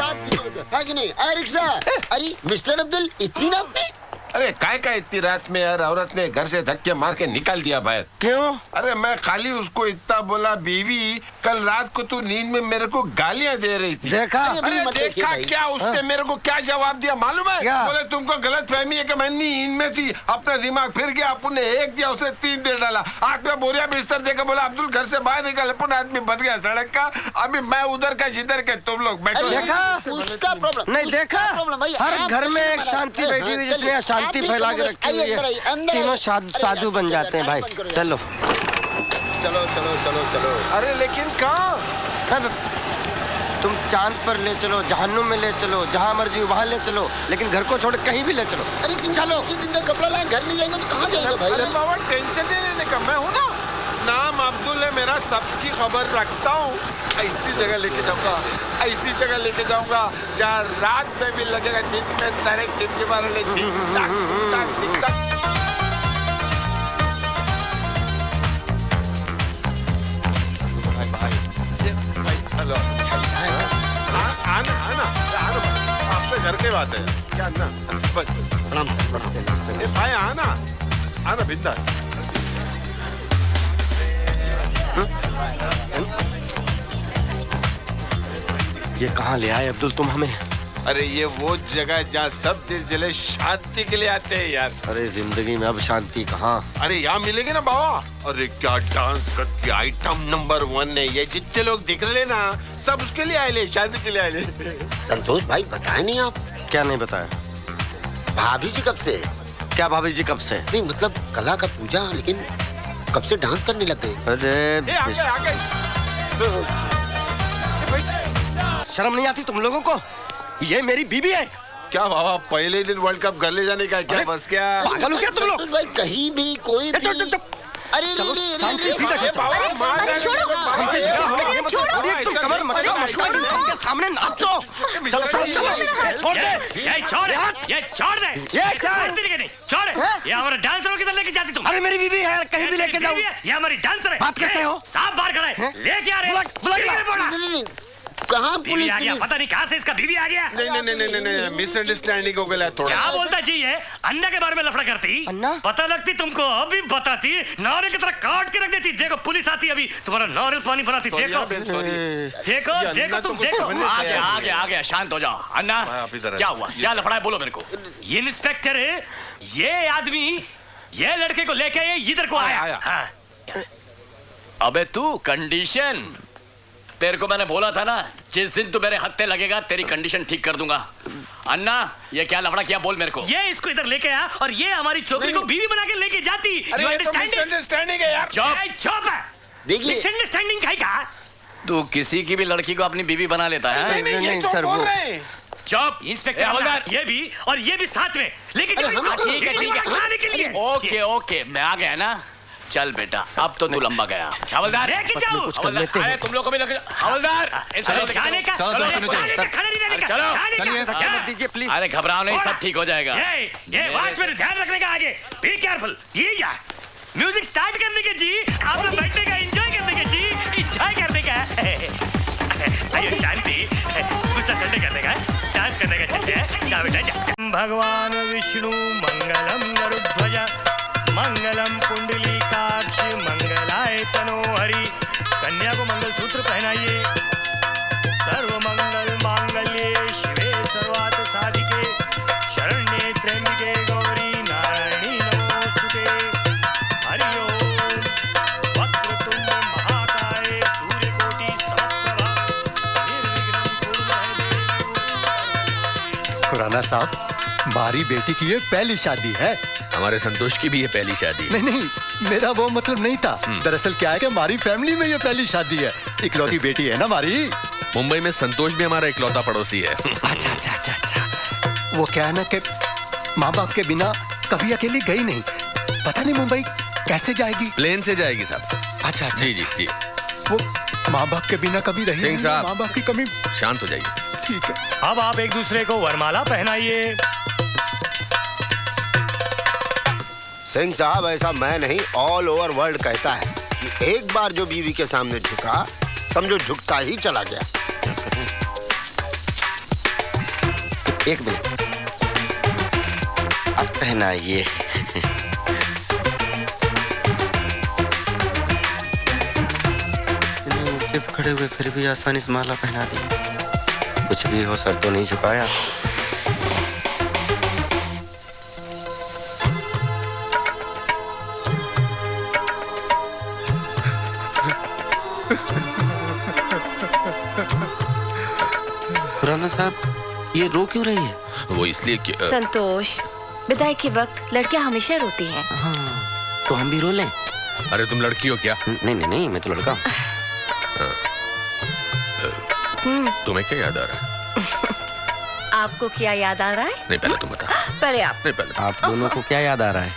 रात है कि नहीं? रिक्शा। अरे मिस्टर अब्दुल, इतनी रात में? अरे काय का इतनी रात में यार, औरत ने घर से धक्के मार के निकाल दिया बाहर। क्यों? अरे मैं खाली उसको इतना बोला, बीवी कल रात को तू नींद में मेरे को गालियां दे रही थी। देखा? अरे देखा क्या? उसने मेरे को क्या जवाब दिया मालूम है? बोले तुमको गलत फहमी है कि मैं नींद में थी, अपना दिमाग फिर गया, आपने एक दिया उसने 3 दे डाला। आंख में बोरिया बिस्तर देखा, बोला अब्दुल घर से बाहर निकल, अपन आदमी बन गया सड़क का। अभी मैं उधर का जिधर के तुम लोग बैठो। देखा? उसका प्रॉब्लम नहीं, देखा? हर घर में एक शांति बैठी हुई, जितने शांति फैला के रखी हुई है, तीनों साधु बन जाते हैं भाई। चलो चलो चलो चलो चलो। अरे लेकिन कहाँ? तुम चांद पर ले चलो, जहन्नुम में ले चलो, जहाँ मर्जी वहाँ ले चलो, लेकिन घर को छोड़ कहीं भी ले चलो। अरे चलो, दिन का कपड़ा लाए, घर नहीं जाएंगे तो कहाँ जाएंगे भाई? अरे बाबा टेंशन नहीं लेने का, मैं हूँ ना। नाम अब्दुल है मेरा, सबकी खबर रखता हूँ। ऐसी जगह लेके जाऊंगा, ऐसी जगह लेके जाऊंगा जहाँ रात में भी लगेगा दिन में तारे टिमके मार ले। टिक टाक टिक टाक टिक टाक। हेलो, आना आना आना, आपके घर के बात है क्या ना? बस प्रणाम प्रणाम। ए भाई आना आना, बिंदास। ये कहाँ ले आए अब्दुल तुम हमें? अरे ये वो जगह जहाँ सब दिल जले शांति के लिए आते हैं यार। अरे जिंदगी में अब शांति कहाँ? अरे यहाँ मिलेगी ना बाबा। अरे क्या डांस करती, आइटम नंबर 1 है ये। जितने लोग दिख रहे ना, सब उसके लिए आए ले, शांति के लिए आए ले। संतोष भाई बताए नहीं आप? क्या नहीं बताया? भाभी जी कब से? क्या भाभी जी कब से? नहीं मतलब कला का पूजा, लेकिन कब से डांस करने लग गए? अरे आ गए। शर्म नहीं आती तुम लोगों को? ये मेरी बीबी है। क्या बाबा पहले दिन वर्ल्ड कप घर ले जाने का क्या? बस क्या पागल हो क्या तुम लोग? भाई कहीं भी कोई भी... अरे सामने नाचो। ये हमारा डांसरों की तरह लेके जाती तुम? अरे मेरी बीबी है, कहीं भी लेके जाओ। ये हमारी डांसर है। बात करते हो? साफ बाहर खड़ा है, लेके आ रहे। कहाँ पुलिस? आ गया, पता नहीं कहाँ से इसका बीवी आ गया। नहीं मिसअंडरस्टैंडिंग हो गया थोड़ा। क्या बोलता जी है? अन्ना के बारे में लफड़ा करती? अन्ना? पता लगती तुमको, अभी बताती, नारियल की तरह काट के रख देती। देखो पुलिस आती अभी, तुम्हारा नारियल पानी बनाती। देखो देखो देखो तुम देखो। आ गया, शांत हो जाओ। अन्ना क्या हुआ, क्या लफड़ा है, बोलो मेरे को। इंस्पेक्टर ये आदमी ये लड़के को लेके इधर को आया। हाँ। अबे तू कंडीशन, तेरे को मैंने बोला था ना, जिस दिन तू मेरे हत्थे लगेगा तेरी कंडीशन ठीक कर दूंगा। अन्ना ये क्या लफड़ा किया, बोल मेरे को। ये इसको इधर लेके आया और ये हमारी छोकरी को बीवी बना के लेके जाती। मिसअंडरस्टैंडिंग है यार। चुप है। देखिए मिसअंडरस्टैंडिंग है क्या? तू किसी की भी लड़की को अपनी बीवी बना लेता है? नहीं सर, बोल रहे हैं। चुप। इंस्पेक्टर ये भी और ये भी साथ में लेके खाने के लिए। ओके मैं आ गया ना। चल बेटा, अब तो तू लंबा गया। हवलदार लेके जाओ। अरे तुम लोग को भी लेके हवलदार खाने का खाना नहीं देने का। दीजिए प्लीज। अरे घबराओ नहीं, सब ठीक हो जाएगा। ये वॉचमैन ध्यान रखने का आगे। Be careful. ये क्या म्यूजिक स्टार्ट करने के जी, आप लोग बैठने का, एंजॉय करने के जी, एंजॉय करने का। आइए शांति, गुस्सा ठंडे करने का, डांस करने का। जैसे जा बेटा जा। भगवान विष्णु मंगलम गरुध्वज मंगलम कुंडलीकाक्ष मंगलाय तनोहरि। कन्या को मंगलसूत्र पहनाइए। सर्व मंगल मांगल्ये शिवे सर्वार्थ साधिके शरण्ये त्र्यंबके गौरी नारायणी नमोस्तुते। हरि ओम। वक्रतुंड महाकाय सूर्यकोटि समप्रभा निर्विघ्नं कुरु मे देव। खुराना साहब, हमारी बेटी की ये पहली शादी है। हमारे संतोष की भी ये पहली शादी। नहीं, मेरा वो मतलब नहीं था। दरअसल क्या है कि हमारी फैमिली में ये पहली शादी है। इकलौती बेटी है ना हमारी। मुंबई में संतोष भी हमारा इकलौता पड़ोसी है। अच्छा। वो क्या है ना कि माँ बाप के बिना कभी अकेली गई नहीं। पता नहीं मुंबई कैसे जाएगी। प्लेन से जाएगी साहब। अच्छा जी। वो माँ बाप के बिना कभी रही सिंह साहब, माँ बाप की कमी। शांत हो जाइए। ठीक है। अब आप एक दूसरे को वरमाला पहनाइए। सिंह साहब, ऐसा मैं नहीं, ऑल ओवर वर्ल्ड कहता है कि एक बार जो बीवी के सामने झुका, समझो झुकता ही चला गया। एक मिनट, अब पहनाइए। चुप खड़े हुए फिर भी आसानी से माला पहना दी। कुछ भी हो, सर तो नहीं झुकाया। खुराना साहब, ये रो क्यों रही है? वो इसलिए कि संतोष, विदाई के वक्त लड़कियां हमेशा रोती हैं। तो हम भी रो लें? अरे तुम लड़की हो क्या? नहीं नहीं नहीं, मैं तो लड़का हूँ। तुम्हें क्या याद आ रहा है? आपको क्या याद आ रहा है? नहीं, पहले तुम बता। पहले आप। नहीं, पहले आप दोनों को क्या याद आ रहा है?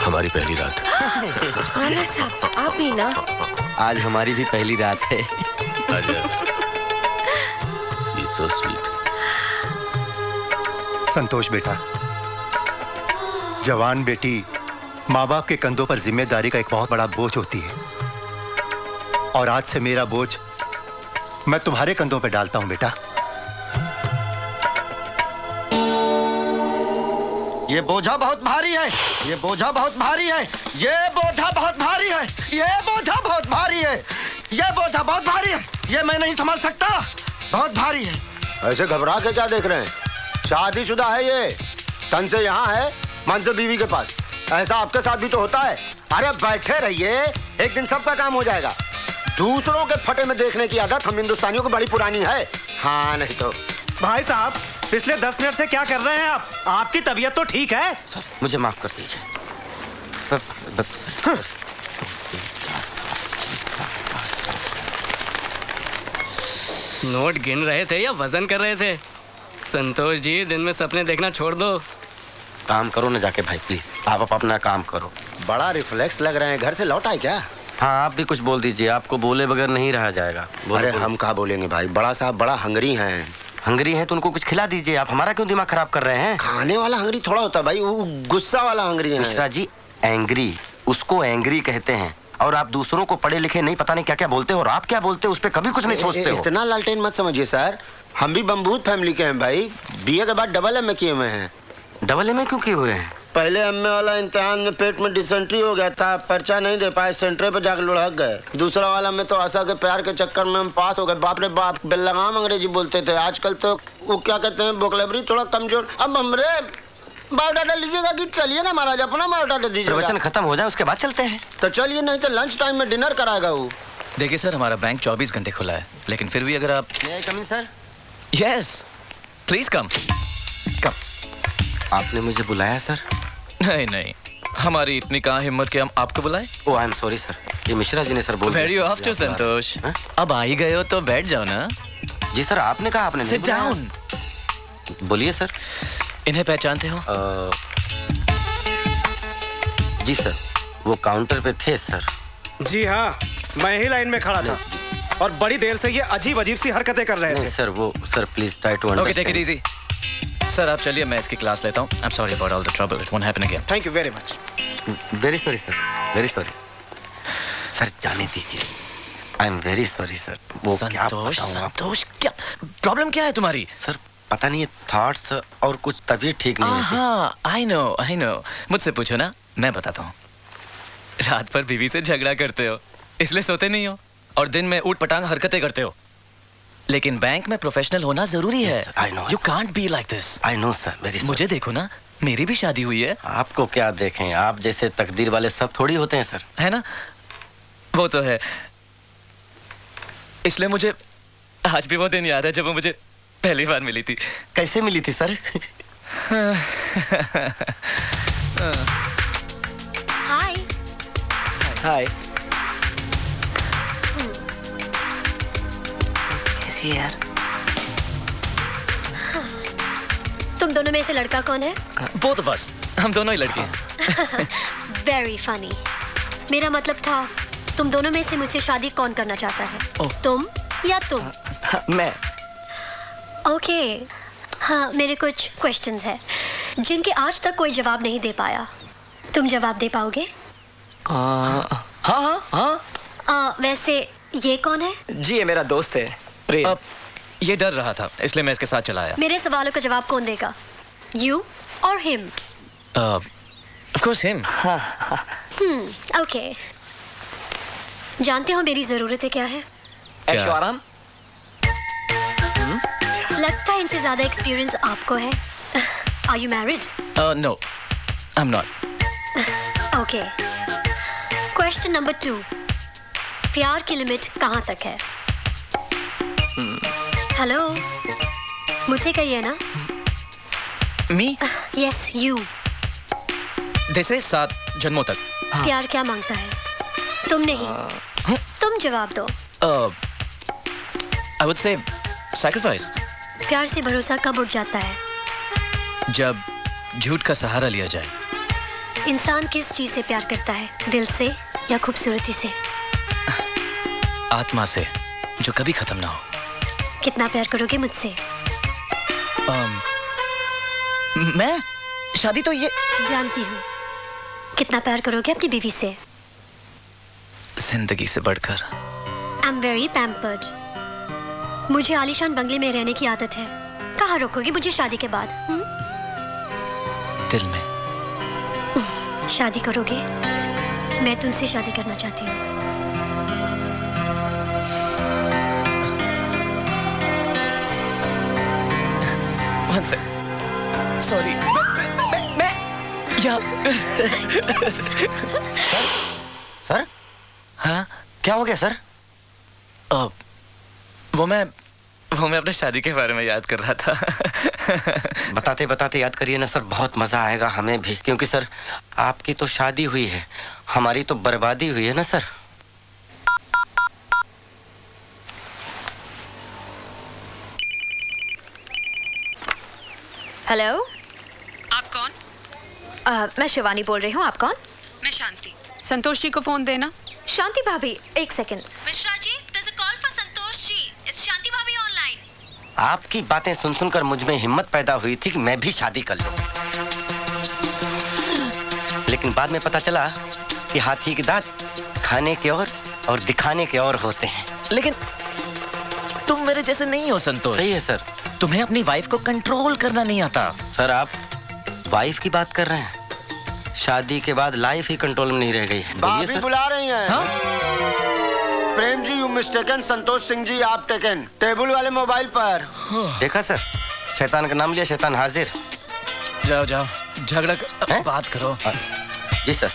हमारी पहली रात। खुराना साहब, आप भी ना। आज हमारी भी पहली रात है। So sweet. संतोष बेटा, जवान बेटी माँ बाप के कंधों पर जिम्मेदारी का एक बहुत बड़ा बोझ होती है, और आज से मेरा बोझ मैं तुम्हारे कंधों पर डालता हूं बेटा। ये बोझा बहुत भारी है, ये बोझा बहुत भारी है, ये बोझा बहुत भारी है, ये बोझा बहुत भारी है, ये बोझा बहुत भारी है, ये मैं नहीं संभाल सकता, बहुत भारी है। ऐसे घबरा के क्या देख रहे हैं? शादीशुदा है ये, तन से यहाँ है, मन से बीवी के पास। ऐसा आपके साथ भी तो होता है। अरे बैठे रहिए, एक दिन सबका काम हो जाएगा। दूसरों के फटे में देखने की आदत हम हिंदुस्तानियों को बड़ी पुरानी है। हाँ नहीं तो। भाई साहब, पिछले 10 मिनट से क्या कर रहे हैं आप? आपकी तबीयत तो ठीक है? सर मुझे माफ कर दीजिए। नोट गिन रहे थे या वजन कर रहे थे? संतोष जी, दिन में सपने देखना छोड़ दो। काम करो ना जाके भाई, प्लीज आप अपना काम करो। बड़ा रिफ्लेक्स लग रहे हैं, घर से लौटा है क्या? हाँ, आप भी कुछ बोल दीजिए, आपको बोले बगैर नहीं रहा जाएगा। अरे हम कहाँ बोलेंगे भाई, बड़ा साहब बड़ा हंगरी हैं। हंगरी हैं तो उनको कुछ खिला दीजिए, आप हमारा क्यों दिमाग खराब कर रहे हैं? खाने वाला हंगरी थोड़ा होता है भाई, वो गुस्सा वाला हंगरी है। मिश्रा जी, एंग्री, उसको एंग्री कहते हैं। और आप दूसरों को पढ़े लिखे नहीं पता नहीं क्या क्या बोलते हो, और आप क्या बोलते हो उस पर कभी कुछ नहीं सोचते हो। इतना लालटेन मत समझिए सर, हम भी बमबूत फैमिली के हैं भाई। बीए के बाद डबल एमए किए हुए हैं। डबल एमए क्यों किए हुए हैं? पहले एमए वाला इम्तिहान में पेट में डिसेंट्री हो गया था, पर्चा नहीं दे पाए, सेंटर पे जाकर लुढ़क गए। दूसरा वाला में तो आशा के प्यार के चक्कर में हम पास हो गए। बाप रे बाप, बेलगाम अंग्रेजी बोलते थे। आजकल तो वो क्या कहते हैं, वोकैबुलरी थोड़ा कमजोर। अब हमरे बायोडाटा लीजिएगा कि चलिए महाराज, अपना बायोडाटा दीजिए। प्रवचन खत्म हो जाए उसके बाद चलते हैं। तो चलिए, नहीं तो लंच टाइम में डिनर कराएगा वो। देखिए सर, हमारा बैंक 24 घंटे खुला है, लेकिन फिर भी अगर आप... May I come in, sir? Yes, please come. Come. आपने मुझे बुलाया सर? नहीं नहीं, हमारी इतनी कहाँ हिम्मत कि हम आपको बुलाएं। ओह, आई एम सॉरी सर, ये मिश्रा जी ने सर बोल दिया। वेरी ऑफ टू संतोष। अब आ ही गए हो तो बैठ जाओ ना। जी सर, आपने कहा आपने नहीं सिट डाउन। बोलिए सर। इन्हें पहचानते हो? जी सर, वो काउंटर पे थे सर। जी हाँ, मैं ही लाइन में खड़ा था और बड़ी देर से ये अजीब अजीब सी हरकतें कर रहे थे। सर वो sir please try to okay, take it easy. Sir आप चलिए, मैं इसकी क्लास लेता हूँ। I am sorry about all the trouble, it won't happen again. Thank you very much. Very sorry sir, very sorry sir, जाने दीजिए। I am very sorry sir. वो क्या संतोष, क्या प्रॉब्लम क्या है तुम्हारी? सर पता नहीं, थॉट्स और कुछ तबीयत ठीक नहीं है। हाँ, आई नो। मुझसे पूछो ना, मैं बताता हूँ। रात भर बीवी से झगड़ा करते हो, इसलिए सोते नहीं हो, और दिन में ऊट पटांग हरकतें करते हो। लेकिन बैंक में प्रोफेशनल होना जरूरी है। You can't be like this. I know sir, very sorry. मुझे देखो ना, मेरी भी शादी हुई है। आपको क्या देखें, आप जैसे तकदीर वाले सब थोड़ी होते हैं सर। है ना? वो तो है। इसलिए मुझे आज भी वो दिन याद है जब वो मुझे पहली बार मिली थी। कैसे मिली थी सर? हाय। हाय। कैसी है यार? तुम दोनों में से लड़का कौन है? बोथ ऑफ अस, हम दोनों ही लड़के हैं। Very funny. मेरा मतलब था, तुम दोनों में से मुझसे शादी कौन करना चाहता है? तुम या तुम? मैं। ओके। हाँ, मेरे कुछ क्वेश्चंस हैं जिनके आज तक कोई जवाब नहीं दे पाया। तुम जवाब दे पाओगे? हाँ। वैसे ये कौन है? जी, ये मेरा दोस्त है, प्रेम। ये डर रहा था, इसलिए मैं इसके साथ चला आया। मेरे सवालों का जवाब कौन देगा? यू और him? Of course him. Okay. जानते हो मेरी जरूरतें क्या है? ऐशो आराम। लगता है इनसे ज्यादा एक्सपीरियंस आपको है। Are you married? No, I am not. Okay. Question number 2, प्यार की लिमिट कहाँ तक है? हेलो, मुझसे कहिए ना। मी? Yes, you. जैसे 7 जन्मों तक। प्यार क्या मांगता है? तुम नहीं, तुम जवाब दो। I would say sacrifice. प्यार से भरोसा कब उठ जाता है? जब झूठ का सहारा लिया जाए। इंसान किस चीज से प्यार करता है? दिल से या खूबसूरती से? आत्मा से, जो कभी खत्म ना हो। कितना प्यार करोगे मुझसे? मैं? शादी तो ये जानती हूँ। कितना प्यार करोगे अपनी बीवी से? जिंदगी से बढ़कर। आई एम वेरी पैम्पर्ड। मुझे आलीशान बंगले में रहने की आदत है। कहाँ रोकोगे मुझे शादी के बाद? दिल में। शादी करोगे? मैं तुमसे शादी करना चाहती हूँ। One sec. Sorry. मैं या सर? हाँ? क्या हो गया सर? वो मैं अपने शादी के बारे में याद कर रहा था। बताते बताते याद करिए ना सर, बहुत मजा आएगा हमें भी, क्योंकि सर आपकी तो शादी हुई है, हमारी तो बर्बादी हुई है ना सर। हेलो, आप कौन? मैं शिवानी बोल रही हूँ। आप कौन? मैं शांति। संतोष जी को फोन देना। शांति भाभी, एक second. Mishra ji, there's a call for Santosh ji. It's Shanti भाभी ऑनलाइन। आपकी बातें सुन सुनकर मुझ में हिम्मत पैदा हुई थी कि मैं भी शादी कर लूं, लेकिन बाद में पता चला कि हाथी के दांत खाने के और दिखाने के और होते हैं। लेकिन तुम मेरे जैसे नहीं हो संतोष। सही है सर। तुम्हें अपनी वाइफ को कंट्रोल करना नहीं आता। सर आप वाइफ की बात कर रहे हैं? शादी के बाद लाइफ ही कंट्रोल में नहीं रह गई है। भाभी बुला रही हैं। हाँ? प्रेम जी यू मिस्टेकन, संतोष सिंह जी आप टेकन, टेबल वाले मोबाइल पर। देखा सर, शैतान का नाम लिया, शैतान हाजिर। जाओ जाओ, झगड़ा बात करो। जी सर।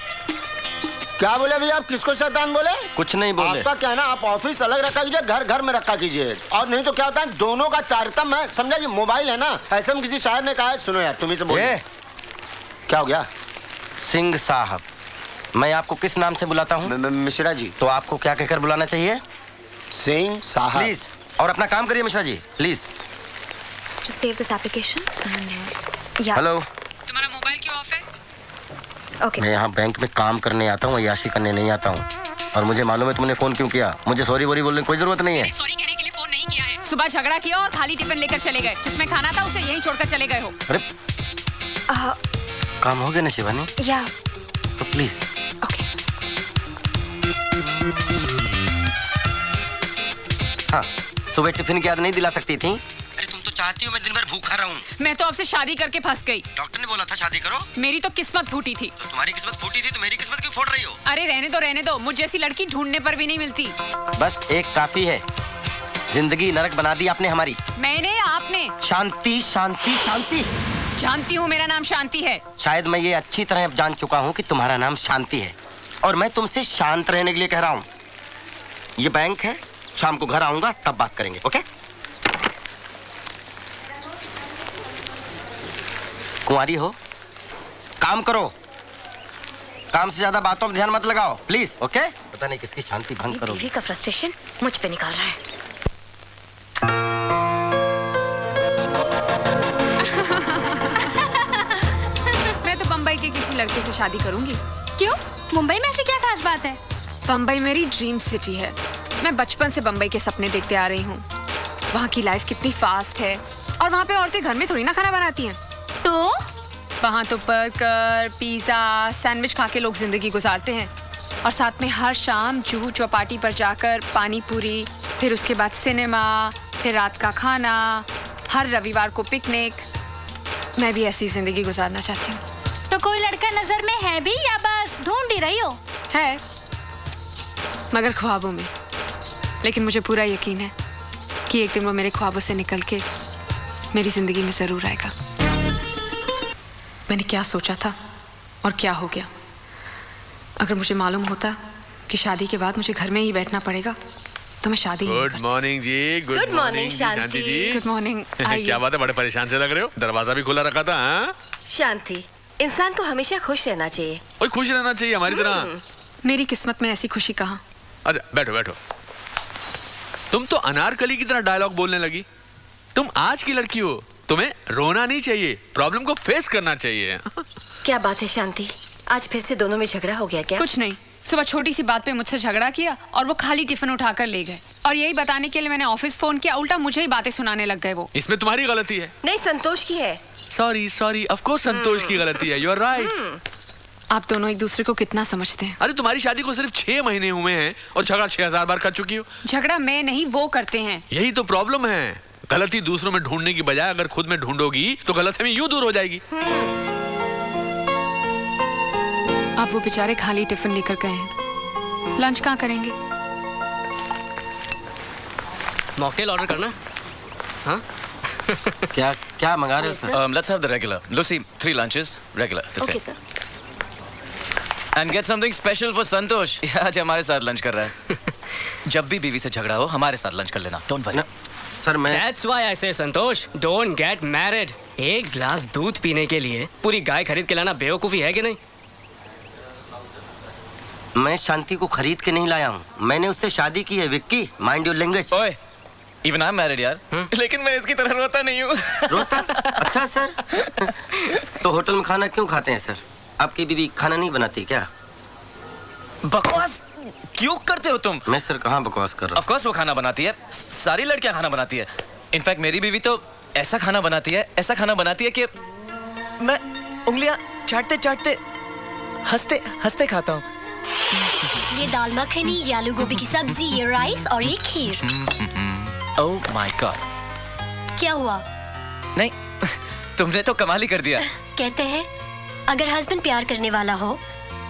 क्या बोले भैया? आप किसको शैतान बोले? कुछ नहीं बोले। आपका क्या है ना, आप ऑफिस अलग रखा कीजिए, घर घर में रखा कीजिए, और नहीं तो क्या होता है दोनों का तारतम्य है, समझा? कि मोबाइल है ना, ऐसे में किसी शायर ने कहा है, सुनो यार तुम्ही से बोले। क्या हो गया? सिंह साहब, मैं आपको किस नाम से बुलाता हूँ? मिश्रा जी। तो आपको क्या कहकर बुलाना चाहिए? सिंह साहब। प्लीज, और अपना काम करिए Mishra ji, please. Just save this application. Hello. तुम्हारा मोबाइल क्यों ऑफ है? Okay. मैं यहाँ बैंक में काम करने आता हूँ, याशी करने नहीं आता हूँ, और मुझे मालूम है तुमने फोन क्यों किया। मुझे सॉरी वोरी बोलने की कोई जरूरत नहीं है। सॉरी कहने के लिए फोन नहीं किया है। सुबह झगड़ा किया और खाली टिफिन लेकर चले गए, जिसमें खाना था उसे यहीं छोड़कर चले गए हो। अरे काम हो गया ना शिवानी? या तो प्लीज। ओके। हाँ, सुबह टिफिन की याद नहीं दिला सकती थी? अरे तुम तो चाहती हो मैं दिन भर भूखा रहूं। मैं तो आपसे शादी करके फंस गई। डॉक्टर ने बोला था शादी करो। मेरी तो किस्मत फूटी थी। तो तुम्हारी किस्मत फूटी थी तो मेरी किस्मत क्यों फोड़ रही हो? अरे रहने दो, मुझ जैसी लड़की ढूंढने पर भी नहीं मिलती। बस एक काफी है, जिंदगी नरक बना दी आपने हमारी। मैंने? आपने? शांति शांति शांति। जानती हूँ मेरा नाम शांति है। शायद मैं ये अच्छी तरह अब जान चुका हूँ कि तुम्हारा नाम शांति है, और मैं तुमसे शांत रहने के लिए कह रहा हूँ। ये बैंक है, शाम को घर आऊंगा तब बात करेंगे, ओके? कुंवारी हो, काम करो, काम से ज्यादा बातों पर ध्यान मत लगाओ प्लीज, ओके? पता नहीं किसकी शांति भंग करो। बीवी का फ्रस्ट्रेशन मुझ पे निकाल रहा है। मैं तो बम्बई के किसी लड़के से शादी करूंगी। क्यों? मुंबई में ऐसी क्या खास बात है? बम्बई मेरी ड्रीम सिटी है। मैं बचपन से बम्बई के सपने देखते आ रही हूँ। वहाँ की लाइफ कितनी फास्ट है, और वहाँ पे औरतें घर में थोड़ी ना खाना बनाती हैं। तो वहाँ तो बर्गर, पिज्जा, सैंडविच खा के लोग जिंदगी गुजारते हैं, और साथ में हर शाम जूहू चौपाटी पर जाकर पानी पूरी, फिर उसके बाद सिनेमा, फिर रात का खाना, हर रविवार को पिकनिक। मैं भी ऐसी जिंदगी गुजारना चाहती हूँ। तो कोई लड़का नजर में है भी या बस ढूंढ ही रही हो? है, मगर ख्वाबों में। लेकिन मुझे पूरा यकीन है कि एक दिन वो मेरे ख्वाबों से निकल के मेरी जिंदगी में जरूर आएगा। मैंने क्या सोचा था और क्या हो गया। अगर मुझे मालूम होता कि शादी के बाद मुझे घर में ही बैठना पड़ेगा तो मैं शादी good morning ji. Good morning Shanti ji. Good morning. क्या बात है, बड़े परेशान से लग रहे हो? दरवाजा भी खुला रखा था। हाँ? शांति, इंसान को हमेशा खुश रहना चाहिए। और खुश रहना चाहिए हमारी तरह। मेरी किस्मत में ऐसी खुशी कहाँ। अच्छा बैठो बैठो। तुम तो अनारकली की तरह डायलॉग बोलने लगी। तुम आज की लड़की हो, तुम्हें रोना नहीं चाहिए, प्रॉब्लम को फेस करना चाहिए। क्या बात है शांति, आज फिर से दोनों में झगड़ा हो गया क्या? कुछ नहीं, सुबह छोटी सी बात पे मुझसे झगड़ा किया और वो खाली टिफिन उठाकर ले गए। और यही बताने के लिए मैंने ऑफिस फोन किया, उल्टा मुझे ही बातें सुनाने लग गए वो। इसमें तुम्हारी गलती है। नहीं, संतोष की है। Sorry sorry, of course Santosh की गलती है। You are right. आप दोनों एक दूसरे को कितना समझते हैं। अरे तुम्हारी शादी को सिर्फ 6 महीने हुए हैं और झगड़ा 6000 बार कर चुकी हो। झगड़ा मैं नहीं, वो करते हैं। यही तो प्रॉब्लम है। गलती दूसरों में ढूंढने की बजाय अगर खुद में ढूंढोगी तो गलतफहमी यूं दूर हो जाएगी। अब वो बेचारे खाली टिफिन लेकर गए हैं, लंच कहाँ करेंगे? मॉकटेल ऑर्डर करना। हाँ? क्या क्या मंगा रहे हो sir? Let's have the regular. Lucy, 3 lunches, regular. Okay sir. And get something special for संतोष। आज हमारे साथ लंच कर रहा है। जब भी बीवी से झगड़ा हो हमारे साथ लंच कर लेना। Don't worry। सर मैं That's why I say Santosh, don't get married। एक ग्लास दूध पीने के लिए पूरी गाय खरीद के लाना बेवकूफी है कि नहीं? मैं शांति को खरीद के नहीं लाया हूँ, मैंने उससे शादी की है। Vicky, mind your language. ओए, even I'm married यार। लेकिन मैं इसकी तरह रोता नहीं हूँ। रोता? अच्छा सर। तो होटल में खाना क्यों खाते हैं सर? आपकी बीवी खाना नहीं बनाती क्या? बकवास क्यों करते हो तुम? मैं सर कहाँ बकवास कर रहा हूँ? Of course वो खाना बनाती है, सारी लड़कियां खाना बनाती है। इनफैक्ट मेरी बीवी तो ऐसा खाना बनाती है, ऐसा खाना बनाती है कि मैं उंगलियां चाटते चाटते हंसते हंसते खाता हूँ। ये दाल मखनी, ये आलू गोभी की सब्जी, ये राइस और ये खीर। Oh my God. क्या हुआ? नहीं, तुमने तो कमाल ही कर दिया। कहते हैं अगर हस्बैंड प्यार करने वाला हो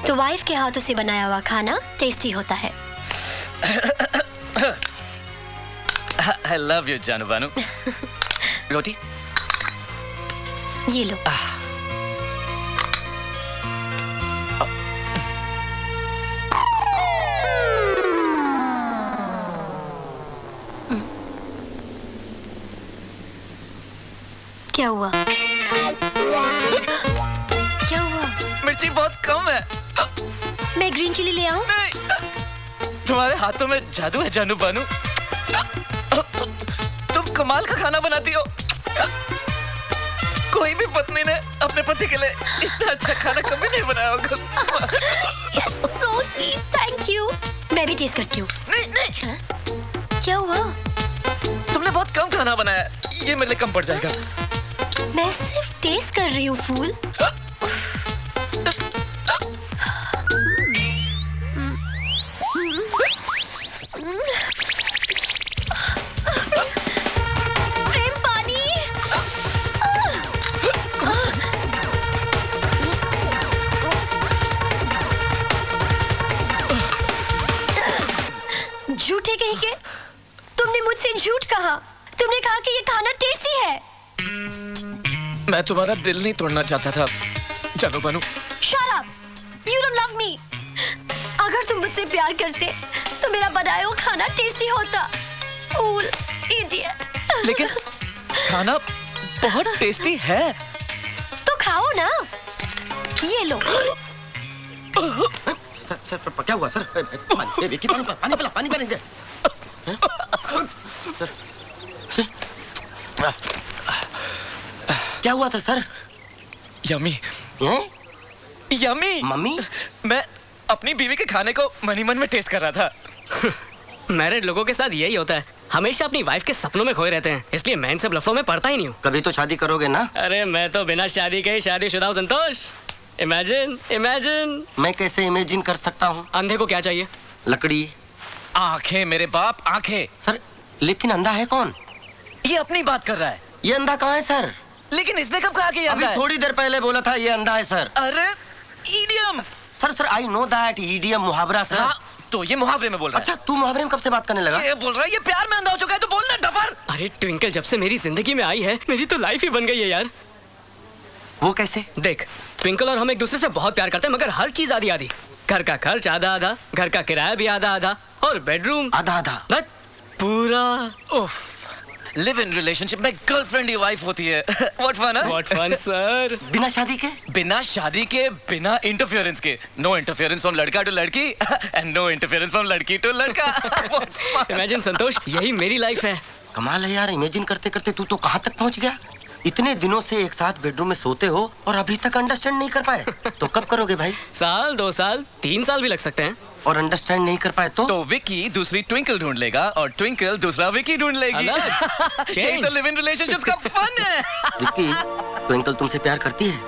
तो वाइफ के हाथों से बनाया हुआ खाना टेस्टी होता है। I love you जानू बानू। रोटी? ये लो। क्या हुआ? क्या हुआ? मिर्ची बहुत कम है। मैं ग्रीन चिली ले आऊं? तुम्हारे हाथों में जादू है जानू बानू। तुम कमाल का खाना बनाती हो। कोई भी पत्नी ने अपने पति के लिए इतना अच्छा खाना कभी नहीं बनाया होगा। So sweet, thank you। मैं भी टेस्ट करती हूँ। नहीं नहीं। क्या हुआ? तुमने बहुत कम खाना बनाया, ये मेरे लिए कम पड़ जाएगा। मैं सिर्फ टेस्ट कर रही हूँ फूल। प्रेम पानी। झूठे कहीं के, तुमने मुझसे झूठ कहा। तुमने कहा कि ये खाना टेस्टी है। मैं तुम्हारा दिल नहीं तोड़ना चाहता था जानू बानू। Shut up! You don't love me. अगर तुम मुझसे प्यार करते तो मेरा बनाया हुआ खाना टेस्टी होता। Fool, idiot. लेकिन खाना बहुत टेस्टी है। तो खाओ ना। ये लो। सर क्या हुआ सर? पानी पिला, पानी पिला दे। क्या हुआ था सर? यमी। यमी। मम्मी? मैं अपनी बीवी के खाने को मन ही मन में टेस्ट कर रहा था। मैरिड लोगों के साथ यही होता है, हमेशा अपनी वाइफ के सपनों में खोए रहते हैं, इसलिए मैं इन सब लफड़ों में पड़ता ही नहीं हूँ। कभी तो शादी करोगे ना? अरे मैं तो बिना शादी के ही शादीशुदा हूँ संतोष। Imagine imagine. मैं कैसे इमेजिन कर सकता हूँ? अंधे को क्या चाहिए? लकड़ी। आंखें मेरे बाप, आंखें। सर लेकिन अंधा है कौन? ये अपनी बात कर रहा है। ये अंधा कहाँ है सर? लेकिन इसने कब कहा कि ये अभी अंधा है? थोड़ी देर पहले बोला था ये अंधा है सर। अरे idiom. Sir I know that idiom मुहावरा सर। हाँ, तो ये मुहावरे में बोल रहा है। अच्छा तू मुहावरे में कब से बात करने लगा? ये बोल रहा है ये प्यार में अंधा हो चुका है तो बोलना डफर। अरे ट्विंकल जब से मेरी जिंदगी में आई है मेरी तो लाइफ ही बन गई है यार। वो कैसे? देख ट्विंकल और हम एक दूसरे से बहुत प्यार करते हैं मगर हर चीज आधी आधी। घर का खर्च आधा आधा, घर का किराया भी आधा आधा और बेडरूम आधा आधा। पूरा उफ। लिव इन रिलेशनशिप में गर्लफ्रेंड ही वाइफ होती है। व्हाट फन है? What fun sir. बिना शादी के? बिना शादी के, बिना इंटरफेरेंस के। नो इंटरफेरेंस फ्रॉम लड़का टू लड़की एंड नो इंटरफेरेंस फ्रॉम लड़की टू लड़का। इमेजिन संतोष यही मेरी लाइफ है। कमाल है यार, इमेजिन करते करते तू तो कहाँ तक पहुँच गया। इतने दिनों से एक साथ बेडरूम में सोते हो और अभी तक अंडरस्टैंड नहीं कर पाए। तो कब करोगे भाई? साल, 2 साल, 3 साल भी लग सकते हैं। और अंडरस्टैंड नहीं कर पाए तो विकी दूसरी ट्विंकल ढूंढ लेगा और ट्विंकल दूसरा विकी ढूंढ लेगी। यही तो लिव इन रिलेशनशिप्स का फन है। विकी ट्विंकल तुमसे प्यार करती है?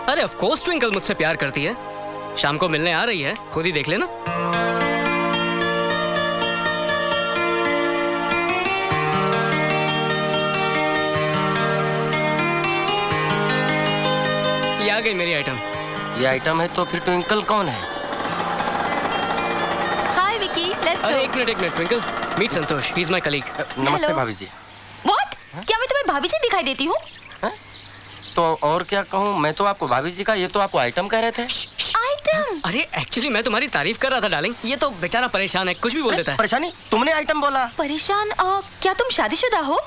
अरे ऑफ कोर्स ट्विंकल मुझसे प्यार करती है। शाम को मिलने आ रही है, खुद ही देख लेना। ये आ गई मेरी आइटम। ये आइटम है तो फिर ट्विंकल कौन है? हाय विकी, लेट्स अरे गो। एक minute Twinkle, meet Santosh, he is my colleague. नमस्ते Hello. भाभी जी। व्हाट? क्या मैं तुम्हें भाभी जी दिखाई देती हूँ? तो और क्या कहूँ, मैं तो आपको भाभी जी का, ये तो आपको आइटम कह रहे थे। आइटम? अरे एक्चुअली मैं तुम्हारी तारीफ कर रहा था डार्लिंग। ये तो बेचारा परेशान है, कुछ भी बोल देता है। परेशानी? तुमने आइटम बोला। परेशान? क्या तुम शादीशुदा हो?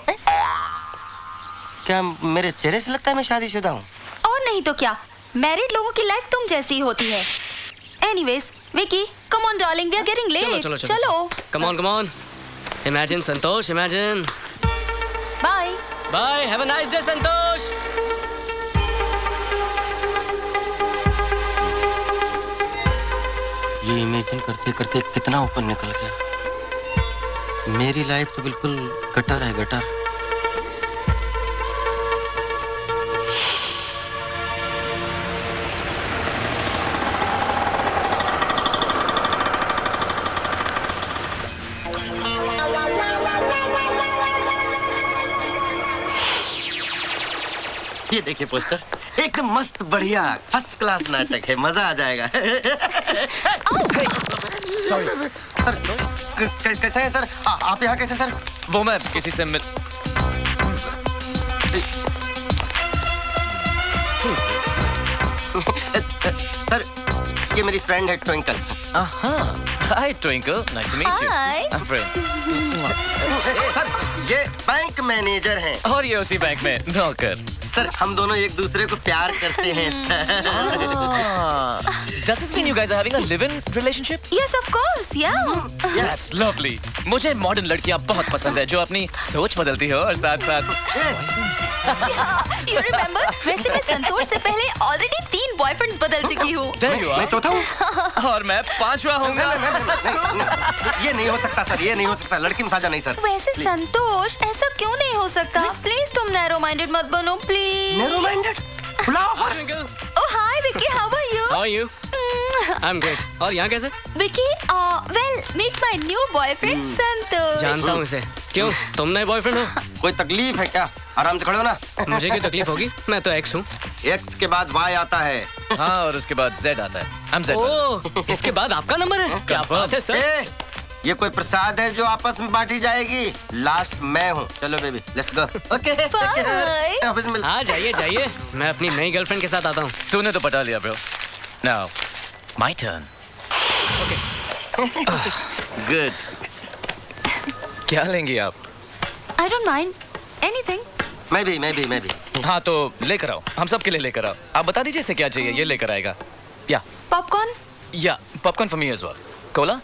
क्या मेरे चेहरे से लगता है मैं शादीशुदा हूँ? और नहीं तो क्या, मैरिड लोगों की लाइफ तुम जैसी ही होती है। Anyways Vicky, come on darling, we are getting late. चलो come on. Imagine Santosh, imagine. Bye bye, have a nice day Santosh. ये इमेजिन करते करते कितना ऊपर निकल गया। मेरी लाइफ तो बिल्कुल गटर है, गटर। ये देखिए पोस्टर, एकदम मस्त बढ़िया फर्स्ट क्लास नाटक है, मजा आ जाएगा। सॉरी सर, कैसे हैं सर? आप यहाँ कैसे सर? वो मैं किसी से मिल सर ये मेरी फ्रेंड है Twinkle. Hi Twinkle, nice to meet you. Hi. Sir ये बैंक मैनेजर हैं। और ये उसी बैंक में नौकर। सर हम दोनों एक दूसरे को प्यार करते हैं sir. Does this mean you guys are having a live-in relationship? Yes, of course, yeah. That's lovely. मुझे मॉडर्न लड़कियां बहुत पसंद है जो अपनी सोच बदलती हो और साथ साथ You remember? वैसे मैं संतोष से पहले ऑलरेडी 3 बॉयफ्रेंड्स बदल चुकी हूँ। मैं चौथा हूँ और मैं 5वां होऊंगा। ये नहीं हो सकता सर, ये नहीं हो सकता। लड़की मसाजा नहीं सर। वैसे संतोष ऐसा क्यों नहीं हो सकता? प्लीज तुम नैरो माइंडेड मत बनो प्लीज। Narrow minded? बुलाओ oh hi Vicky, how are you? How are you? I am great. और यहाँ कैसे? Vicky, well meet my new boyfriend Santosh. जानता हूँ इसे। क्यों, तुम नए बॉयफ्रेंड हो? कोई तकलीफ है क्या? आराम से खड़े हो ना। मुझे क्या तकलीफ होगी? मैं तो एक्स हूँ। एक्स के बाद वाई आता है। हाँ और उसके बाद जेड आता है। I'm Z. ओह, इसके बाद आपका नंबर है? क्या बात है सर? ये कोई प्रसाद है जो आपस में बांटी जाएगी? लास्ट मैं हूँ। चलो बेबी, लेट्स गो। ओके। हाँ जाइए जाइए, मैं अपनी नई गर्लफ्रेंड के साथ आता हूँ। तूने तो पटा लिया bro. Now, my turn. Good. क्या लेंगी आप? I don't mind anything. मैं भी। हाँ तो लेकर आओ, हम सब के लिए लेकर आओ। आप बता दीजिए इसे क्या चाहिए, ये लेकर आएगा। या Popcorn? या popcorn for me as well. Cola?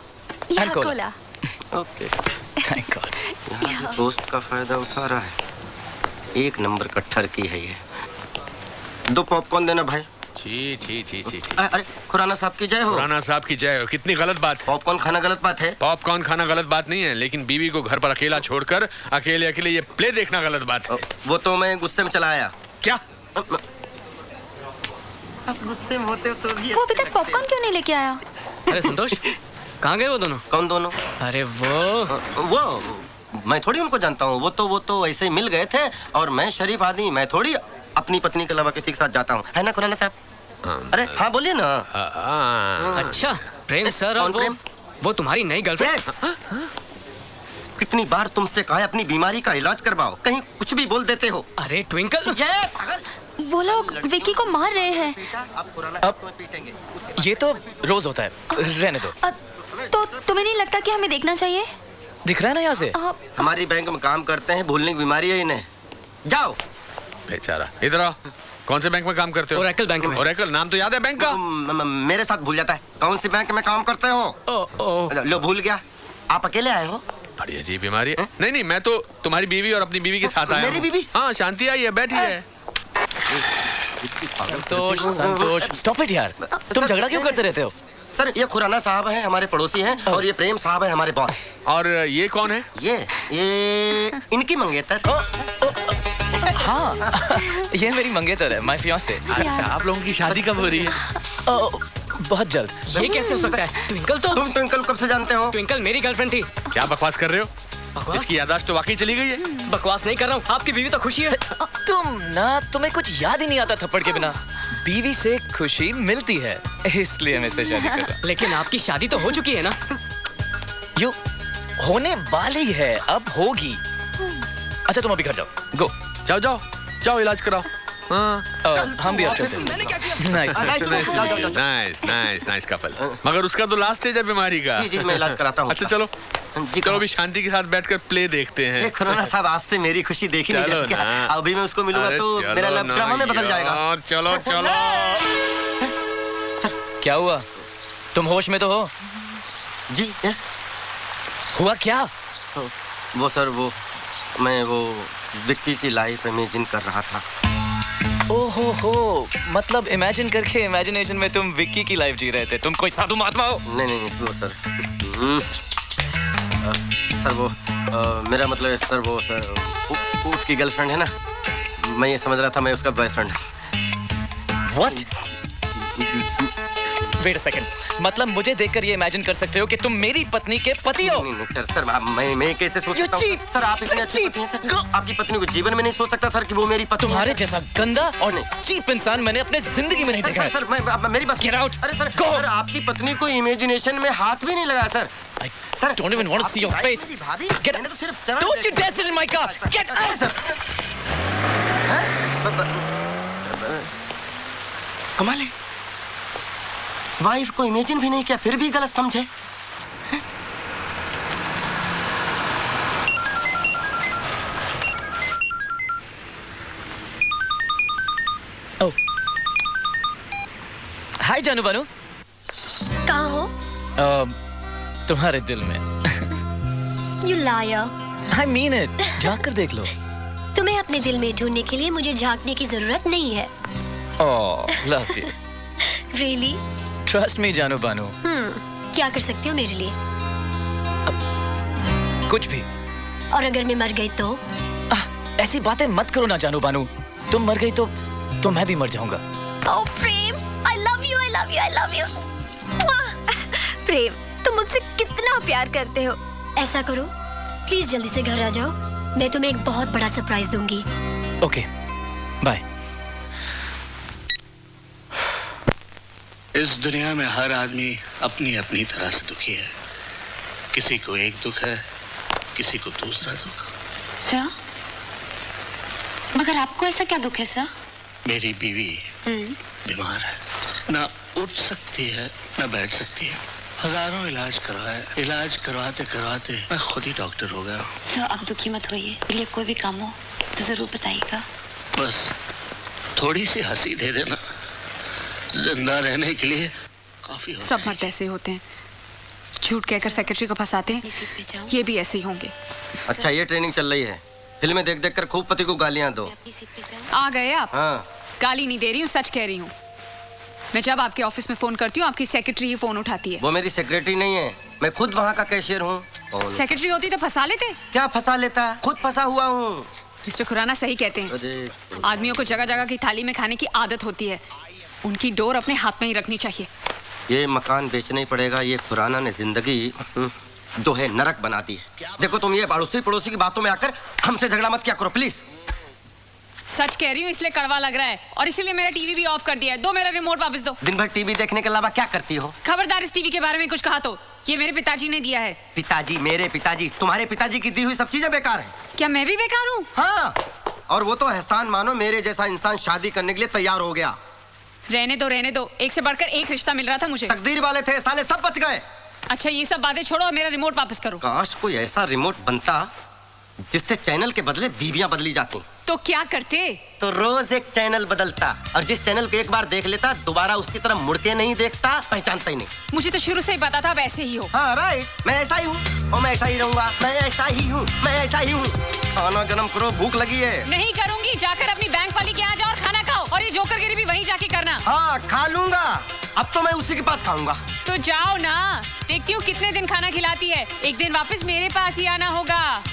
Yeah, cola. Okay. Thank God. यहाँ दोस्त का फायदा उठा रहा है। एक नंबर का ठरकी है ये। 2 पॉपकॉर्न देना भाई। छी। अरे खुराना साहब की जय हो। खुराना साहब की जय हो। कितनी गलत बात। पॉपकॉर्न खाना गलत बात है? पॉपकॉर्न खाना गलत बात नहीं है, लेकिन बीवी को घर पर अकेला छोड़कर अकेले ये प्ले देखना गलत बात है। वो तो मैं गुस्से में चला आया। क्या? आप गुस्से में होते हो तो भी। वो अभी तक पॉपकॉर्न क्यों नहीं लेके आया? अरे संतोष, कहाँ गए वो दोनों? कौन दोनों? अरे वो मैं थोड़ी उनको जानता हूँ। वो तो ऐसे ही मिल गए थे और मैं शरीफ आदमी, मैं थोड़ी अपनी पत्नी के अलावा किसी के साथ जाता हूँ, है ना खुराना साहब? अरे हाँ बोलिए ना। अच्छा प्रेम सर, और वो तुम्हारी नई गर्लफ्रेंड? कितनी बार तुमसे कहा है अपनी बीमारी का इलाज करवाओ, कहीं कुछ भी बोल देते हो। अरे ट्विंकल, ये पागल, वो लोग विकी को मार रहे हैं। ये तो रोज होता है, रहने दो। तो तुम्हें नहीं लगता कि हमें देखना चाहिए? दिख रहा है ना यहाँ से? हमारी बैंक में काम करते हैं, भूलने की बीमारी है इन्हें। जाओ। बेचारा, इधर आओ। कौन से बैंक में काम करते हो? ओरेकल बैंक में। ओरेकल नाम तो याद है बैंक का? मेरे साथ भूल जाता है। कौन सी बैंक में काम करते हो? लो भूल गया। आप अकेले आए हो? बड़ी अजीब बीमारी है। नहीं, मैं तो तुम्हारी बीवी और अपनी बीवी के साथ आया हूं। मेरी बीवी? हाँ, शांति आई है, बैठी है। संतोष, स्टॉप इट यार। तुम झगड़ा क्यों करते रहते हो? सर ये खुराना साहब हैं, हमारे पड़ोसी हैं, और ये प्रेम साहब हैं, हमारे बॉस। और ये कौन है? ये इनकी मंगेतर। हाँ, ये मेरी मंगेतर है, माय फियांसे। अच्छा, आप लोगों की शादी कब हो रही है? बहुत जल्द। ये कैसे हो सकता है? ट्विंकल तो तुम ट्विंकल कब से जानते हो? ट्विंकल मेरी गर्लफ्रेंड थी। क्या बकवास कर रहे हो? बकवास? इसकी याददाश्त तो वाकई चली गई है। बकवास नहीं कर रहा हूँ, आपकी बीवी तो खुशी है। तुम्हें कुछ याद ही नहीं आता थप्पड़ के बिना। बीवी से खुशी मिलती है, इसलिए मैं इससे शादी कर रहा हूं। लेकिन आपकी शादी तो हो चुकी है ना? यू होने वाली है, अब होगी। अच्छा तुम अभी घर जाओ, गो। जाओ इलाज कराओ। हम भी अब चलते हैं। Nice couple. मगर उसका तो लास्ट स्टेज है बीमारी का। जी मैं इलाज कराता हूँ। अच्छा चलो अभी शांति के साथ बैठकर प्ले देखते हैं। खुराना साहब आपसे मेरी खुशी देखी नहीं जाती क्या? अभी मैं उसको मिलूंगा तो मेरा लाइफ ड्रामा में बदल जाएगा। चलो क्या हुआ? तुम होश में तो हो? जी यस। हुआ क्या? वो सर मैं विक्की की लाइफ इमेजिन कर रहा था। ओहो हो, मतलब इमेजिन करके इमेजिनेशन में तुम विक्की की लाइफ जी रहे थे। तुम कोई साधु महात्मा हो? नहीं वो सर मेरा मतलब सर उसकी गर्लफ्रेंड है ना, मैं ये समझ रहा था मैं उसका boyfriend. What? Wait a second. मतलब मुझे देखकर ये इमेजिन कर सकते हो कि तुम मेरी पत्नी के पति हो? नहीं सर मैं कैसे सोच सकता हूँ? सर आप इतने अच्छे पति हैं सर, आपकी पत्नी को जीवन में नहीं सोच सकता सर कि वो मेरी पत्नी। तुम्हारे जैसा गंदा और चीप इंसान मैंने अपने जिंदगी में नहीं देखा है। सर मेरी बात Get out. अरे सर आपकी पत्नी को इमेजिनेशन में हाथ भी नहीं लगा sir. I don't even want to see your face. Get out. Don't you dare sit in my car. Get out. Sir कमाल है, वाइफ को इमेजिन भी नहीं किया फिर भी गलत समझे। हाय जानू बानू। कहाँ हो? तुम्हारे दिल में। You liar. I mean it. झांक कर देख लो। तुम्हें अपने दिल में ढूंढने के लिए मुझे झांकने की जरूरत नहीं है। Oh, love you. Really? Trust me जानू बानू। क्या कर सकती हो मेरे लिए? कुछ भी। और अगर मैं मर गई तो? ऐसी बातें मत करो ना जानू बानू। तुम मर गई तो मैं भी मर जाऊंगा। Oh Prem, I love you, I love you, I love you. प्रेम, तुम मुझसे कितना प्यार करते हो। ऐसा करो, प्लीज जल्दी से घर आ जाओ, मैं तुम्हें एक बहुत बड़ा सरप्राइज दूंगी। Okay, bye. इस दुनिया में हर आदमी अपनी अपनी तरह से दुखी है। किसी को एक दुख है, किसी को दूसरा दुख। सर, मगर आपको ऐसा क्या दुख है सर? मेरी बीवी बीमार है, ना उठ सकती है ना बैठ सकती है। हजारों इलाज करवाए, इलाज करवाते करवाते मैं खुद ही डॉक्टर हो गया। सर आप दुखी मत होइए, इसलिए कोई भी काम हो तो जरूर बताइएगा। बस थोड़ी सी हंसी दे देना, जिंदा रहने के लिए काफी। सब मर्द ऐसे होते हैं, झूठ कहकर सेक्रेटरी को फंसाते हैं, ये भी ऐसे ही होंगे। अच्छा ये ट्रेनिंग चल रही है, फिल्में देख देख कर खूब पति को गालियां दो। आ गए आप? हाँ। गाली नहीं दे रही हूँ, सच कह रही हूँ। मैं जब आपके ऑफिस में फोन करती हूँ आपकी सेक्रेटरी ही फोन उठाती है। वो मेरी सेक्रेटरी नहीं है, मैं खुद वहाँ का कैशियर हूँ। सेक्रेटरी होती तो फंसा लेते? क्या फंसा लेता, खुद फंसा हुआ हूँ। मिस्टर खुराना सही कहते हैं, आदमियों को जगह जगह की थाली में खाने की आदत होती है, उनकी डोर अपने हाथ में ही रखनी चाहिए। ये मकान बेचना ही पड़ेगा, ये खुराना ने जिंदगी जो है नरक बना दी है। देखो तुम ये पड़ोसी पड़ोसी की बातों में आकर हमसे झगड़ा मत किया करो प्लीज। सच कह रही हूँ इसलिए कड़वा लग रहा है और इसीलिए मेरा टीवी भी ऑफ कर दिया है। दो मेरा रिमोट वापस दो। दिन भर टीवी देखने के अलावा क्या करती हो? खबरदार इस टीवी के बारे में कुछ कहा तो ये मेरे पिताजी ने दिया है। पिताजी? मेरे पिताजी? तुम्हारे पिताजी की दी हुई सब चीजें बेकार है। क्या मैं भी बेकार हूँ? हाँ, और वो तो एहसान मानो मेरे जैसा इंसान शादी करने के लिए तैयार हो गया। रहने दो, एक से बढ़कर एक रिश्ता मिल रहा था मुझे। तकदीर वाले थे, साले सब बच गए। अच्छा ये सब बातें छोड़ो और मेरा रिमोट वापस करो। काश कोई ऐसा रिमोट बनता जिससे चैनल के बदले बीवियां बदली जाती। तो क्या करते? तो रोज एक चैनल बदलता और जिस चैनल को एक बार देख लेता दोबारा उसकी तरफ मुड़ के नहीं देखता, पहचानता ही नहीं। मुझे तो शुरू से ही पता था वैसे ही हो। हाँ राइट, मैं ऐसा ही हूँ और मैं ऐसा ही रहूंगा। मैं ऐसा ही हूँ, मैं ऐसा ही हूँ। खाना गरम करो, भूख लगी है। नहीं करूंगी, जाकर अपनी बैंक वाली के यहाँ जाओ और खाना खाओ और ये जोकरगिरी भी वहीं जाके करना। हाँ खा लूंगा, अब तो मैं उसी के पास खाऊंगा। तो जाओ ना, देखती हूँ कितने दिन खाना खिलाती है। एक दिन वापस मेरे पास ही आना होगा।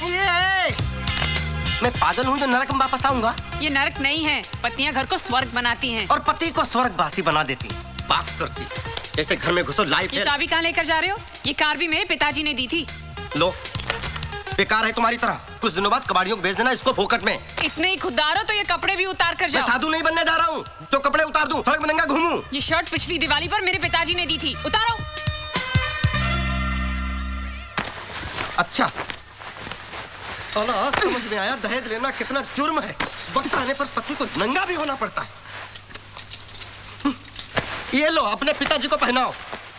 मैं पागल हूँ जो नरक में वापस आऊंगा? ये नरक नहीं है, पत्नियां घर को स्वर्ग बनाती हैं। और पति को स्वर्गवासी बना देती, बात करती जैसे घर में घुसो लाइफ। ये चाबी कहाँ लेकर जा रहे हो? ये कार भी मेरे पिताजी ने दी थी। लो, बेकार है तुम्हारी तरह। कुछ दिनों बाद कबाड़ियों को भेज देना इसको फोकट में। इतने ही खुददार हो तो ये कपड़े भी उतार कर जाओ। मैं साधु नहीं बनने जा रहा हूँ जो कपड़े उतार दूं, सड़क में नंगा घूमूं। ये शर्ट पिछली दिवाली पर मेरे पिताजी ने दी थी, उतारो। अच्छा साला आज समझ में आया दहेज लेना कितना जुर्म है। वक्त आने पर पति को नंगा भी होना पड़ता है। ये लो अपने पिताजी को पहनाओ।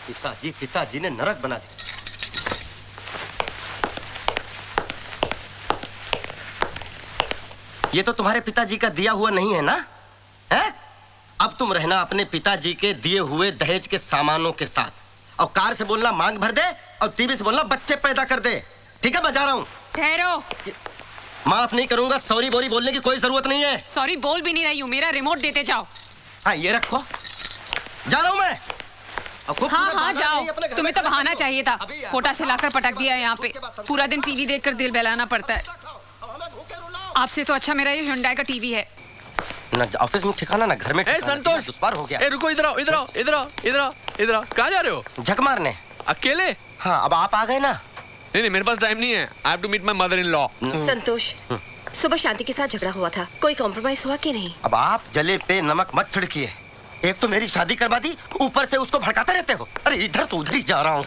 पिताजी ने नरक बना दिया। ये तो तुम्हारे पिताजी का दिया हुआ नहीं है ना? है? अब तुम रहना अपने पिताजी के दिए हुए दहेज के सामानों के साथ और कार से बोलना मांग भर दे और टीवी से बोलना बच्चे पैदा कर दे। ठीक है, बजा रहा हूँ। ठहरो। माफ नहीं करूंगा, सॉरी बोरी बोलने की कोई जरूरत नहीं है। सॉरी बोल भी नहीं रही हूँ, मेरा रिमोट देते जाओ। हाँ ये रखो, जा रहा हूँ मैं। हाँ जाओ, तुम्हें तो बहाना चाहिए था। कोटा से लाकर पटक दिया है यहाँ पे। पूरा दिन टीवी देखकर दिल बहलाना पड़ता है। आपसे तो अच्छा मेरा ये Hyundai का टीवी है। ना ऑफिस में ठिकाना ना घर में। संतोष हो गया। रुको, इधर आओ। कहाँ जा रहे हो? झक मारने। अकेले? हाँ, अब आप आ गए ना। नहीं मेरे पास टाइम नहीं है। I have to meet my mother-in-law। संतोष, सुबह शांति के साथ झगड़ा हुआ था, कोई कॉम्प्रोमाइज हुआ कि नहीं? अब आप जले पे नमक मत छिड़किए। एक तो मेरी शादी करवा दी, ऊपर से उसको भड़काते रहते हो। अरे इधर तो उधर ही जा रहा हूँ।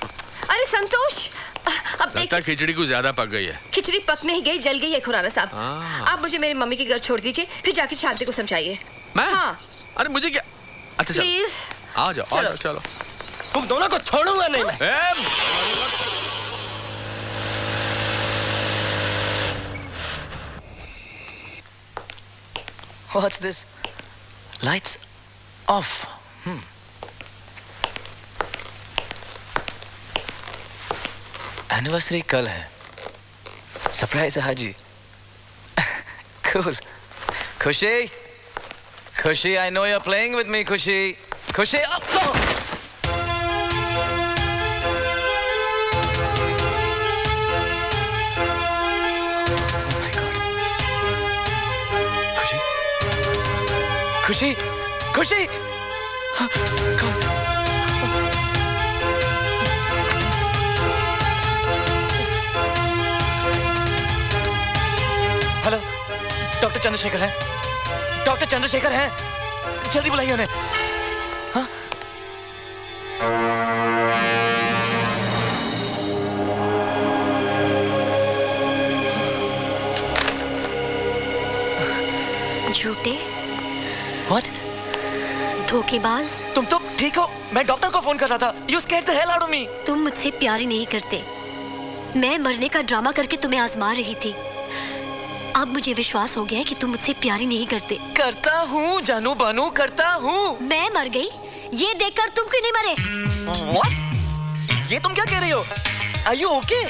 अरे संतोष, अब लगता है खिचड़ी कुछ ज्यादा पक गई है। खिचड़ी पक नहीं गई, जल गई है खुराना साहब। आप मुझे मेरी मम्मी के घर छोड़ दीजिए, फिर जाके शांति को समझाइए। मैं? हाँ। अरे मुझे क्या? अच्छा प्लीज आ जाओ। चलो तुम दोनों को छोड़ूंगा नहीं मैं। What's this? Lights off. Anniversary कल है। सरप्राइज है हाजी। Cool. खुशी, I know you're playing with me, खुशी। खुशी। हेलो, डॉक्टर चंद्रशेखर हैं। जल्दी बुलाइए उन्हें। हाँ? झूठे। What? धोखेबाज। तुम तो ठीक हो? मैं डॉक्टर को फोन कर रहा था। You scared the hell out of me. तुम मुझसे प्यार ही नहीं करते। मैं मरने का ड्रामा करके तुम्हें आजमा रही थी। अब मुझे विश्वास हो गया है कि तुम मुझसे प्यार ही नहीं करते। करता हूँ जानू बानू, करता हूँ। मैं मर गई ये देखकर तुम क्यों नहीं मरे? What? ये तुम क्या कह रही हो? Are you okay?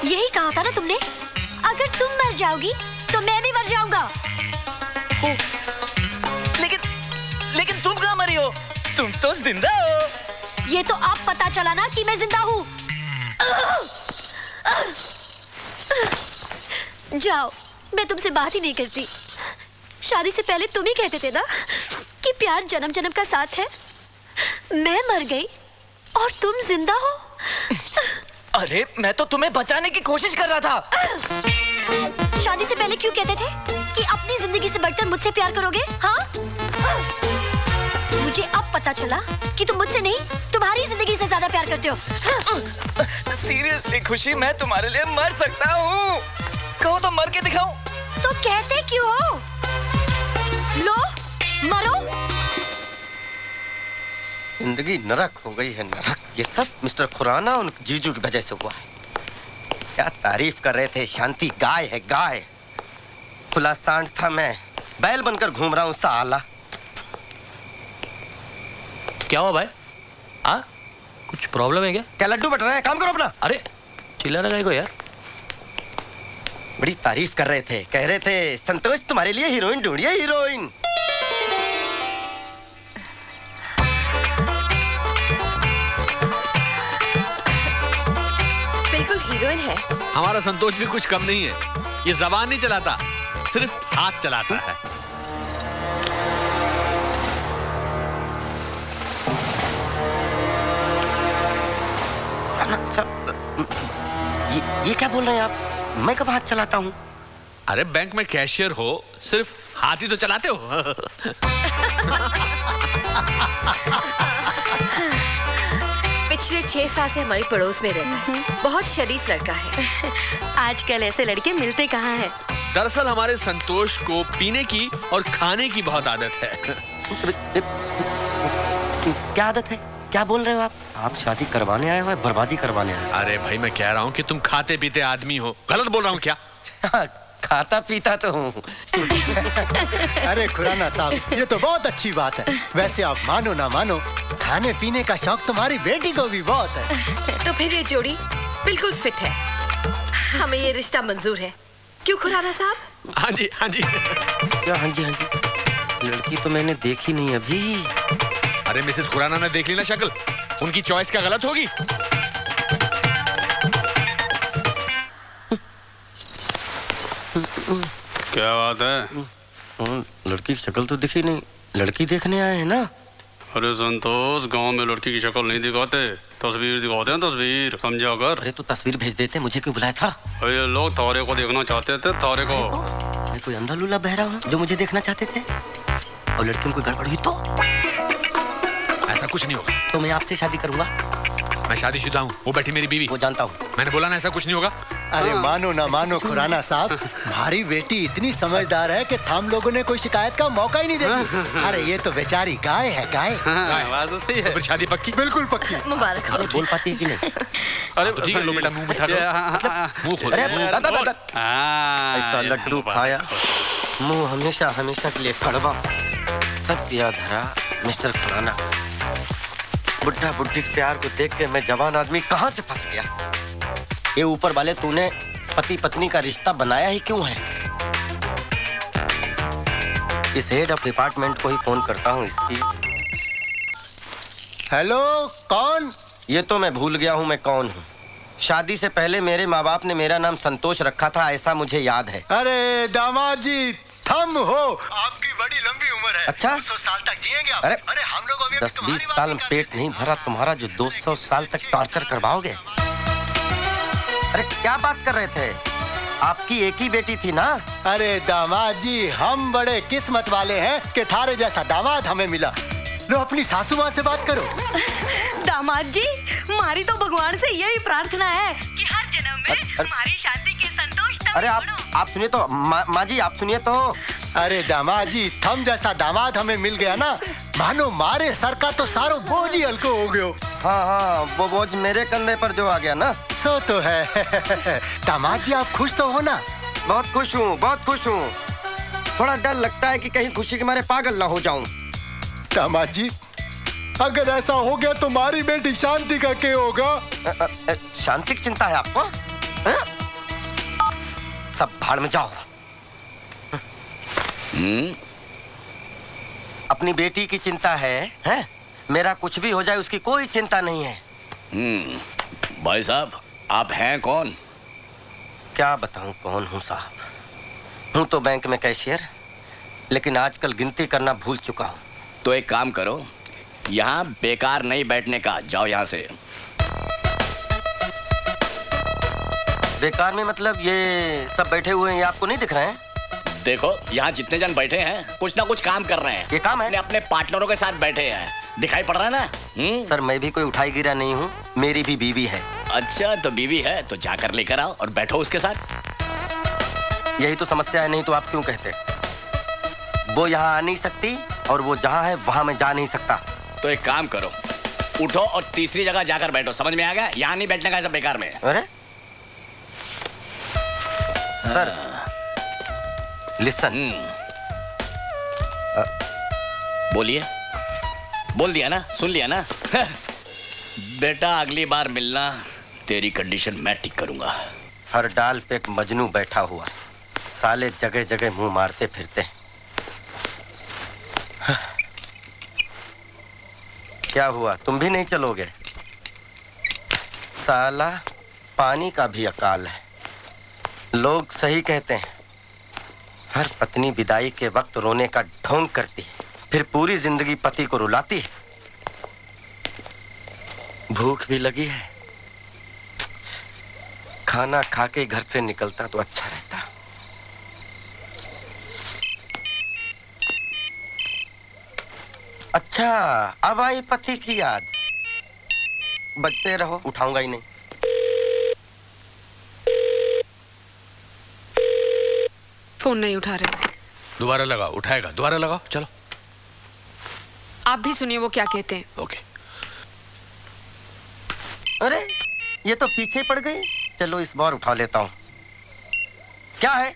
यही कहा था ना तुमने, अगर तुम मर जाओगी तो मैं भी मर जाऊंगा। लेकिन तुम कहाँ मरी हो? तुम तो जिंदा हो। ये तो अब पता चला ना कि मैं जिंदा हूँ। जाओ, मैं तुमसे बात ही नहीं करती। शादी से पहले तुम ही कहते थे ना कि प्यार जन्म जन्म का साथ है। मैं मर गई और तुम जिंदा हो? अरे मैं तो तुम्हें बचाने की कोशिश कर रहा था। शादी से पहले क्यों कहते थे कि अपनी जिंदगी से बढ़कर मुझसे प्यार करोगे? हाँ? मुझे अब पता चला कि तुम मुझसे नहीं, तुम्हारी जिंदगी से ज्यादा प्यार करते हो। सीरियसली खुशी, मैं तुम्हारे लिए मर सकता हूँ। कहो तो मर के दिखाऊं। तो कहते क्यों हो? लो, मरो। जिंदगी नरक हो गई है, नरक। ये सब मिस्टर खुराना उन जीजू की वजह से हुआ है। क्या तारीफ कर रहे थे, शांति गाय है, गाय। खुला सांड था, मैं बैल बनकर घूम रहा हूँ साला। क्या हुआ भाई? हाँ, कुछ प्रॉब्लम है क्या? क्या लड्डू बट रहे हैं? काम करो अपना। अरे चिल्ला रहा है को यार। बड़ी तारीफ कर रहे थे, कह रहे थे संतोष तुम्हारे लिए हीरोइन ढूंढिए, हीरोइन। बिल्कुल हीरोइन है। हमारा संतोष भी कुछ कम नहीं है। ये जबान नहीं चलाता, सिर्फ हाथ चलाता है। ये क्या बोल रहे हैं आप? मैं कब हाथ चलाता हूँ? अरे बैंक में कैशियर हो, सिर्फ हाथ ही तो चलाते हो। पिछले 6 साल से हमारी पड़ोस में रहता है। बहुत शरीफ लड़का है। आजकल ऐसे लड़के मिलते कहाँ हैं? दरअसल हमारे संतोष को पीने की और खाने की बहुत आदत है। क्या आदत है? क्या बोल रहे हो आप? आप शादी करवाने आए हो या बर्बादी करवाने आए हो? अरे भाई मैं कह रहा हूँ कि तुम खाते पीते आदमी हो। गलत बोल रहा हूँ क्या? खाता पीता तो हूँ। अरे खुराना साहब, ये तो बहुत अच्छी बात है। वैसे आप मानो ना मानो, खाने पीने का शौक तुम्हारी बेटी को भी बहुत है। तो फिर ये जोड़ी बिल्कुल फिट है। हमें ये रिश्ता मंजूर है। क्यों खुराना साहब? हाँ जी, हाँ जी। क्या हाँ जी, हाँ जी? लड़की तो मैंने देखी नहीं अभी। अरे मिसेस खुराना ने देख ली ना शक्ल, उनकी चॉइस क्या गलत होगी? क्या बात है? लड़की की शक्ल तो दिखी नहीं। लड़की देखने आए हैं ना? अरे संतोष, गांव में लड़की की शक्ल नहीं दिखाते, तस्वीर दिखाते हैं, तस्वीर। समझा कर। अरे तो तस्वीर भेज देते, मुझे क्यों बुलाया था? अरे ये लोग तारे को देखना चाहते थे, तारे को। मैं कोई अंधा लूला बहरा हूँ जो मुझे देखना चाहते थे? और लड़की में कोई गड़बड़ हुई तो? ऐसा कुछ नहीं होगा। तो मैं आपसे शादी करूंगा। मैं शादीशुदा हूँ, वो बैठी मेरी बीवी। वो जानता हूँ। मैंने बोला ना ऐसा कुछ नहीं होगा। अरे मानो ना मानो खुराना साहब, हमारी बेटी इतनी समझदार है कि हम लोगों ने कोई शिकायत का मौका ही नहीं देती। अरे ये तो बेचारी गाय है, गाय। तो फिर शादी पक्की? बिल्कुल पक्की। मुबारक हो। बोल पाती है कि नहीं? अरे ठीक है, लो बेटा मुंह मिठा करो। मुंह खोलो। ऐसा लड्डू खाया, मुंह हमेशा हमेशा के लिए कड़वा। सब याद धरा मिस्टर खुराना। बुढ़ा बुढ़ी के प्यार को देख के मैं जवान आदमी कहाँ से फंस गया। ये ऊपर वाले तूने पति पत्नी का रिश्ता बनाया ही क्यों है? इस हेड ऑफ डिपार्टमेंट को ही फोन करता हूँ इसकी। हेलो, कौन? ये तो मैं भूल गया हूँ मैं कौन हूँ। शादी से पहले मेरे माँ बाप ने मेरा नाम संतोष रखा था, ऐसा मुझे याद है। अरे दामाद जी, थम हो। आपकी बड़ी लंबी उम्र है। अच्छा? 200 साल तक जिएंगे आप। अरे हम लोग अभी 10-20 साल में पेट नहीं भरा तुम्हारा जो 200 साल तक टॉर्चर करवाओगे। अरे क्या बात कर रहे थे? आपकी एक ही बेटी थी ना? अरे दामाद जी, हम बड़े किस्मत वाले हैं कि थारे जैसा दामाद हमें मिला। लो अपनी सासू माँ से बात करो। दामाद जी, हमारी तो भगवान से यही प्रार्थना है कि हर जन्म में हमारी शादी के संतोष तक। अरे आप सुनिए तो माँ जी, आप सुनिए तो। अरे दामाद जी, थम जैसा दामाद हमें मिल गया ना, मानो मारे सर का तो सारो बोझ ही हल्को हो गयो। हाँ हाँ, वो बोझ मेरे कंधे पर जो आ गया ना। सो तो है। दामाद जी आप खुश तो हो ना? बहुत खुश हूँ, बहुत खुश हूँ। थोड़ा डर लगता है कि कहीं खुशी के मारे पागल ना हो जाऊं। दामाद जी, अगर ऐसा हो गया तो हमारी बेटी शांति का क्या होगा? शांति की चिंता है आपको? सब भाड़ में जाओ। अपनी बेटी की चिंता है? मेरा कुछ भी हो जाए उसकी कोई चिंता नहीं है। भाई साहब, आप हैं कौन? क्या बताऊं कौन हूं साहब। हूं तो बैंक में कैशियर, लेकिन आजकल गिनती करना भूल चुका हूं। तो एक काम करो, यहाँ बेकार नहीं बैठने का, जाओ यहाँ से। बेकार में मतलब ये सब बैठे हुए हैं, ये आपको नहीं दिख रहे हैं? देखो यहाँ जितने जन बैठे हैं कुछ ना कुछ काम कर रहे हैं। ये काम है? अपने पार्टनरों के साथ बैठे हैं, दिखाई पड़ रहा है ना? सर मैं भी कोई उठाई गिरा नहीं हूँ, मेरी भी बीवी है। अच्छा तो बीवी है तो जाकर लेकर आओ और बैठो उसके साथ। यही तो समस्या है, नहीं तो आप क्यों कहते? वो यहाँ आ नहीं सकती और वो जहाँ है वहाँ मैं जा नहीं सकता। तो एक काम करो, उठो और तीसरी जगह जाकर बैठो, समझ में आ गया? यहाँ नहीं बैठने का ऐसा बेकार में। अरे सर लिसन। बोलिए। बोल दिया ना, सुन लिया ना? बेटा अगली बार मिलना, तेरी कंडीशन मैं ठीक करूंगा। हर डाल पे एक मजनू बैठा हुआ, साले जगह जगह मुंह मारते फिरते। क्या हुआ, तुम भी नहीं चलोगे? साला पानी का भी अकाल है। लोग सही कहते हैं, हर पत्नी विदाई के वक्त रोने का ढोंग करती है, फिर पूरी जिंदगी पति को रुलाती है। भूख भी लगी है, खाना खा के घर से निकलता तो अच्छा रहता। अच्छा अब आई पति की याद। बजते रहो, उठाऊंगा ही नहीं। फोन नहीं उठा रहे। दोबारा लगाओ, उठाएगा, दोबारा लगाओ, चलो। आप भी सुनिए वो क्या कहते हैं। ओके। अरे ये तो पीछे पड़ गई, चलो इस बार उठा लेता हूँ। क्या है?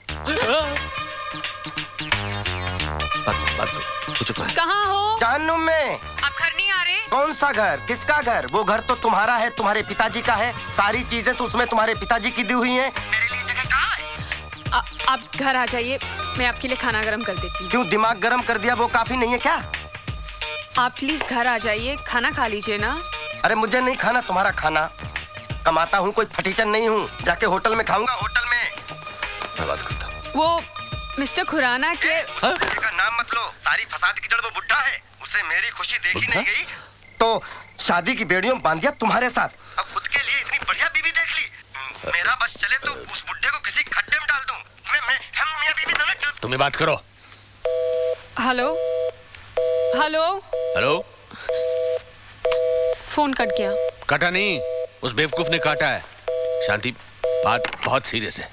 कहाँ हो? जहन्नुम में। आप घर नहीं आ रहे? कौन सा घर? किसका घर? वो घर तो तुम्हारा है, तुम्हारे पिताजी का है। सारी चीजें तो उसमें तुम्हारे पिताजी की दी हुई हैं। मेरे लिए जगह कहाँ है? आप घर आ जाइए, मैं आपके लिए खाना गरम कर देती हूँ। क्यों दिमाग गरम कर दिया, वो काफी नहीं है क्या? आप प्लीज घर आ जाइए, खाना खा लीजिए ना। अरे मुझे नहीं खाना तुम्हारा खाना, कमाता हूँ, कोई फटीचर नहीं हूँ, जाके होटल में खाऊंगा। होटल में मैं बात करता हूँ। वो मिस्टर खुराना के का नाम मत लो, सारी फसाद की जड़ वो बुड्ढा है। उसे मेरी खुशी देखी नहीं गई तो शादी की बेड़ियों बांध दिया तुम्हारे साथ। अब खुद के लिए इतनी बढ़िया बीवी देख ली। मेरा बस चले तो उस बुड्ढे को किसी खड्डे में डाल दूं। हम मियां बीवी दोनों। तुम्हें बात करो। Hello hello hello. Phone cut गया। कटा नहीं, उस बेवकूफ ने काटा है। शांति, बात बहुत सीरियस है।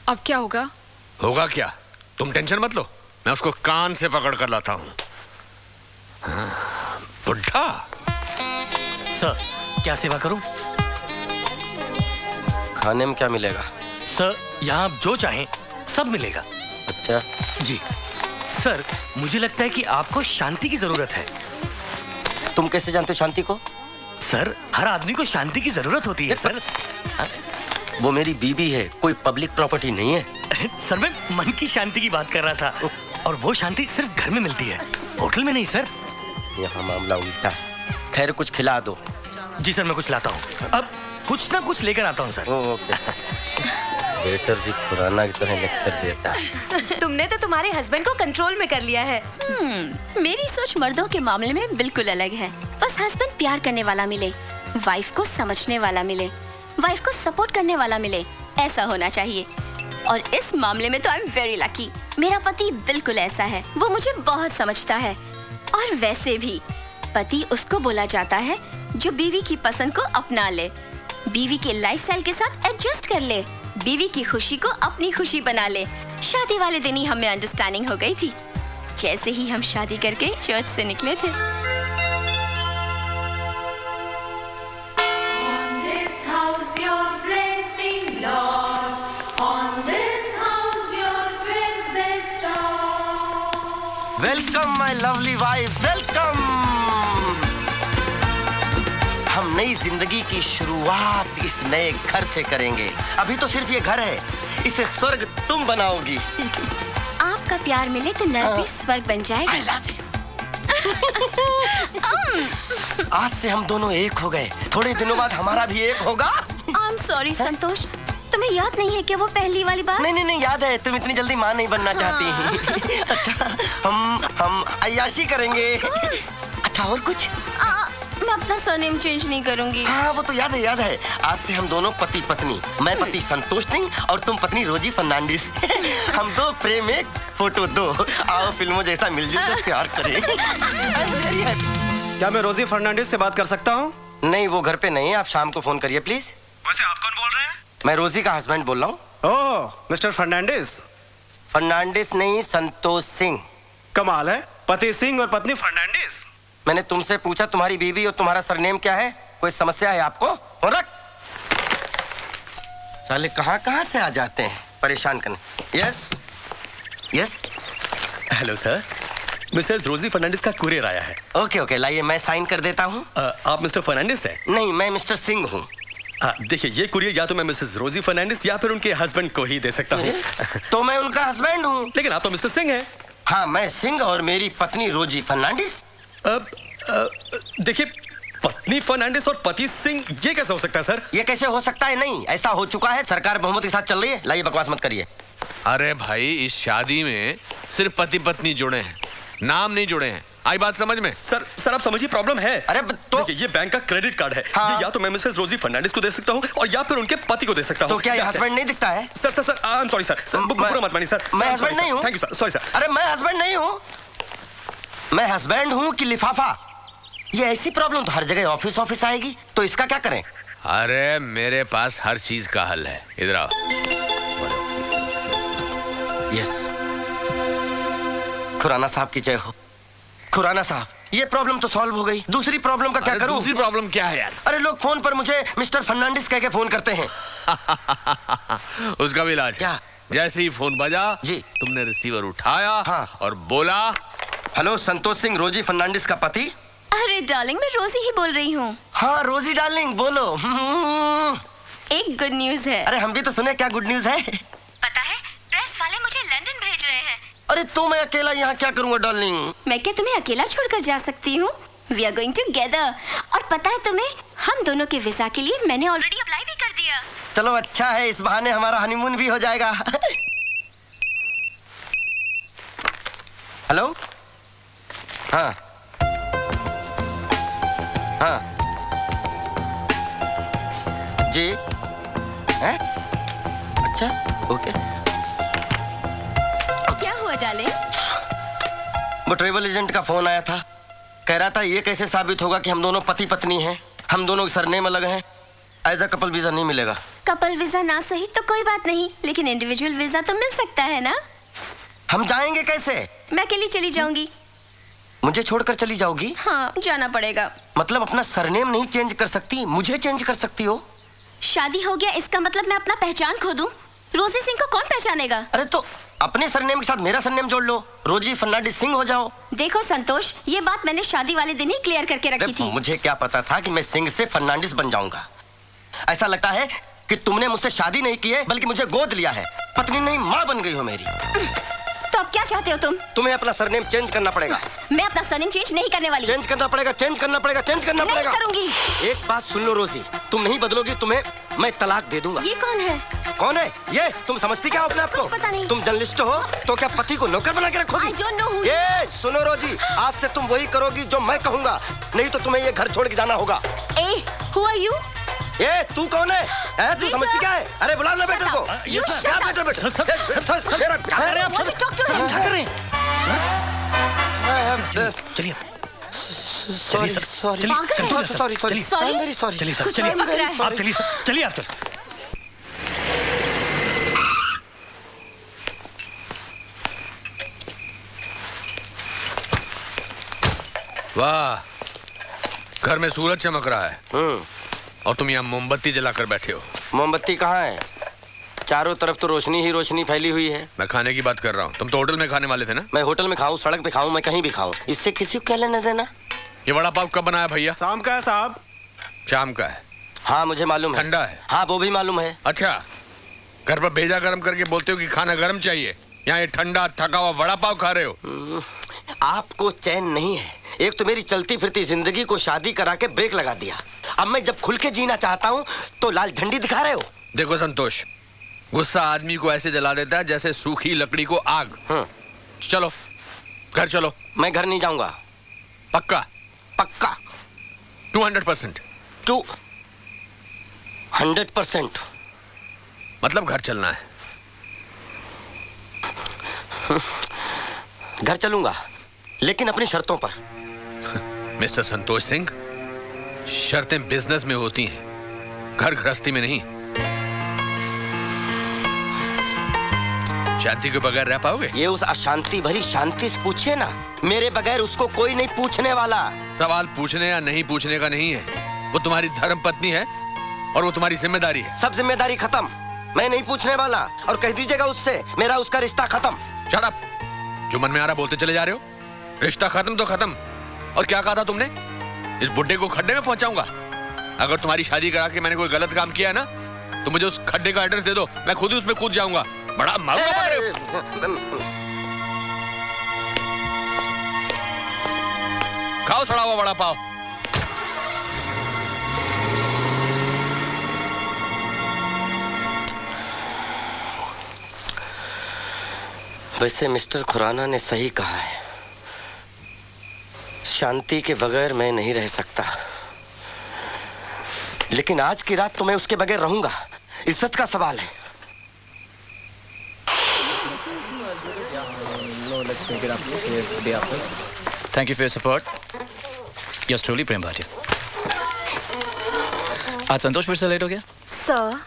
अब क्या होगा? होगा क्या, तुम टेंशन मत लो, मैं उसको कान से पकड़ कर लाता हूँ। बुड्ढा। सर क्या सेवा करूं? खाने में क्या मिलेगा? सर यहाँ आप जो चाहें सब मिलेगा। अच्छा जी सर, मुझे लगता है कि आपको शांति की जरूरत है। तुम कैसे जानते हो शांति को? सर हर आदमी को शांति की जरूरत होती है सर। वो मेरी बीवी है, कोई पब्लिक प्रॉपर्टी नहीं है। सर मैं मन की शांति की बात कर रहा था, और वो शांति सिर्फ घर में मिलती है, होटल में नहीं सर। यहाँ मामला उल्टा है। खैर कुछ खिला दो। जी सर मैं कुछ लाता हूँ, अब कुछ ना कुछ लेकर आता हूँ सर। ओके। वेटर भी खुराना की तरह लेक्चर देता है। तुमने तो तुम्हारे हस्बैंड को कंट्रोल में कर लिया है। मेरी सोच मर्दों के मामले में बिल्कुल अलग है। बस हस्बैंड प्यार करने वाला मिले, वाइफ को समझने वाला मिले, वाइफ को सपोर्ट करने वाला मिले, ऐसा होना चाहिए। और इस मामले में तो आई एम वेरी लकी। मेरा पति बिल्कुल ऐसा है, वो मुझे बहुत समझता है। और वैसे भी पति उसको बोला जाता है जो बीवी की पसंद को अपना ले, बीवी के लाइफस्टाइल के साथ एडजस्ट कर ले, बीवी की खुशी को अपनी खुशी बना ले। शादी वाले दिन ही हमें अंडरस्टैंडिंग हो गई थी, जैसे ही हम शादी करके चर्च से निकले थे। Welcome my lovely wife, welcome. हम नई जिंदगी की शुरुआत इस नए घर से करेंगे। अभी तो सिर्फ ये घर है, इसे स्वर्ग तुम बनाओगी। आपका प्यार मिले तो नर्क भी स्वर्ग बन जाएगा। I love you। आज से हम दोनों एक हो गए, थोड़े दिनों बाद हमारा भी एक होगा। I'm sorry संतोष, तुम्हें याद नहीं है कि वो पहली वाली बात? नहीं नहीं नहीं, याद है। तुम इतनी जल्दी माँ नहीं बनना चाहती। अच्छा, हम अय्याशी करेंगे। अच्छा, और कुछ? मैं अपना सरनेम चेंज नहीं करूंगी। हाँ, वो तो याद है। आज से हम दोनों पति पत्नी। मैं पति संतोष सिंह और तुम पत्नी रोजी फर्नांडिस। हम दो फ्रेम एक फोटो दो। आओ फिल्मों जैसा मिलजुल कर प्यार करें। क्या मैं रोजी फर्नांडिस से बात कर सकता हूँ? नहीं, वो घर पे नहीं है। आप शाम को फोन करिए प्लीज। वैसे आप कौन बोल रहे हैं? मैं रोजी का हस्बैंड बोल रहा हूँ। ओह, मिस्टर फर्नांडिस। फर्नांडिस नहीं, संतोष सिंह। कमाल है, पति सिंह और पत्नी फर्नांडिस। मैंने तुमसे पूछा तुम्हारी बीवी और तुम्हारा सरनेम क्या है? कोई समस्या है आपको? हो रख। साले कहाँ से आ जाते हैं परेशान करने। Yes yes. Hello sir, Mrs रोजी फर्नांडिस का कुरियर आया है। ओके, लाइए मैं साइन कर देता हूँ। आप मिस्टर फर्नांडिस हैं? नहीं, मैं मिस्टर सिंह हूँ। देखिए, ये कुरियर या तो मैं मिसेस रोजी फर्नांडिस या फिर उनके हस्बैंड को ही दे सकता हूँ। तो मैं उनका हस्बैंड हूँ। लेकिन आप तो मिस्टर सिंह हैं। हाँ, मैं सिंह और मेरी पत्नी रोजी फर्नांडिस। देखिए, पत्नी फर्नांडिस और पति सिंह, ये कैसे हो सकता है सर? ये कैसे हो सकता है? नहीं, ऐसा हो चुका है। सरकार बहुमत के साथ चल रही है। लाइए, बकवास मत करिए। अरे भाई, इस शादी में सिर्फ पति पत्नी जुड़े हैं, नाम नहीं जुड़े हैं। आई बात समझ में? सर आप समझिए, प्रॉब्लम है। अरे तो देखिए, ये बैंक का क्रेडिट कार्ड है। हाँ। ये या तो मैं मिसेस रोजी फर्नांडिस को दे सकता हूँ और या फिर उनके पति को दे सकता हूँ। तो क्या ये हस्बैंड नहीं दिखता है? Sir I am sorry sir, बुरा मत मानिए सर। मैं हस्बैंड नहीं हूँ। Thank you sir, sorry sir. अरे मैं हस्बैंड नहीं हूँ। मैं हस्बैंड हूँ कि लिफाफा? ये ऐसी प्रॉब्लम तो हर जगह ऑफिस आएगी, तो इसका क्या करें? अरे मेरे पास हर चीज का हल है, इधर आओ। यस, खुराना साहब की जय हो। खुराना साहब, ये प्रॉब्लम तो सॉल्व हो गई। दूसरी प्रॉब्लम का क्या करूं? दूसरी प्रॉब्लम क्या है यार? अरे लोग फोन पर मुझे मिस्टर फर्नांडिस कह के फोन करते हैं। उसका भी इलाज क्या? जैसे ही फोन बजा जी, तुमने रिसीवर उठाया। हाँ। और बोला, हेलो, संतोष सिंह, रोजी फर्नांडिस का पति। अरे डार्लिंग, मैं रोजी ही बोल रही हूँ। हाँ रोजी डार्लिंग, बोलो। एक गुड न्यूज है। अरे हम भी तो सुने, क्या गुड न्यूज है? पता है, प्रेस वाले मुझे लंदन भेज रहे हैं। अरे तो मैं अकेला यहाँ क्या करूँगा डार्लिंग? मैं क्या तुम्हें अकेला छोड़कर जा सकती हूँ? We are going together। और पता है तुम्हें, हम दोनों के वीजा के लिए मैंने ऑलरेडी अप्लाई भी कर दिया। चलो अच्छा है, इस बहाने हमारा हनीमून भी हो जाएगा। हेलो, हाँ जी, हैं? अच्छा, ओके। क्या हुआ डार्लिंग? वो ट्रेवल एजेंट का फोन आया था। कह रहा था ये कैसे साबित होगा कि हम दोनों पति पत्नी हैं, हम दोनों के सरनेम अलग हैं। एज अ कपल वीजा नहीं मिलेगा। कपल वीजा ना सही तो कोई बात नहीं, लेकिन इंडिविजुअल वीजा तो मिल सकता है ना? हम जाएंगे कैसे? मैं अकेली चली जाऊंगी। मुझे छोड़कर चली जाओगी? हाँ, जाना पड़ेगा। मतलब अपना सरनेम नहीं चेंज कर सकती, मुझे चेंज कर सकती हो? शादी हो गया इसका मतलब मैं अपना पहचान खो दूं? रोजी सिंह को कौन पहचानेगा? अरे तो अपने सरनेम के साथ मेरा सरनेम जोड़ लो, रोजी फर्नांडिस सिंह हो जाओ। देखो संतोष, ये बात मैंने शादी वाले दिन ही क्लियर करके रखी थी। मुझे क्या पता था कि मैं सिंह से फर्नांडिस बन जाऊंगा। ऐसा लगता है कि तुमने मुझसे शादी नहीं की है, बल्कि मुझे गोद लिया है। पत्नी नहीं, माँ बन गई हो मेरी। तो अब क्या चाहते हो तुम? तुम्हें अपना सरनेम चेंज करना पड़ेगा। मैं अपना सरनेम चेंज नहीं करने वाली। चेंज करना पड़ेगा, चेंज करना पड़ेगा, चेंज करना पड़ेगा। नहीं करूंगी। एक बात सुन लो रोजी, तुम नहीं बदलोगी, तुम्हें मैं तलाक दे दूंगा। ये कौन है? कौन है ये? तुम समझती क्या हो अपने आप को? पता नहीं। तुम जर्नलिस्ट हो तो क्या पति को नौकर बना के रखोगी? I don't know who ये सुनो रोजी, आज से तुम वही करोगी जो मैं कहूंगा, नहीं तो तुम्हें ये घर छोड़ के जाना होगा। ए, who are you? ए, तू कौन है? तू समझती क्या है? अरे बुला ना बेटर को। क्या बेटर बेटर? चलिए sorry sorry sorry sorry sorry very sorry. चलिए सर, चलिए आप चलिए सर, चलिए आप चलिए। वाह, घर में सूरज चमक रहा है और तुम यहाँ मोमबत्ती जलाकर बैठे हो। मोमबत्ती कहाँ है? चारों तरफ तो रोशनी ही रोशनी फैली हुई है। मैं खाने की बात कर रहा हूँ। तुम तो होटल में खाने वाले थे ना? मैं होटल में खाऊं, सड़क पे खाऊं, मैं कहीं भी खाऊं, इससे किसी को क्या लेना देना? ये वड़ा पाव कब बनाया भैया? शाम का है साहब। शाम का है? हाँ मुझे मालूम है। ठंडा है? हाँ वो भी मालूम है। अच्छा, घर पर भेजा गरम करके बोलते हो कि खाना गरम चाहिए, यहाँ ये ठंडा थका हुआ वड़ा पाव खा रहे हो। आपको चैन नहीं है। एक तो मेरी चलती फिरती जिंदगी को शादी करा के ब्रेक लगा दिया, अब मैं जब खुल के जीना चाहता हूँ तो लाल झंडी दिखा रहे हो। देखो संतोष, गुस्सा आदमी को ऐसे जला देता है जैसे सूखी लकड़ी को आग। चलो घर चलो। मैं घर नहीं जाऊंगा। पक्का? पक्का 200%। 200%। मतलब घर चलना है? घर चलूंगा, लेकिन अपनी शर्तों पर। मिस्टर संतोष सिंह, शर्तें बिजनेस में होती हैं, घर गृहस्थी में नहीं। शांति के बगैर रह पाओगे? ये उस अशांति भरी शांति से पूछिए ना, मेरे बगैर उसको कोई नहीं पूछने वाला। सवाल पूछने या नहीं पूछने का नहीं है, वो तुम्हारी धर्म पत्नी है और वो तुम्हारी जिम्मेदारी है। सब जिम्मेदारी खत्म, मैं नहीं पूछने वाला। और कह दीजिएगा उससे, मेरा उसका रिश्ता खत्म। शट अप, जो मन में आ रहा बोलते चले जा रहे हो। रिश्ता खत्म तो खत्म। और क्या कहा था तुमने? इस बुड्ढे को खड्डे में पहुंचाऊंगा। अगर तुम्हारी शादी करा के मैंने कोई गलत काम किया है ना, तो मुझे उस खड्डे का एड्रेस दे दो, मैं खुद ही उसमें कूद जाऊंगा। बड़ा मौका पकड़े हो। खाओ सड़ा हुआ वड़ा पाव। वैसे मिस्टर खुराना ने सही कहा है, शांति के बगैर मैं नहीं रह सकता। लेकिन आज की रात तो मैं उसके बगैर रहूंगा। इज्जत का सवाल है। Thank you for your support. Yours truly Prem Bhatia. आज संतोष फिर से लेट हो गया? सर,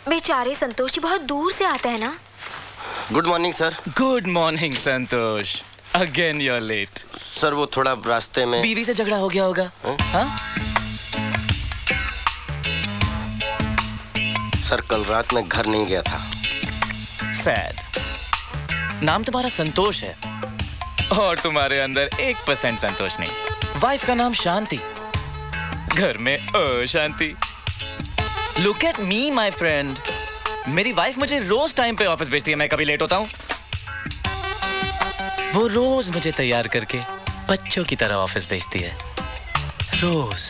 बेचारे संतोष जी बहुत दूर से आते हैं ना। Good morning sir. Good morning Santosh. Again you are late. Sir वो थोड़ा रास्ते में बीवी से झगड़ा हो गया होगा। हाँ? सर कल रात में घर नहीं गया था। सैड। नाम तुम्हारा संतोष है और तुम्हारे अंदर 1% संतोष नहीं। वाइफ का नाम शांति, घर में अशांति। Look at me my friend, मेरी वाइफ मुझे रोज टाइम पे ऑफिस भेजती है, मैं कभी लेट होता हूं? वो रोज मुझे तैयार करके बच्चों की तरह ऑफिस भेजती है, रोज।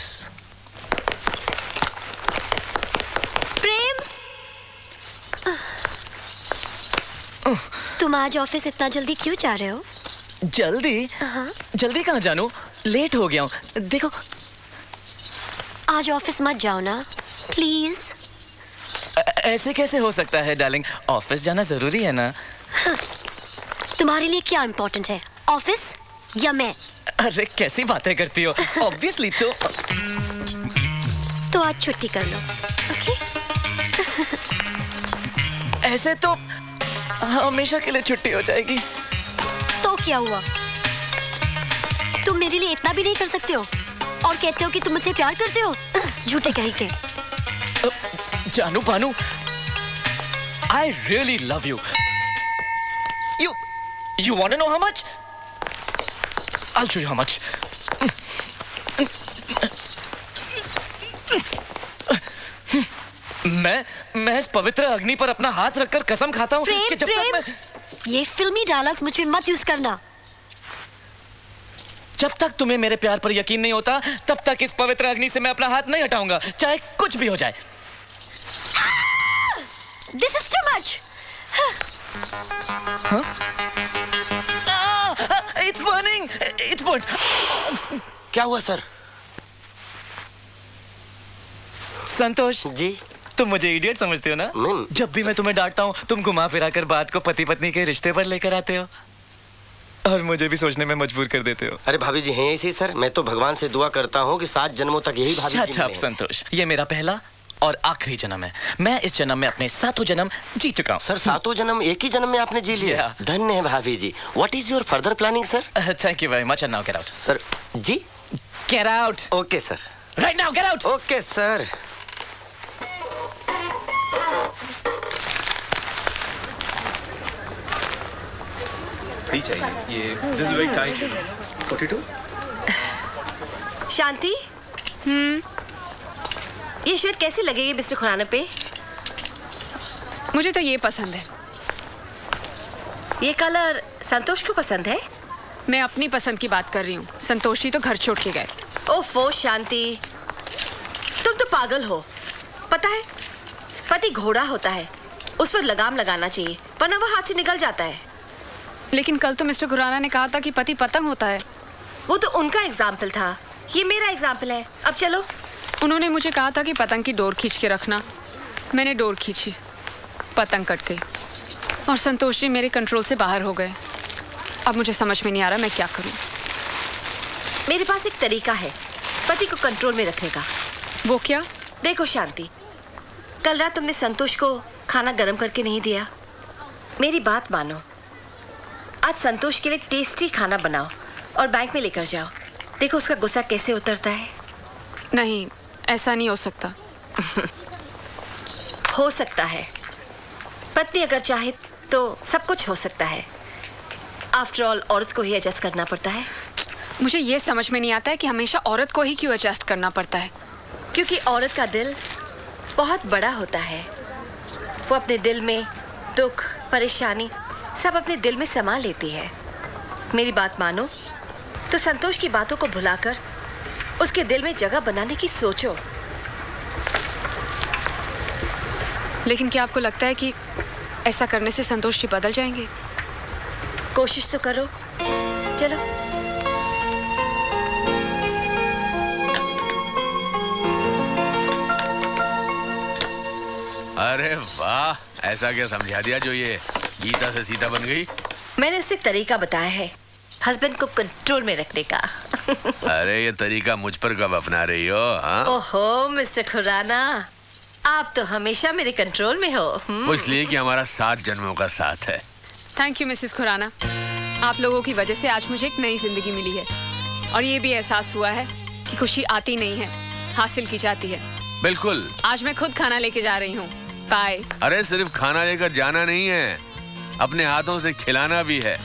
प्रेम, तुम आज ऑफिस इतना जल्दी क्यों जा रहे हो? जल्दी? जल्दी कहाँ जानू, लेट हो गया हूँ। देखो, आज ऑफिस मत जाओ ना प्लीज। ऐसे कैसे हो सकता है डार्लिंग, ऑफिस जाना जरूरी है ना। तुम्हारे लिए क्या इम्पोर्टेंट है, ऑफिस या मैं? अरे कैसी बातें करती हो, ऑब्वियसली तो आज छुट्टी कर लो, ओके? ऐसे तो हमेशा के लिए छुट्टी हो जाएगी। तो क्या हुआ, तुम मेरे लिए इतना भी नहीं कर सकते हो और कहते हो कि तुम मुझसे प्यार करते हो? झूठे कहीं के। जानू बानू, I really love you. You want to know how much? I'll show you how much. मैं इस पवित्र अग्नि पर अपना हाथ रखकर कसम खाता हूँ कि जब तक मैं... ये फिल्मी डायलॉग्स मुझ पे मत यूज करना। जब तक तुम्हें मेरे प्यार पर यकीन नहीं होता, तब तक इस पवित्र अग्नि से मैं अपना हाथ नहीं हटाऊंगा, चाहे कुछ भी हो जाए। This is too much. Huh? It's burning. It's burnt. क्या हुआ सर? संतोष जी, तुम मुझे इडियट समझते हो ना? जब भी मैं तुम्हें डांटता हूँ, तुम घुमा फिरा कर बात को पति पत्नी के रिश्ते पर लेकर आते हो और मुझे भी सोचने में मजबूर कर देते हो। अरे भाभी जी हैं ऐसी सर, मैं तो भगवान से दुआ करता हूँ कि 7 जन्मों तक यही भाभी जी मिलें। संतोष, ये मेरा पहला और आखिरी जन्म है। मैं इस जन्म में अपने 7 जन्म जी चुका हूँ। सर 7 जन्म एक ही जन्म में आपने जी लिया? धन्य है भाभी जी। What is your further planning sir? Thank you very much. Now get out. Sir जी, get out. Okay sir. Right now get out. Okay sir. चाहिए ये, this is very tight. 42। Shanti, ये शर्ट कैसी लगेगी मिस्टर खुराना पे? मुझे तो ये पसंद है। ये कलर संतोष को पसंद है? मैं अपनी पसंद की बात कर रही हूँ। संतोष जी तो घर छोड़ के गए। ओफो शांति, तुम तो पागल हो। पता है, पति घोड़ा होता है, उस पर लगाम लगाना चाहिए, वरना वो हाथ से निकल जाता है। लेकिन कल तो मिस्टर खुराना ने कहा था कि पति पतंग होता है। वो तो उनका एग्जाम्पल था, ये मेरा एग्जाम्पल है। अब चलो। उन्होंने मुझे कहा था कि पतंग की डोर खींच के रखना। मैंने डोर खींची, पतंग कट गई और संतोष जी मेरे कंट्रोल से बाहर हो गए। अब मुझे समझ में नहीं आ रहा मैं क्या करूं। मेरे पास एक तरीका है पति को कंट्रोल में रखने का। वो क्या? देखो शांति, कल रात तुमने संतोष को खाना गर्म करके नहीं दिया। मेरी बात मानो, आज संतोष के लिए टेस्टी खाना बनाओ और बैंक में लेकर जाओ। देखो उसका गुस्सा कैसे उतरता है। नहीं, ऐसा नहीं हो सकता। हो सकता है। पत्नी अगर चाहे तो सब कुछ हो सकता है। आफ्टर ऑल औरत को ही एडजस्ट करना पड़ता है। मुझे ये समझ में नहीं आता है कि हमेशा औरत को ही क्यों एडजस्ट करना पड़ता है। क्योंकि औरत का दिल बहुत बड़ा होता है। वो अपने दिल में दुख, परेशानी सब अपने दिल में समा लेती है। मेरी बात मानो तो संतोष की बातों को भुलाकर उसके दिल में जगह बनाने की सोचो। लेकिन क्या आपको लगता है कि ऐसा करने से संतोष जी बदल जाएंगे? कोशिश तो करो। चलो। अरे वाह, ऐसा क्या समझा दिया जो ये गीता से सीता बन गई? मैंने उसे तरीका बताया है हस्बैंड को कंट्रोल में रखने का। अरे ये तरीका मुझ पर कब अपना रही हो? हाँ? ओहो मिस्टर खुराना, आप तो हमेशा मेरे कंट्रोल में हो। वो इसलिए कि हमारा 7 जन्मों का साथ है। Thank you Mrs Khurana. आप लोगों की वजह से आज मुझे एक नई जिंदगी मिली है और ये भी एहसास हुआ है कि खुशी आती नहीं है, हासिल की जाती है। बिल्कुल। आज मैं खुद खाना लेके जा रही हूँ। बाय। अरे सिर्फ खाना लेकर जाना नहीं है, अपने हाथों से खिलाना भी है।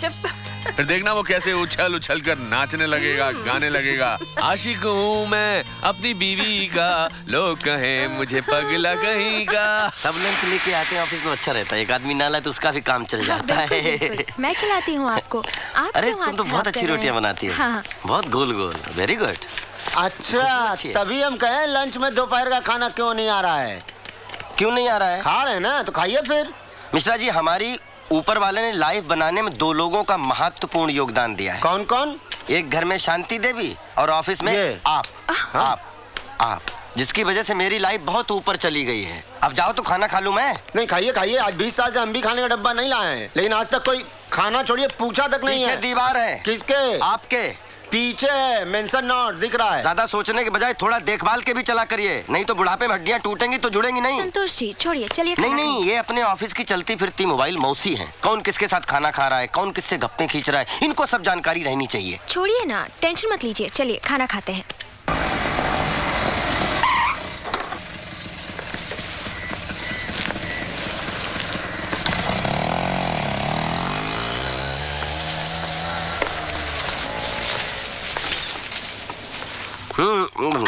फिर देखना वो कैसे उछल उछल कर नाचने लगेगा, गाने लगेगा। आशिक हूँ मैं अपनी बीवी का, लोग कहें मुझे पगला कहीं का। सब लंच लेके आते हैं ऑफिस में, अच्छा रहता है। एक आदमी ना लाए तो उसका भी काम चल जाता है। मैं खिलाती हूँ आपको। आप अरे तुम तो बहुत अच्छी रोटियां बनाती हो। हाँ। बहुत गोल गोल। Very good. अच्छा, तभी हम कहें लंच में दोपहर का खाना क्यों नहीं आ रहा है। क्यों नहीं आ रहा है? खा रहे हैं ना, तो खाइए फिर। मिश्रा जी, हमारी ऊपर वाले ने लाइफ बनाने में 2 लोगों का महत्वपूर्ण योगदान दिया है। कौन कौन? एक घर में शांति देवी और ऑफिस में आप, जिसकी वजह से मेरी लाइफ बहुत ऊपर चली गई है। अब जाओ तो खाना खा लूं मैं। नहीं, खाइए खाइए। आज 20 साल से हम भी खाने का डब्बा नहीं लाए हैं, लेकिन आज तक कोई खाना छोड़िए पूछा तक नहीं है। पीछे दीवार है। किसके? आपके पीछे मेंशन नोट दिख रहा है। ज्यादा सोचने के बजाय थोड़ा देखभाल के भी चला करिए, नहीं तो बुढ़ापे में हड्डियां टूटेंगी तो जुड़ेंगी नहीं। संतोष जी छोड़िए, चलिए। नहीं, ये अपने ऑफिस की चलती फिरती मोबाइल मौसी हैं। कौन किसके साथ खाना खा रहा है, कौन किससे गप्पे खींच रहा है, इनको सब जानकारी रहनी चाहिए। छोड़िए ना, टेंशन मत लीजिए, चलिए खाना खाते हैं।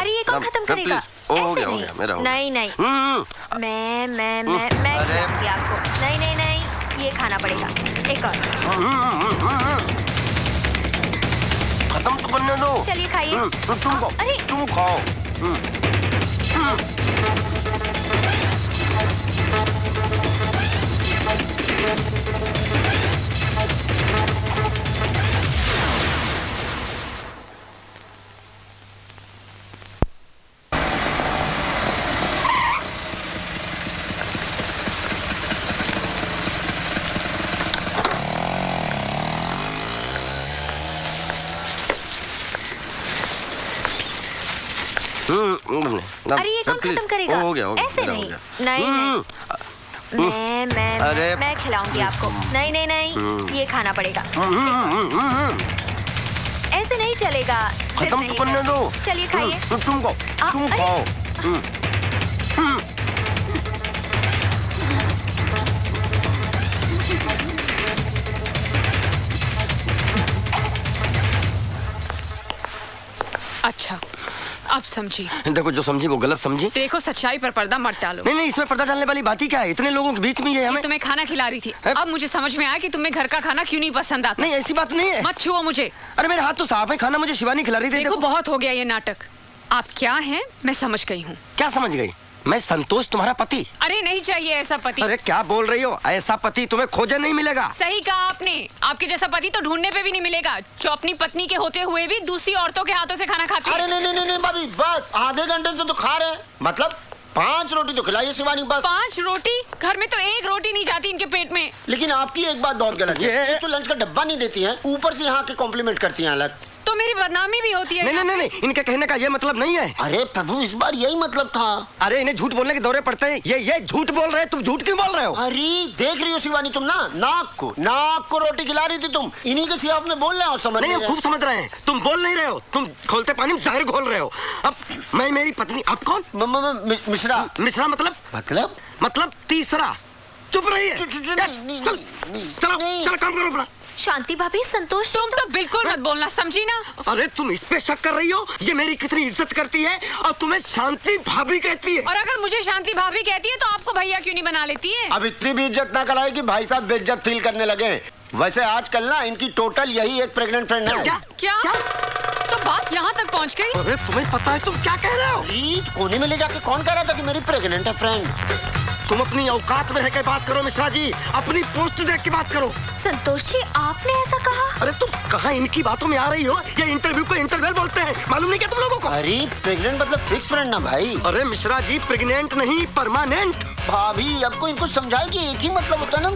अरे ये कौन खत्म करेगा? हो गया मेरा। नहीं मैं खिलाऊंगी आपको। नहीं, ये खाना पड़ेगा। एक और। खत्म तो करने दो। चलिए खाइए। तुम खाओ। अरे ये कौन खत्म करेगा? हो गया ऐसे नहीं। मैं खिलाऊंगी आपको। नहीं, ये खाना पड़ेगा। ऐसे नहीं चलेगा। खत्म तो करने दो। चलिए खाइए। तुम खाओ। अच्छा, अब समझी। देखो, जो समझी वो गलत समझी। देखो, सच्चाई पर पर्दा मत डालो। नहीं, इसमें पर्दा डालने वाली बात ही क्या है? इतने लोगों के बीच में ये हमें। तुम्हें खाना खिला रही थी। अब मुझे समझ में आया कि तुम्हें घर का खाना क्यों नहीं पसंद आता। नहीं, ऐसी बात नहीं है। मत छुओ मुझे। अरे मेरे हाथ तो साफ है, खाना मुझे शिवानी खिला रही थी। देखो, बहुत हो गया ये नाटक। आप क्या हैं मैं समझ गई हूँ। क्या समझ गई? मैं संतोष तुम्हारा पति। अरे नहीं चाहिए ऐसा पति। अरे क्या बोल रही हो? ऐसा पति तुम्हें खोजे नहीं मिलेगा। सही कहा आपने, आपके जैसा पति तो ढूंढने पे भी नहीं मिलेगा, जो अपनी पत्नी के होते हुए भी दूसरी औरतों के हाथों से खाना खाती है। अरे नहीं भाभी, बस आधे घंटे से तो खा रहे हैं, मतलब 5 रोटी तो खिलाइए शिवानी बस। 5 रोटी? घर में तो 1 रोटी नहीं जाती इनके पेट में। लेकिन आपकी एक बात बहुत गलत है, तो लंच का डब्बा नहीं देती हैं, ऊपर से यहाँ के कॉम्प्लीमेंट करती हैं अलग। तो मेरी बदनामी भी होती है। नहीं, इनके कहने का ये मतलब नहीं है। अरे प्रभु, इस बार यही मतलब था। अरे इन्हें झूठ बोलने के दौरे पड़ते हैं। ये झूठ बोल रहे हैं। तुम झूठ क्यों बोल रहे हो? अरे देख रही हो शिवानी, तुम ना नाक को रोटी खिला रही थी तुम, इन्हीं के सियाफ में बोल रहे हो। समझ नहीं, हम खूब समझ रहे हैं। तुम बोल नहीं रहे हो, तुम खोलते पानी में जहर घोल रहे हो। अब मैं मेरी पत्नी, अब कौन? मिश्रा मतलब तीसरा। चुप रहिए। चलो काम करो अपना। शांति भाभी, संतोष तुम तो बिल्कुल मत बोलना, समझी ना? अरे तुम इस पे शक कर रही हो? ये मेरी कितनी इज्जत करती है और तुम्हें शांति भाभी कहती है। और अगर मुझे शांति भाभी कहती है तो आपको भैया क्यों नहीं बना लेती है? अब इतनी भी इज्जत ना कराए कि भाई साहब बेइज्जत फील करने लगे। वैसे आजकल ना इनकी टोटल यही एक प्रेग्नेंट फ्रेंड है। क्या? तो बात यहाँ तक पहुँच गई? अरे तुम्हें पता है तुम क्या कह रहे हो? कोने में ले जाके कौन कह रहा था कि मेरी प्रेग्नेंट है फ्रेंड? तुम अपनी औकात में रह के बात करो मिश्रा जी, अपनी पोस्ट देख के बात करो। संतोष जी, आपने ऐसा कहा? अरे तुम कहाँ इनकी बातों में आ रही हो? ये इंटरव्यू को इंटरवल बोलते हैं, मालूम नहीं क्या तुम लोगों को? अरे प्रेग्नेंट मतलब फिक्स फ्रेंड ना भाई। अरे मिश्रा जी, प्रेग्नेंट नहीं, परमानेंट। भाभी अब को इनको समझाए कि एक ही मतलब होता है ना।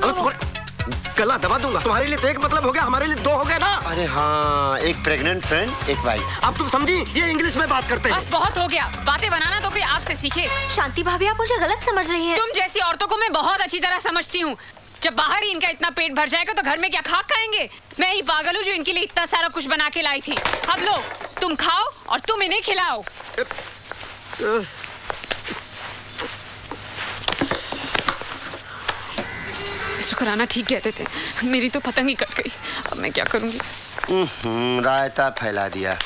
गला दबा दूंगा। तुम्हारे लिए तो एक मतलब हो गया, हमारे लिए 2 हो गए ना। अरे हाँ, एक प्रेग्नेंट फ्रेंड, एक वाइफ। अब तुम समझी? ये इंग्लिश में बात करते हैं। बस बहुत हो गया, बातें बनाना तो कोई आपसे सीखे। शांति भाभी, आप मुझे गलत समझ रही हैं। तुम जैसी औरतों को मैं बहुत अच्छी तरह समझती हूँ। जब बाहर ही इनका इतना पेट भर जाएगा तो घर में क्या खाक खाएंगे? मैं ही पागल हूँ जो इनके लिए इतना सारा कुछ बना के लाई थी। अब लो, तुम खाओ और तुम इन्हें खिलाओ। शुक्राना ठीक कहते थे, मेरी तो पतंग ही कट गई। अब मैं क्या करूंगी? रायता फैला दिया।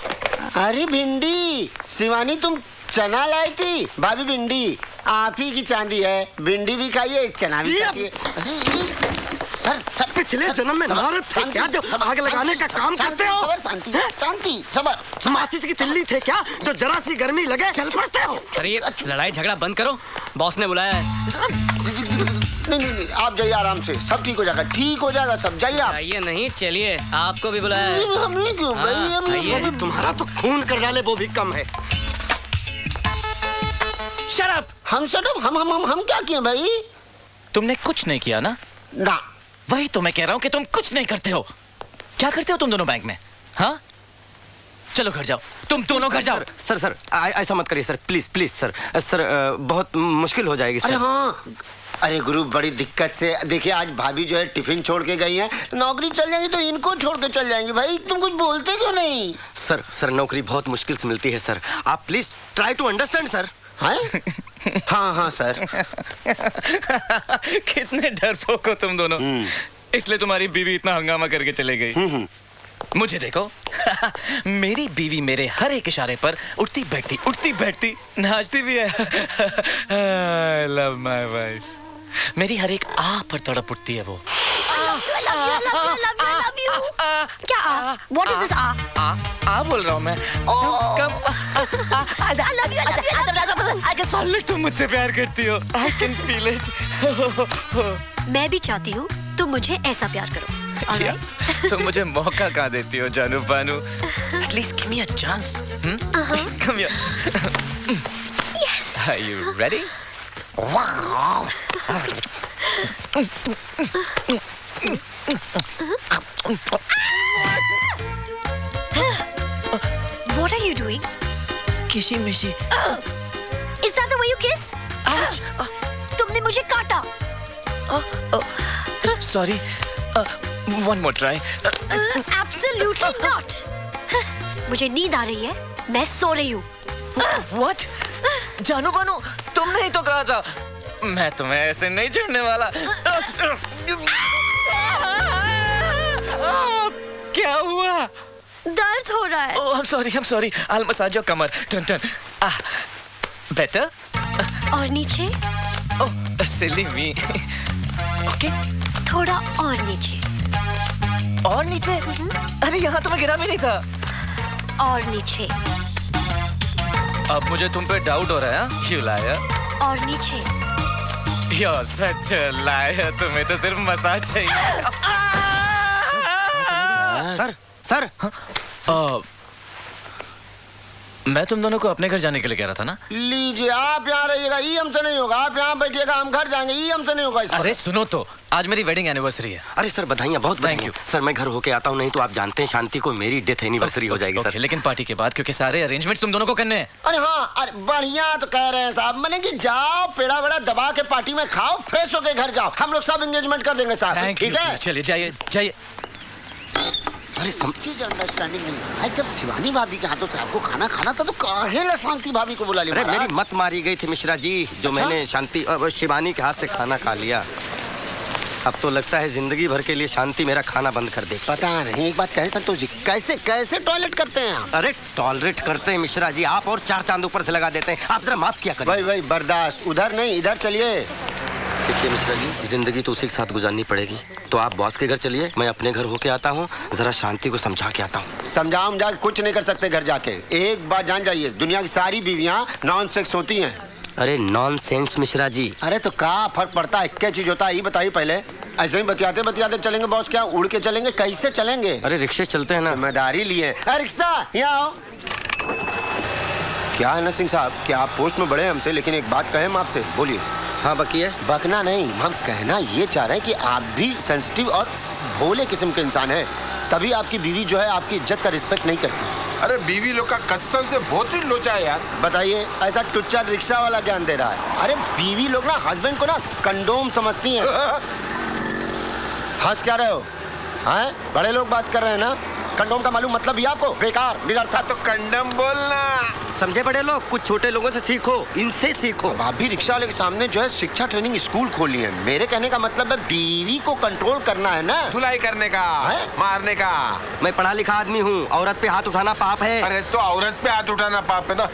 अरे भिंडी, शिवानी तुम चना लाई थी। भाभी भिंडी आप ही की चांदी है, भिंडी भी खाइए, एक चना भी खाइए। सर पिछले जन्म में नारद थे क्या, जो आग लगाने का काम करते हो? शांति सबर। माचिस की तिल्ली थे क्या, जो जरा सी गर्मी लगे चल पड़ते हो? अरे ये लड़ाई झगड़ा बंद करो, बॉस ने बुलाया है। नहीं, आप जाइए आराम से, सब ठीक हो जाएगा, ठीक हो जाएगा सब। जाइए आप। जाइए नहीं, चलिए, आपको भी बुलाया है। हमें क्यों भाई? तुम्हारा तो खून कर डाले वो भी कम है। Shut up. हम क्या किए भाई? तुमने कुछ नहीं किया ना? ना। वही तो मैं कह रहा हूँ कि तुम कुछ नहीं करते हो। क्या करते हो तुम दोनों बैंक में? हाँ, चलो घर जाओ, तुम दोनों घर जाओ। सर ऐसा मत करिए सर, प्लीज सर, बहुत मुश्किल हो जाएगी सर। अरे हाँ, अरे गुरु बड़ी दिक्कत से, देखिए आज भाभी जो है टिफिन छोड़ के गई हैं, नौकरी चल जाएंगी तो इनको छोड़ के चल जाएंगी। भाई तुम कुछ बोलते क्यों नहीं? सर नौकरी बहुत मुश्किल से मिलती है सर, आप please try to understand sir. हाँ सर। कितने डरपोक हो तुम दोनों, इसलिए तुम्हारी बीवी इतना हंगामा करके चले गई। मुझे देखो, मेरी बीवी मेरे हर एक इशारे पर उठती बैठती नाचती भी है। I love my wife। मेरी हर एक आ पर तड़प उठती है वो। क्या आ? What is this आ बोल रहा हूँ मैं। तुम मुझसे प्यार करती हो। I can feel it। मैं भी चाहती हूँ तुम मुझे ऐसा प्यार करो। तुम मुझे मौका कहाँ देती हो जानू Panu? At least give me a chance। Come here। Yes। Are you ready? What are you doing? Kissy missy। Is that the way you kiss? Ouch। तुमने मुझे काटा। Sorry। One more try। Absolutely not। मुझे नींद आ रही है, मैं सो रही हूँ। What? जानू बानू, तुमने ही तो कहा था मैं तुम्हें ऐसे नहीं छोड़ने वाला। क्या हुआ? दर्द हो रहा है। Oh, I'm sorry। I'll massage your Qamar. Turn। Better? और नीचे? Oh, silly me। Okay। थोड़ा और नीचे। और नीचे? अरे यहाँ तो मैं गिरा भी नहीं था। और नीचे। अब मुझे तुम पे डाउट हो रहा है, you liar। और नीचे। You're such a liar. तुम्हें तो सिर्फ मसाज चाहिए। सर मैं तुम दोनों को अपने घर जाने के लिए कह रहा था ना। लीजिए, आप यहाँ रहिएगा, ई हमसे नहीं होगा। आप यहाँ बैठिएगा, हम घर जाएंगे, ई हमसे नहीं होगा। अरे सुनो तो, आज मेरी वेडिंग एनिवर्सरी है। अरे सर बधाइयाँ, बहुत बधाइयाँ। सर मैं घर होके आता हूँ, नहीं तो आप जानते हैं शांति को मेरी डेथ एनिवर्सरी हो जाएगी सर। लेकिन पार्टी के बाद, क्योंकि सारे अरेंजमेंट्स तुम दोनों को करने हैं। अरे हाँ, अरे बढ़िया तो कह रहे हैं साहब। मैंने कि जाओ पेड़ा वेड़ा दबा के पार्टी में खाओ, फ्रेश होके घर जाओ। हम लोग सब एंगेजमेंट कर देंगे साहब, ठीक है? चलिए जाइए जाइए। अरे समझिए, अंडरस्टैंडिंग नहीं है। जब शिवानी भाभी के हाथों से आपको खाना खाना था तो काहे ला शांति भाभी को बुला लिया? अरे मेरी मत मारी गई थी मिश्रा जी, जो मैंने शांति शिवानी के हाथ से खाना खा लिया। अब तो लगता है जिंदगी भर के लिए शांति मेरा खाना बंद कर दे। पता नहीं, एक बात कहे संतोष जी, कैसे कैसे टॉयलेट करते हैं आप? अरे टॉयलेट करते हैं मिश्रा जी, आप और 4 चांद ऊपर से लगा देते हैं। आप जरा माफ किया करिए। भाई बर्दाश्त, उधर नहीं इधर चलिए। देखिए मिश्रा जी, जिंदगी तो उसी के साथ गुजारनी पड़ेगी। तो आप बॉस के घर चलिए, मैं अपने घर होके आता हूँ, जरा शांति को समझा के आता हूँ। समझाओ जाके कुछ नहीं कर सकते घर जाके। एक बात जान जाइए, दुनिया की सारी बीवियाँ नॉन सेक्स होती हैं। अरे नॉनसेंस मिश्रा जी। अरे तो क्या फर्क पड़ता है, क्या चीज होता है ये बताइए पहले। ऐसे ही बतियाते बतियाते चलेंगे बॉस? क्या उड़ के चलेंगे, कैसे चलेंगे? अरे रिक्शे चलते हैं ना। जिम्मेदारी लिए। रिक्शा यहाँ आओ। क्या है ना सिंह साहब, क्या आप पोस्ट में बड़े हैं हमसे, लेकिन एक बात कहें हम आपसे, बोलिए। हाँ बकिए। बकना नहीं, हम कहना ये चाह रहे हैं कि आप भी सेंसिटिव और भोले किस्म के इंसान हैं, तभी आपकी बीवी जो है आपकी इज्जत का रिस्पेक्ट नहीं करती। अरे बीवी लोग का कसम से बहुत ही लोचा है यार। बताइए, ऐसा टुच्चा रिक्शा वाला ज्ञान दे रहा है। अरे बीवी लोग ना हस्बैंड को ना कंडोम समझती हैं। हंस क्या रहे हो? हैं? बड़े लोग बात कर रहे हैं ना। कंडोम का मालूम मतलब ही आपको? बेकार निरर्थक। तो कंडम बोलना। समझे बड़े लोग, कुछ छोटे लोगों से सीखो, इनसे सीखो। आप भी रिक्शा वाले के सामने जो है शिक्षा ट्रेनिंग स्कूल खोली है। मेरे कहने का मतलब है बीवी को कंट्रोल करना है ना, धुलाई करने का, मारने का। मैं पढ़ा लिखा आदमी हूँ, औरत पे हाथ उठाना पाप है। अरे तो औरत पे हाथ उठाना पाप है ना,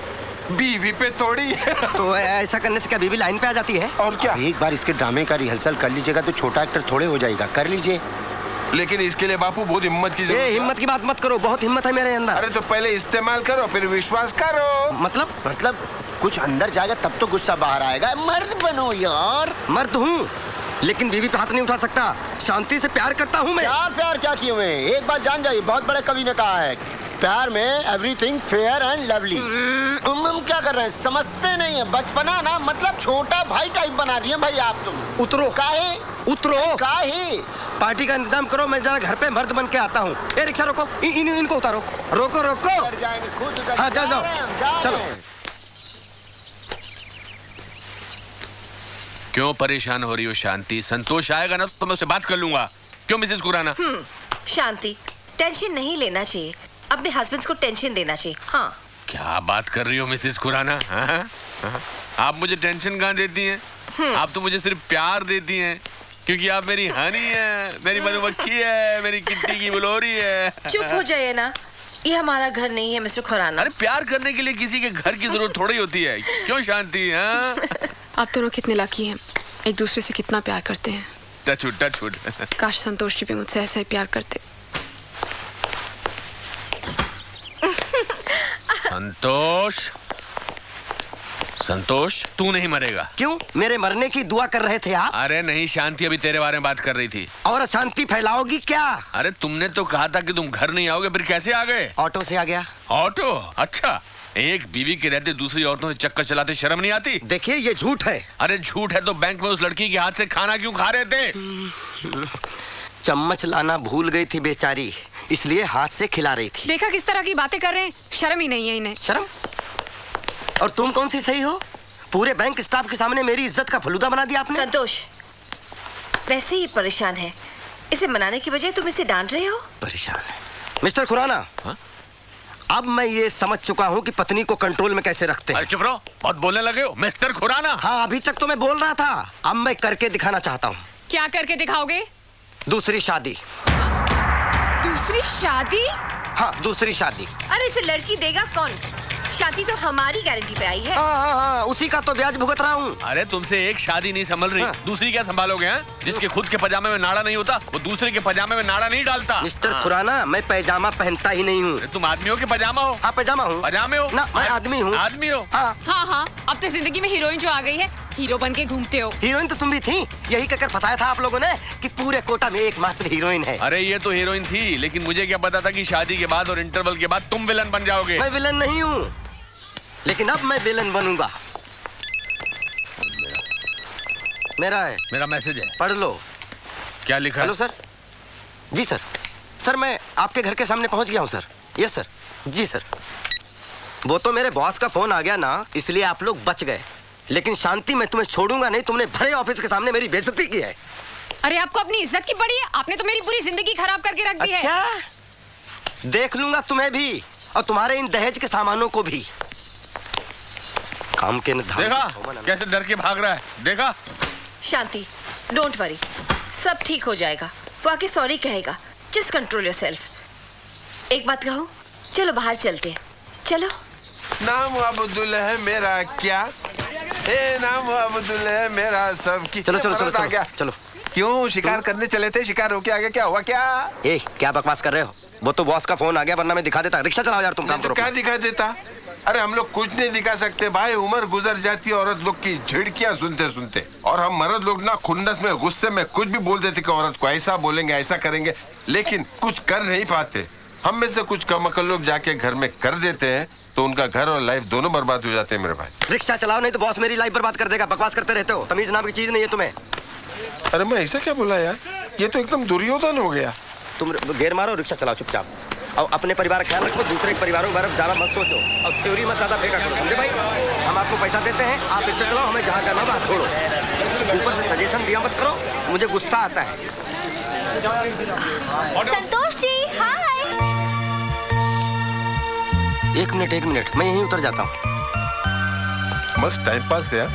बीवी पे थोड़ी। तो ऐसा करने से क्या बीवी लाइन पे आ जाती है? और क्या? एक बार इसके ड्रामे का रिहर्सल कर लीजिएगा तो छोटा एक्टर थोड़े हो जाएगा। कर लीजिए। लेकिन इसके लिए बापू बहुत हिम्मत की जरूरत है। हिम्मत की बात मत करो, बहुत हिम्मत है मेरे अंदर। अरे तो पहले इस्तेमाल करो, फिर विश्वास करो। मतलब कुछ अंदर जाएगा तब तो गुस्सा बाहर आएगा। मर्द बनो यार। मर्द हूँ, लेकिन बीवी पे हाथ नहीं उठा सकता। शांति से प्यार करता हूँ मैं। प्यार क्या किए हुए? एक बात जान जाइए, बहुत बड़े कवि ने कहा है, प्यार में एवरीथिंग फेयर एंड लवली। हम क्या कर रहे हैं, समझते नहीं है। बचपना ना मतलब छोटा भाई टाइप बना दिए भाई आप तुम। उतरो। काहे? उतरो। काहे? पार्टी का इंतजाम करो, मैं जरा घर पे मर्द बन के आता हूँ। ए रिक्शा रोको, इनको उतारो। रोको रोको। जाएंगे खुद। हाँ जाओ चलो। क्यों परेशान हो रही हो शांति? संतोष आएगा ना तो मैं उससे बात कर लूंगा। क्यों मिसेस खुराना? शांति, टेंशन नहीं लेना चाहिए, अपने हस्बैंड को टेंशन देना चाहिए। हाँ। क्या बात कर रही हो मिसेस खुराना? आप मुझे टेंशन कहाँ देती हैं? आप तो मुझे सिर्फ प्यार देती हैं, क्योंकि आप मेरी हनी है, मेरी मधुमक्खी है, मेरी किट्टी की बुलोरी है। चुप हो जाइए ना, ये हमारा घर नहीं है मिस्टर खुराना। अरे प्यार करने के लिए किसी के घर की जरूरत थोड़ी होती है। क्यों शांति? आप दोनों कितने लकी हैं, एक दूसरे से कितना प्यार करते हैं। Touch wood. काश संतोष जी भी मुझसे ऐसा ही प्यार करते। संतोष, तू नहीं मरेगा। क्यों? मेरे मरने की दुआ कर रहे थे आप? अरे नहीं, शांति अभी तेरे बारे में बात कर रही थी। और अशांति फैलाओगी क्या? अरे तुमने तो कहा था कि तुम घर नहीं आओगे, फिर कैसे आ गए? ऑटो से आ गया। ऑटो? अच्छा, एक बीवी के रहते दूसरी औरतों से चक्कर चलाते शर्म नहीं आती? देखिए ये झूठ है। अरे झूठ है तो बैंक में उस लड़की के हाथ से खाना क्यों खा रहे थे? चम्मच लाना भूल गई थी बेचारी, इसलिए हाथ से खिला रही थी। देखा किस तरह की बातें कर रहे हैं, शर्म ही नहीं है इन्हें। शर्म? और तुम कौन सी सही हो? पूरे बैंक स्टाफ के सामने मेरी इज्जत का फलूदा बना दिया आपने। संतोष वैसे ही परेशान है, इसे मनाने की बजाय तुम इसे डांट रहे हो। परेशान है मिस्टर खुराना। अब मैं ये समझ चुका हूँ कि पत्नी को कंट्रोल में कैसे रखते हैं। अरे चुप रहो, बहुत बोलने लगे हो मिस्टर खुराना। हाँ, अभी तक तो मैं बोल रहा था, अब मैं करके दिखाना चाहता हूँ। क्या करके दिखाओगे? दूसरी शादी। दूसरी शादी? हाँ, दूसरी शादी। अरे इसे लड़की देगा कौन? शादी तो हमारी गारंटी पे आई है। हाँ, उसी का तो ब्याज भुगत रहा हूँ। अरे तुमसे एक शादी नहीं संभल रही, दूसरी क्या संभालोगे? हैं? जिसके खुद के पजामे में नाड़ा नहीं होता वो दूसरे के पजामे में नाड़ा नहीं डालता। मिस्टर खुराना, मैं पैजामा पहनता ही नहीं हूँ। तुम आदमी हो कि पजामा हो? हाँ, पैजामा हूँ। पजामे हो ना, मैं आदमी हूँ। आदमी हो? हाँ हाँ, अब तो जिंदगी में हीरोइन जो आ गई है, हीरो बन के घूमते हो। हीरोइन तो तुम भी थी, यही कहकर फंसाया था आप लोगों ने कि पूरे कोटा में एकमात्र हीरोइन है। अरे ये तो हीरोइन थी, लेकिन मुझे क्या पता था कि शादी के बाद और इंटरवल के बाद तुम विलन बन जाओगे। मैं विलन नहीं हूँ, लेकिन अब मैं विलन बनूंगा। मेरा है, मेरा मैसेज है, पढ़ लो। क्या लिखा? Hello sir. जी सर। सर मैं आपके घर के सामने पहुंच गया हूं सर। Yes sir. जी सर। वो तो मेरे बॉस का फोन आ गया ना, इसलिए आप लोग बच गए, लेकिन शांति मैं तुम्हें छोड़ूंगा नहीं। तुमने भरे ऑफिस के सामने मेरी बेइज्जती की है। अरे आपको अपनी इज्जत की पड़ी है? आपने तो मेरी पूरी जिंदगी खराब करके रख दी है। अच्छा, देख लूंगा तुम्हें भी और तुम्हारे इन दहेज के सामानों को भी। काम के देखा कैसे डर के भाग रहा है? देखा? शांति, डोंट वरी, सब ठीक हो जाएगा। वो आके सॉरी कहेगा। Just control yourself. एक बात कहो, चलो बाहर चलते हैं। चलो। नाम अब्दुल है मेरा, क्या नाम अब्दुल है मेरा सब की। चलो चलो चलो आ गया। चलो। क्यों शिकार करने चले थे? शिकार होके आ गया, क्या हुआ? क्या क्या बकवास कर रहे हो? वो तो बॉस का फोन आ गया, वरना मैं दिखा देता। रिक्शा चलाओ यार, तुम काम करो। क्या दिखा देता? अरे हम लोग कुछ नहीं दिखा सकते भाई, उम्र गुजर जाती है औरत लोग की झिड़कियां सुनते सुनते, और हम मर्द लोग ना खुन्नस में गुस्से में कुछ भी बोल देते कि औरत को ऐसा बोलेंगे ऐसा करेंगे, लेकिन कुछ कर नहीं पाते। हम में से कुछ कमअक्ल लोग जाके घर में कर देते हैं तो उनका घर और लाइफ दोनों बर्बाद हो जाते हैं मेरे भाई। रिक्शा चलाओ, नहीं तो बॉस मेरी लाइफ बर्बाद कर देगा। बकवास करते रहते हो, तमीज नाम की चीज नहीं है तुम्हें। अरे मैं ऐसा क्या बोला यार, ये तो एकदम दुर्योधन हो गया। तुम गेर मारो, रिक्शा चलाओ चुपचाप, और अपने परिवार का ख्याल रखो। दूसरे के परिवारों के बारे में ज्यादा मत सोचो, और थ्योरी मत ज्यादा फेंका करो, समझे भाई? हम आपको पैसा देते हैं, आप रिक्शा चलाओ, हमें जहाँ जाना वहाँ छोड़ो। ऊपर से सजेशन दिया मत करो, मुझे गुस्सा आता है। संतोष जी, हाय। एक मिनट, मैं यहीं उतर जाता हूँ। बस टाइम पास है।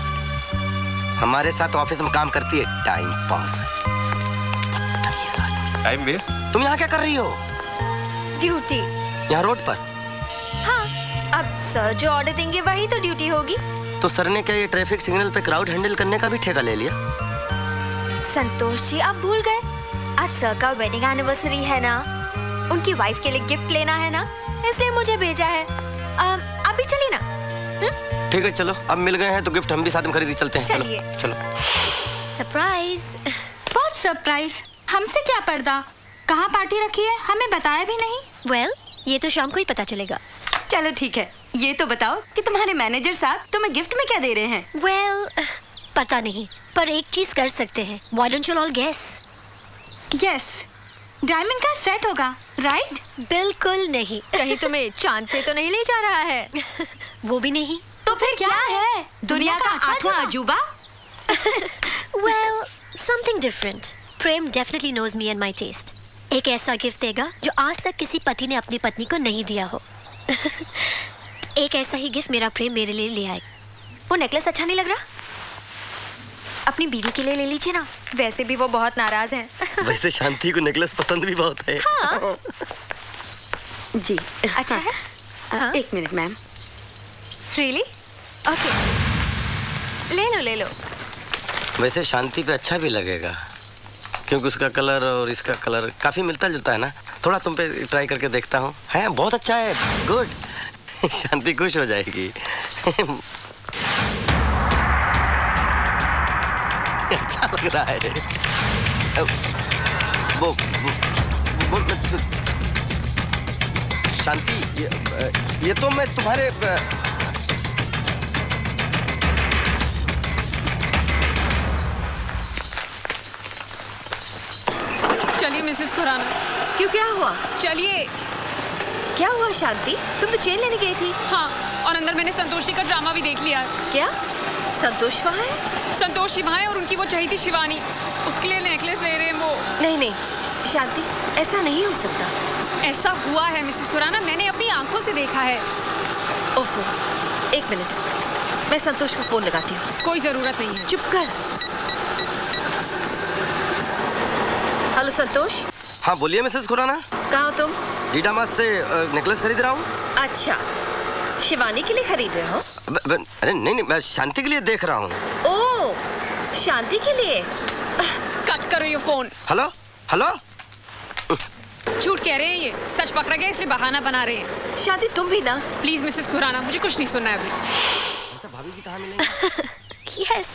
हमारे साथ ऑफिस में काम करती है, टाइम पास। Time waste? तुम यहाँ क्या कर रही हो? ड्यूटी। यहाँ रोड पर? हाँ, अब सर जो ऑर्डर देंगे वही तो ड्यूटी होगी। तो सर ने क्या ये ट्रैफिक सिग्नल पे क्राउड हैंडल करने का भी ठेका ले लिया? संतोष जी, आप भूल गए, आज सर का वेडिंग एनिवर्सरी है ना, उनकी वाइफ के लिए गिफ्ट लेना है ना, इसलिए मुझे भेजा है। आप भी चलिए ना। ठीक है चलो, अब मिल गए हैं तो गिफ्ट हम भी साथ में खरीद चलते हैं। चलिए। चलो। सरप्राइज। बहुत सरप्राइज। हमसे क्या पर्दा? कहाँ पार्टी रखी है? हमें बताया भी नहीं। वेल, ये तो शाम को ही पता चलेगा। चलो ठीक है, ये तो बताओ कि तुम्हारे मैनेजर साहब तुम्हें गिफ्ट में क्या दे रहे हैं? वेल, पता नहीं, पर एक चीज कर सकते हैं। Why don't you all guess? Yes, diamond का सेट होगा, राइट? बिल्कुल नहीं। कहीं तुम्हें चांद पे तो नहीं ले जा रहा है? वो भी नहीं। तो फिर क्या है? दुनिया का 8वां अजूबा? Well, something different. Prem definitely knows me and my taste. एक ऐसा गिफ्ट देगा जो आज तक किसी पति ने अपनी पत्नी को नहीं दिया हो। एक ऐसा ही गिफ्ट मेरा प्रेम मेरे लिए ले आए। वो नेकलेस अच्छा नहीं लग रहा? अपनी बीवी के लिए ले लीजिए ना, वैसे भी वो बहुत नाराज हैं। वैसे शांति को नेकलेस पसंद भी बहुत है। हाँ। जी अच्छा है। हाँ? एक मिनट मैम। रियली? ओके, ले लो। वैसे शांति पे अच्छा भी लगेगा, क्योंकि उसका कलर और इसका कलर काफी मिलता जुलता है ना। थोड़ा तुम पे ट्राई करके देखता हूँ। है बहुत अच्छा है, गुड। शांति खुश हो जाएगी। अच्छा लग रहा है। वो शांति, ये तो मैं तुम्हारे चलिए मिसेस खुराना। क्यों, क्या हुआ? चलिए। क्या हुआ शांति? तुम तो चेन लेने गई थी। हाँ, और अंदर मैंने संतोष जी का ड्रामा भी देख लिया। क्या? संतोष वहाँ है? संतोष जी वहाँ है और उनकी वो चाहिए थी शिवानी, उसके लिए नेकलेस ले रहे हैं वो। नहीं शांति, ऐसा नहीं हो सकता। ऐसा हुआ है मिसेस खुराना, मैंने अपनी आंखों से देखा है। ओफो, एक मिनट, मैं संतोष को फोन लगाती हूँ। कोई जरूरत नहीं है। चुप कर। हेलो संतोष। हाँ बोलिए मिसेस खुराना। कहाँ हो तुम? डीडामास से नेकलेस खरीद रहा हूँ। अच्छा, शिवानी के लिए खरीद रहे हो? अरे नहीं, मैं शांति के लिए देख रहा हूँ। ओह, शांति के लिए? कट करो ये फोन। Hello hello. झूठ कह रहे हैं ये, सच पकड़ा गया इसलिए बहाना बना रहे हैं। शादी तुम भी ना। प्लीज मिसेस खुराना, मुझे कुछ नहीं सुनना है अभी। भाभी जी कहाँ मिलेंगे? Yes.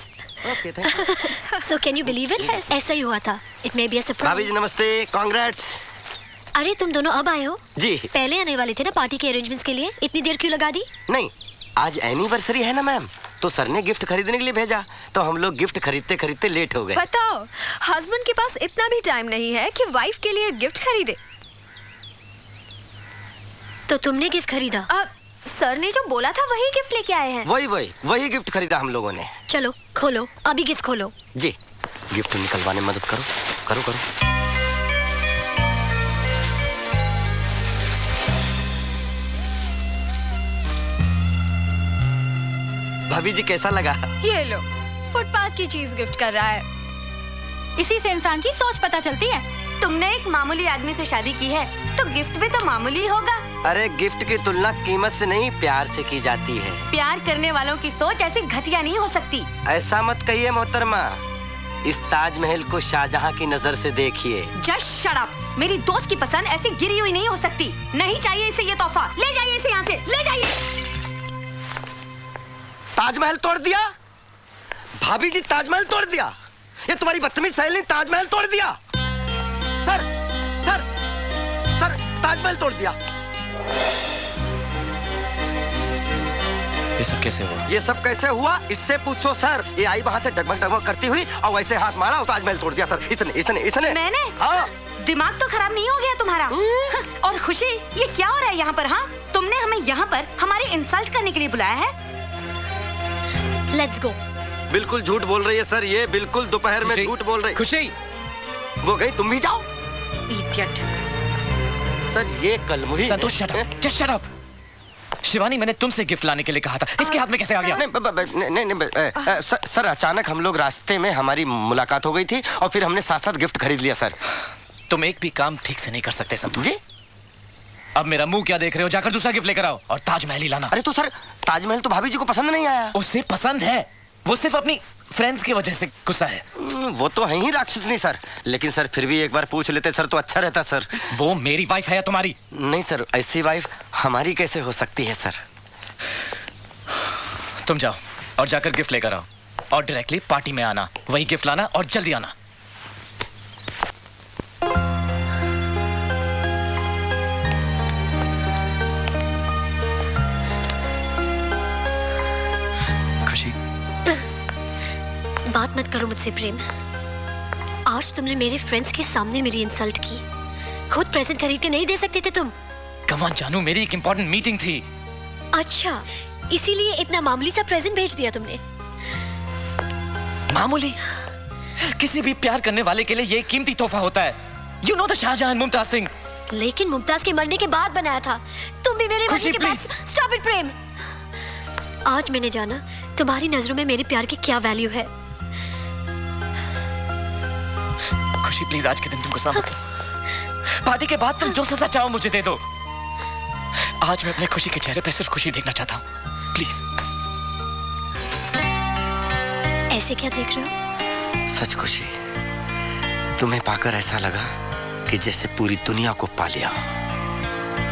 Okay, thank you. So can you believe it? ऐसा ही हुआ था। It may be a surprise. भाभी जी नमस्ते, कांग्रेट्स। अरे तुम दोनों अब आए हो? जी। पहले आने वाले थे ना पार्टी के अरेंजमेंट्स के लिए, इतनी देर क्यों लगा दी? नहीं, आज एनिवर्सरी है ना मैम, तो सर ने गिफ्ट खरीदने के लिए भेजा, तो हम लोग गिफ्ट खरीदते खरीदते लेट हो गए। बताओ, हस्बैंड के पास इतना भी टाइम नहीं है कि वाइफ के लिए गिफ्ट खरीदे। तो तुमने गिफ्ट खरीदा? सर ने जो बोला था वही गिफ्ट लेके आए हैं। वही गिफ्ट खरीदा हम लोगों ने। चलो खोलो, अभी गिफ्ट खोलो। जी, गिफ्ट निकलवाने में मदद करो, करो करो। भाभी जी कैसा लगा? ये लो, फुटपाथ की चीज गिफ्ट कर रहा है। इसी से इंसान की सोच पता चलती है। तुमने एक मामूली आदमी से शादी की है, तो गिफ्ट भी तो मामूली होगा। अरे गिफ्ट की तुलना कीमत से नहीं, प्यार से की जाती है। प्यार करने वालों की सोच ऐसी घटिया नहीं हो सकती। ऐसा मत कहिए मोहतरमा, इस ताजमहल को शाहजहां की नजर से देखिए। Just shut up. मेरी दोस्त की पसंद ऐसी गिरी हुई नहीं हो सकती। नहीं चाहिए इसे ये तोहफा। ले जाइए इसे यहाँ से, ले जाइए। ताजमहल तोड़ दिया? भाभी जी ताजमहल तोड़ दिया? ये तुम्हारी बदतमीज सहेली ने ताजमहल तोड़ दिया। सर सर सर, ताजमहल तोड़ दिया। ये सब कैसे हुआ? ये सब कैसे हुआ इससे पूछो सर। ये आई वहां से डगमग डगमग करती हुई और वैसे हाथ मारा और ताजमहल तोड़ दिया सर। इसने मैंने? हाँ। दिमाग तो खराब नहीं हो गया तुम्हारा? और खुशी, ये क्या हो रहा है यहाँ पर? हाँ, तुमने हमें यहाँ पर हमारी इंसल्ट करने के लिए बुलाया है? Let's go. बिल्कुल झूठ बोल रही है सर, ये बिल्कुल दोपहर में झूठ बोल रही। खुशी वो गई, तुम भी जाओ। इडियट। सर ये कल मुझे Santosh shut up, just shut up. Shivani, मैंने तुमसे गिफ्ट लाने के लिए कहा था, इसके हाथ में कैसे आ गया? नहीं, सर अचानक हम लोग रास्ते में हमारी मुलाकात हो गई थी और फिर हमने साथ साथ गिफ्ट खरीद लिया सर। तुम एक भी काम ठीक से नहीं कर सकते संतोष जी। अब मेरा मुंह क्या देख रहे हो? जाकर दूसरा गिफ्ट लेकर आओ और ताजमहल ही लाना। अरे तो सर, ताजमहल तो भाभी जी को पसंद नहीं आया। उसे पसंद है, वो सिर्फ अपनी फ्रेंड्स की वजह से गुस्सा है। वो तो है ही राक्षसनी सर, लेकिन सर फिर भी एक बार पूछ लेते सर तो अच्छा रहता सर। वो मेरी वाइफ है या तुम्हारी? नहीं सर, ऐसी वाइफ हमारी कैसे हो सकती है सर। तुम जाओ और जाकर गिफ्ट लेकर आओ और डायरेक्टली पार्टी में आना, वही गिफ्ट लाना और जल्दी आना। खुशी, बात मत करो मुझसे प्रेम। आज तुमने मेरे फ्रेंड्स के सामने मेरी इंसल्ट की। खुद प्रेजेंट खरीद के नहीं दे सकते थे तुम? कम ऑन जानू, मेरी एक इंपॉर्टेंट मीटिंग थी। अच्छा, इसीलिए इतना मामूली सा प्रेजेंट भेज दिया तुमने? मामूली? किसी भी प्यार करने वाले के लिए ये कीमती तोहफा होता है। You know the Shahjahan Mumtaz thing. लेकिन मुमताज के मरने के बाद बनाया था, तुम भी मेरे मरने के बाद। स्टॉप इट प्रेम। आज मैंने जाना तुम्हारी नजरों में मेरे प्यार की क्या वैल्यू है। खुशी प्लीज, आज के दिन तुम गुस्सा मत हो। पार्टी के बाद तुम जो सजा चाहो मुझे दे दो। आज मैं अपने खुशी के चेहरे पे सिर्फ खुशी देखना चाहता हूँ, प्लीज। ऐसे क्या देख रहे हो? सच खुशी, तुम्हें पाकर ऐसा लगा कि जैसे पूरी दुनिया को पा लिया।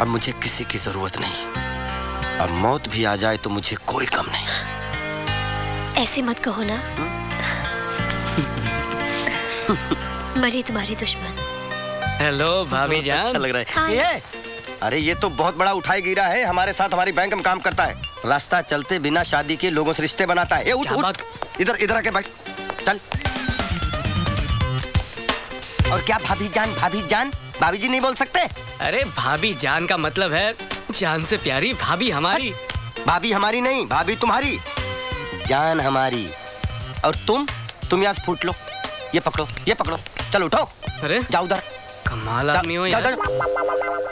अब मुझे किसी की जरूरत नहीं। अब मौत भी आ जाए तो मुझे कोई कम नहीं। ऐसे मत कहो ना। मरे तुम्हारी दुश्मन। हेलो भाभी जान। अच्छा लग रहा है ये। अरे ये तो बहुत बड़ा उठाई गिरा है, हमारे साथ हमारी बैंक में काम करता है। रास्ता चलते बिना शादी के लोगों से रिश्ते बनाता है। उठ इधर आके बैठ, चल। और क्या भाभी जान भाभी जी नहीं बोल सकते? अरे भाभी जान का मतलब है जान से प्यारी भाभी हमारी। भाभी हमारी नहीं, भाभी तुम्हारी, जान हमारी। और तुम यहाँ फूट लो। ये पकड़ो, चलो उठो। अरे जाओ उधर। कमाल आदमी हो यार।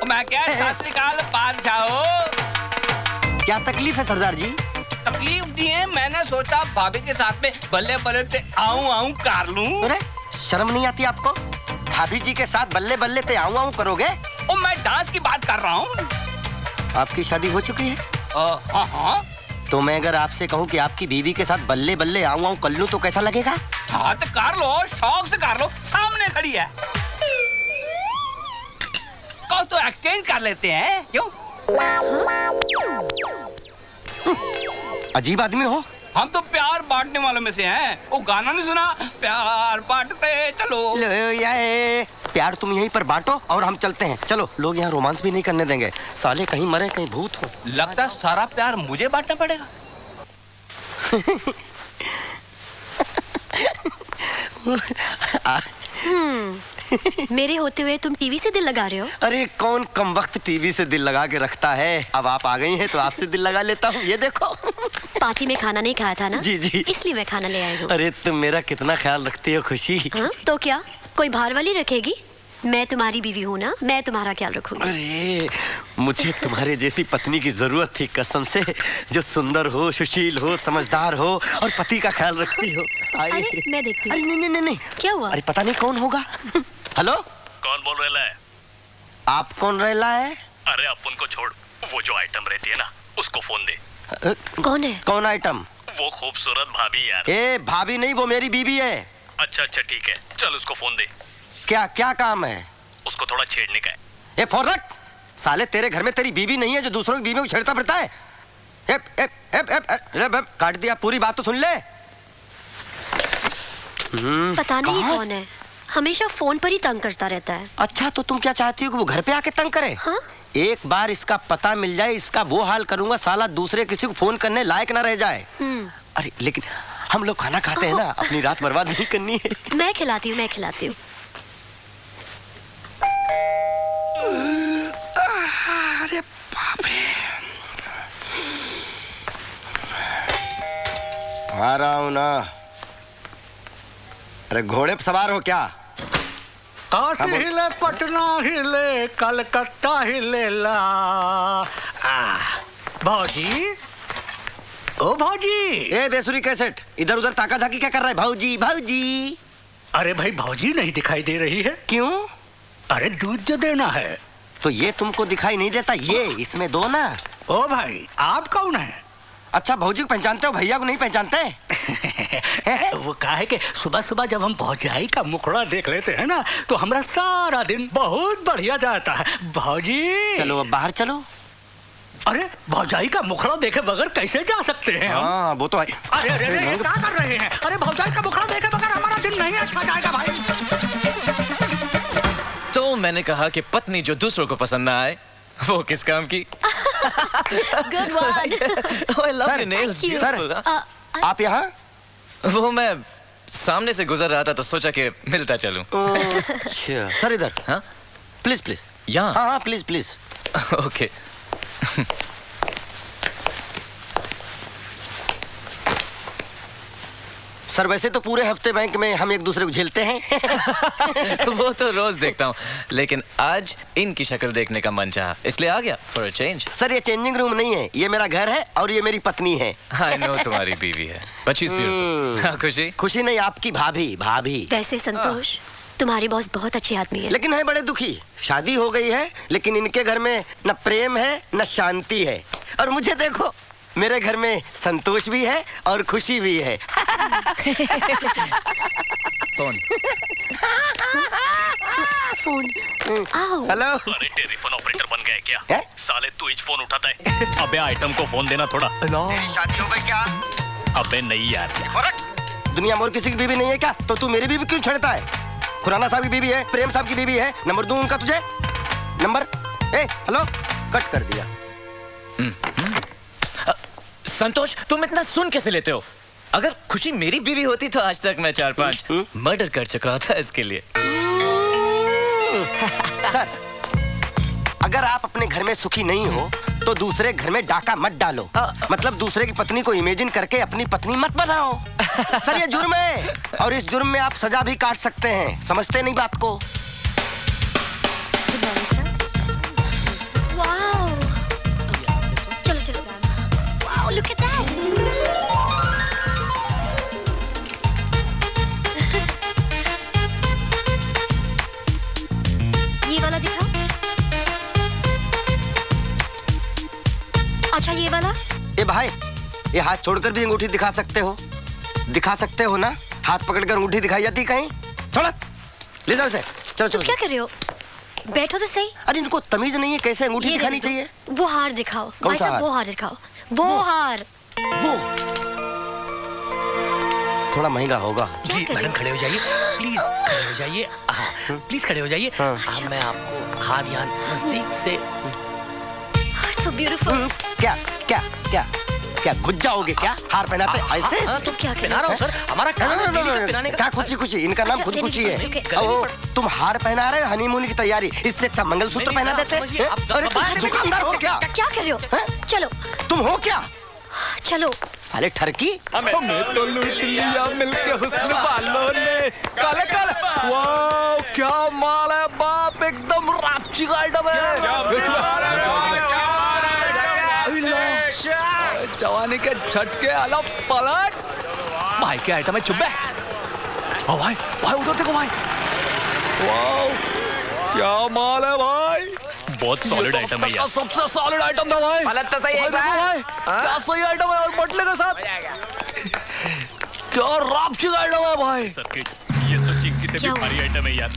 मैं क्या साथ निकाल पार जाओ। क्या तकलीफ है सरदार जी? तकलीफ नहीं है, मैंने सोचा भाभी के साथ में बल्ले बल्ले ते आऊं कर लूं। अरे शर्म नहीं आती आपको? भाभी जी के साथ बल्ले बल्ले ते आऊं करोगे? ओ मैं डांस की बात कर रहा हूँ। आपकी शादी हो चुकी है? हाँ हाँ। तो मैं अगर आपसे कहूँ कि आपकी बीवी के साथ बल्ले बल्ले आऊं कर लूं तो कैसा लगेगा? हाँ तो कर लो, शौक से कर लो, सामने खड़ी है। कहो तो एक्सचेंज कर लेते हैं, क्यों? अजीब आदमी हो। हम तो प्यार बांटने वालों में से हैं। वो गाना नहीं सुना, प्यार बांटते चलो। प्यार तुम यहीं पर बांटो और हम चलते हैं। चलो, लोग यहाँ रोमांस भी नहीं करने देंगे। साले कहीं मरे कहीं भूत हो। लगता है सारा प्यार मुझे बांटना पड़ेगा। मेरे होते हुए तुम टीवी से दिल लगा रहे हो? अरे कौन कम वक्त टीवी से दिल लगा के रखता है। अब आप आ गई हैं तो आपसे दिल लगा लेता हूँ। ये देखो। पार्टी में खाना नहीं खाया था ना? जी जी, इसलिए मैं खाना ले आई हूँ। अरे तुम मेरा कितना ख्याल रखती हो खुशी। हाँ? तो क्या कोई बाहर वाली रखेगी? मैं तुम्हारी बीवी हूँ ना, मैं तुम्हारा ख्याल रखूंगी। अरे मुझे तुम्हारे जैसी पत्नी की जरूरत थी कसम से, जो सुंदर हो, सुशील हो, समझदार हो और पति का ख्याल रखती हो। अरे मैं देखती हूँ। अरे नहीं, क्या हुआ? अरे पता नहीं कौन होगा। हेलो, कौन बोल रहा है? आप कौन रहला है? अरे अपन को छोड़, वो जो आइटम रहती है ना, उसको फोन दे। कौन है? कौन आइटम? वो खूबसूरत भाभी यार। ए भाभी नहीं, वो मेरी बीवी है। अच्छा ठीक है, चल उसको फोन दे। क्या क्या काम है? उसको थोड़ा छेड़ने का है। ए फोन रख। साले तेरे घर में तेरी बीवी नहीं है जो दूसरों की बीवियों को छेड़ता फिरता है? काट दिया, पूरी बात तो सुन ले। पता नहीं कौन है, हमेशा फोन पर ही तंग करता रहता है। अच्छा तो तुम क्या चाहती हो कि वो घर पे आके तंग करे? हाँ? एक बार इसका पता मिल जाए, इसका वो हाल करूंगा साला दूसरे किसी को फोन करने लायक ना रह जाए। अरे लेकिन हम लोग खाना खाते हैं ना, अपनी रात बर्बाद नहीं करनी है। मैं खिलाती हूँ, मैं खिलाती हूँ। अरे बाप रे, आ रहा हूं ना। अरे घोड़े पे सवार हो क्या? काशी हिले, पटना हिले, कलकत्ता हिले ला। भौजी, ओ भौजी। ए बेसुरी कैसेट, इधर उधर ताका झाकी क्या कर रहा है? भौजी भौजी। अरे भाई भौजी नहीं दिखाई दे रही है। क्यों? अरे दूध जो देना है। तो ये तुमको दिखाई नहीं देता, ये इसमें दो ना। ओ भाई आप कौन है? अच्छा भौजी को पहचानते हो, भैया को नहीं पहचानते? वो कहा है कि सुबह सुबह जब हम भौजाई का मुखड़ा देख लेते हैं ना तो हमारा सारा दिन बहुत बढ़िया जाता है। भौजी चलो अब बाहर चलो। अरे भौजाई का मुखड़ा देखे बगैर कैसे जा सकते हैं हम? हाँ वो तो है। अरे अरे अरे क्या कर रहे हैं? अरे भौजाई का मुखड़ा देखे बगैर हमारा दिन नहीं अच्छा जाएगा भाई। तो मैंने कहा कि पत्नी जो दूसरों को पसंद ना आए वो किस काम की? Good one. Oh, I love your nails. Sir, आप यहाँ? वो मैं सामने से गुजर रहा था तो सोचा कि मिलता चलूं। अच्छा सर इधर। हाँ प्लीज प्लीज। यहाँ? हाँ प्लीज प्लीज। ओके। सर वैसे तो पूरे हफ्ते बैंक में हम एक दूसरे को झेलते हैं। वो तो रोज देखता हूँ, लेकिन आज इनकी शक्ल देखने का मन चाहा इसलिए आ गया फॉर अ चेंज। सर ये चेंजिंग रूम नहीं है, ये मेरा घर है और ये मेरी पत्नी है। आई नो तुम्हारी बीवी है, but she's beautiful। हाँ, खुशी? खुशी नहीं, आपकी भाभी। भाभी वैसे संतोष तुम्हारी बॉस बहुत अच्छी आदमी है, लेकिन है बड़े दुखी। शादी हो गई है लेकिन इनके घर में न प्रेम है न शांति है। और मुझे देखो, मेरे घर में संतोष भी है और खुशी भी है। कौन? फोन। हेलो। अरे टेलीफोन ऑपरेटर बन गया क्या? है? साले तू ही फोन उठाता है। अबे आइटम को फोन देना थोड़ा। शादी हो गई क्या? अबे नहीं यार। दुनिया में और किसी की बीवी नहीं है क्या? तो तू मेरी बीवी क्यों छेड़ता है? खुराना साहब की बीवी है, प्रेम साहब की बीवी है। नंबर दूं उनका तुझे? नंबर? हेलो, कट कर दिया। संतोष तुम इतना सुन कैसे लेते हो? अगर खुशी मेरी बीवी होती तो आज तक मैं 4-5 मर्डर कर चुका था इसके लिए। सर, अगर आप अपने घर में सुखी नहीं हो तो दूसरे घर में डाका मत डालो। मतलब दूसरे की पत्नी को इमेजिन करके अपनी पत्नी मत बनाओ। सर ये जुर्म है और इस जुर्म में आप सजा भी काट सकते हैं। समझते नहीं बात को? चलो चलो। Wow, look at that. ये वाला दिखाओ। भाई, ये हाथ छोड़कर भी अंगूठी दिखा सकते हो? दिखा सकते हो ना? हाथ पकड़कर अंगूठी दिखाई जाती कहीं? छोड़ो, ले जाओ इसे। चलो चलो। क्या कर रहे हो? बैठो तो सही। अरे इनको तमीज नहीं है कैसे अंगूठी दिखानी चाहिए? वो हार दिखाओ कौन भाई सा साहब, हार? वो हार दिखाओ। वो हार। वो थोड़ा महंगा होगा। जी मैडम खड़े हो जाइए प्लीज, खड़े हो जाइए। हाँ प्लीज खड़े हो जाइए। हाँ मैं आपको हार यहाँ नजदीक से। So beautiful. क्या क्या क्या क्या घुस जाओगे क्या हार पहनाते ऐसे? तो क्या पहना रहा हूँ सर, हमारा काम है बीवी को पहनाने का। क्या खुशी खुशी, इनका नाम खुद खुशी है। ओ, तुम हार पहना रहे हो हनीमून की तैयारी, इससे अच्छा मंगलसूत्र पहना देते। अरे तुम दुकानदार हो क्या? क्या कर रहे हो? चलो। तुम हो क्या? चलो। साले ठरकी। हमें तो लूट लिया मिलके हुस्न वालों ने। काले काले, वाह क्या माल है बाप, एकदम रापची का आइटम है। जवानी के झटके अलग पलट। भाई क्या आइटम है, चुप ओ भाई, भाई उधर देखो भाई, वाह क्या माल है भाई, बहुत सॉलिड आइटम है यार। सबसे सॉलिड आइटम था भाई। पलट तो सही है भाई, क्या सही आइटम है और बटले के साथ क्या रापची का आइटम है भाई। ये तो चिंकी से भी भारी आइटम है यार।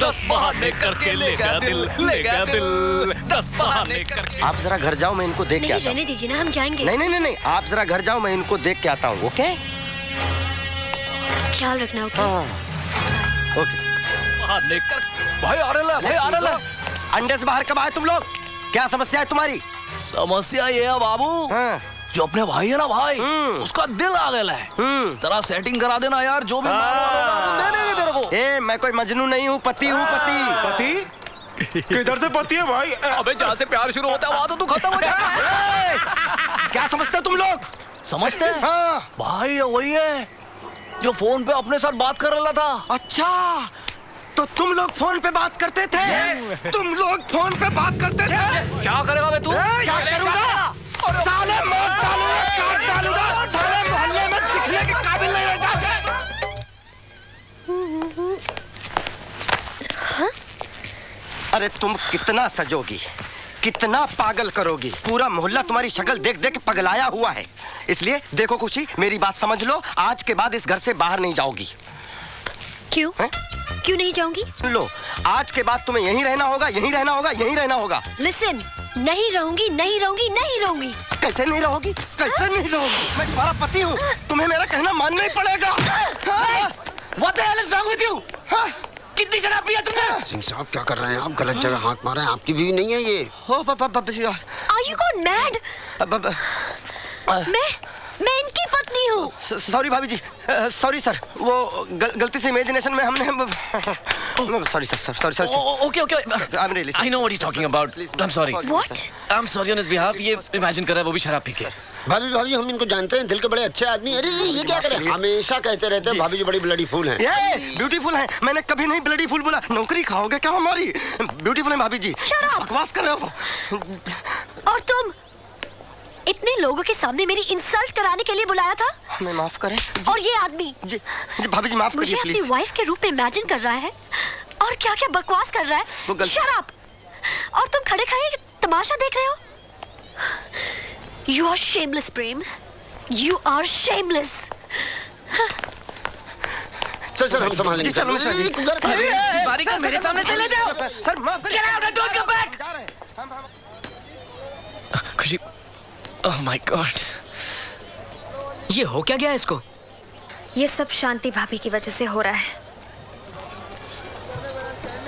10 बहाने करके ले गया दिल, ले गया दिल, 10 बहाने करके। आप जरा घर जाओ, मैं इनको देख के नहीं आता हूँ। रहने दीजिए ना, हम जाएंगे। नहीं, आप जरा घर जाओ, मैं इनको देख के आता हूँ। ओके? ख्याल रखना। ओके? ओके। बहाने कर भाई, आ रहे ला। अंडे से बाहर कब आए तुम लोग? क्या समस्या है तुम्हारी? समस्या ये है बाबू, जो अपने भाई है ना भाई, उसका दिल आ गया है। जरा सेटिंग करा देना यार, जो भी दे देंगे तेरे को। ए, मैं कोई मजनू नहीं हूँ, पति हूँ। पति? किधर से पति है भाई? अबे जहाँ से प्यार शुरू होता है वहाँ तो तू खत्म हो जाएगा। क्या समझते हो तुम लोग? समझते हैं? हाँ। भाई ये वही है जो फोन पे अपने साथ बात कर रहा था। अच्छा, तो तुम लोग फोन पे बात करते थे? तुम लोग फोन पे बात करते थे? क्या करेगा बे तू? क्या करूँगा? साले मौत डालूंगा, काट डालूंगा, साले मोहल्ले में दिखने के काबिल नहीं रहेगा। हाँ? अरे तुम कितना सजोगी, कितना पागल करोगी, पूरा मोहल्ला तुम्हारी शक्ल देख देख के पगलाया हुआ है। इसलिए देखो खुशी, मेरी बात समझ लो, आज के बाद इस घर से बाहर नहीं जाओगी। क्यों? क्यों नहीं जाऊंगी? लो, आज के बाद तुम्हें यहीं रहना होगा, यहीं रहना होगा, यहीं रहना होगा। लिसन, नहीं रहूंगी, नहीं रहूंगी, नहीं रहूंगी। कैसे नहीं रहोगी? कैसे नहीं रहोगी? मैं तुम्हारा पति हूँ, तुम्हें मेरा कहना मानना ही पड़ेगा। What the hell is wrong with you? कितनी शराब पिया तुमने? सिंह साहब क्या कर रहे हैं आप? गलत जगह हाथ मार रहे हैं, आपकी बीवी नहीं है ये। Are you gone mad? मैं इनकी पत्नी हूँ। सॉरी भाभी जी, सॉरी सर, वो गलती से इमेजिनेशन में हमने sorry sir. Okay. I'm really sorry. I know what he's talking about. I'm sorry. What? I'm sorry on his behalf. ये इमेजिन कर रहा है वो भी शराब पी के। भाभी हम इनको जानते हैं, दिल के बड़े अच्छे आदमी। अरे ये क्या करे, हमेशा कहते रहते हैं भाभी जी बड़ी ब्लडी फूल हैं। ब्यूटीफुल है, मैंने कभी नहीं ब्लडी फूल बोला। नौकरी खाओगे क्या हमारी? ब्यूटीफुल है भाभी जी। बकवास कर रहे हो। और तुम इतने लोगों के सामने मेरी इंसल्ट कराने के लिए बुलाया था? हमें माफ करें। और ये आदमी जी भाभी जी माफ करिए मुझे प्लीज। अपनी वाइफ के रूप में इमेजिन कर रहा है और क्या क्या बकवास कर रहा है। शराब, और तुम खड़े खड़े तमाशा देख रहे हो। You are shameless, Prem. You are shameless। Sir हम संभालेंगे। चलो मिश्रा जी। बारी को मेरे सामने से ले जाओ। सर माफ करिए। Get out and don't come back। खुशी, oh my God। ये हो क्या गया इसको? ये सब शांति भाभी की वजह से हो रहा है।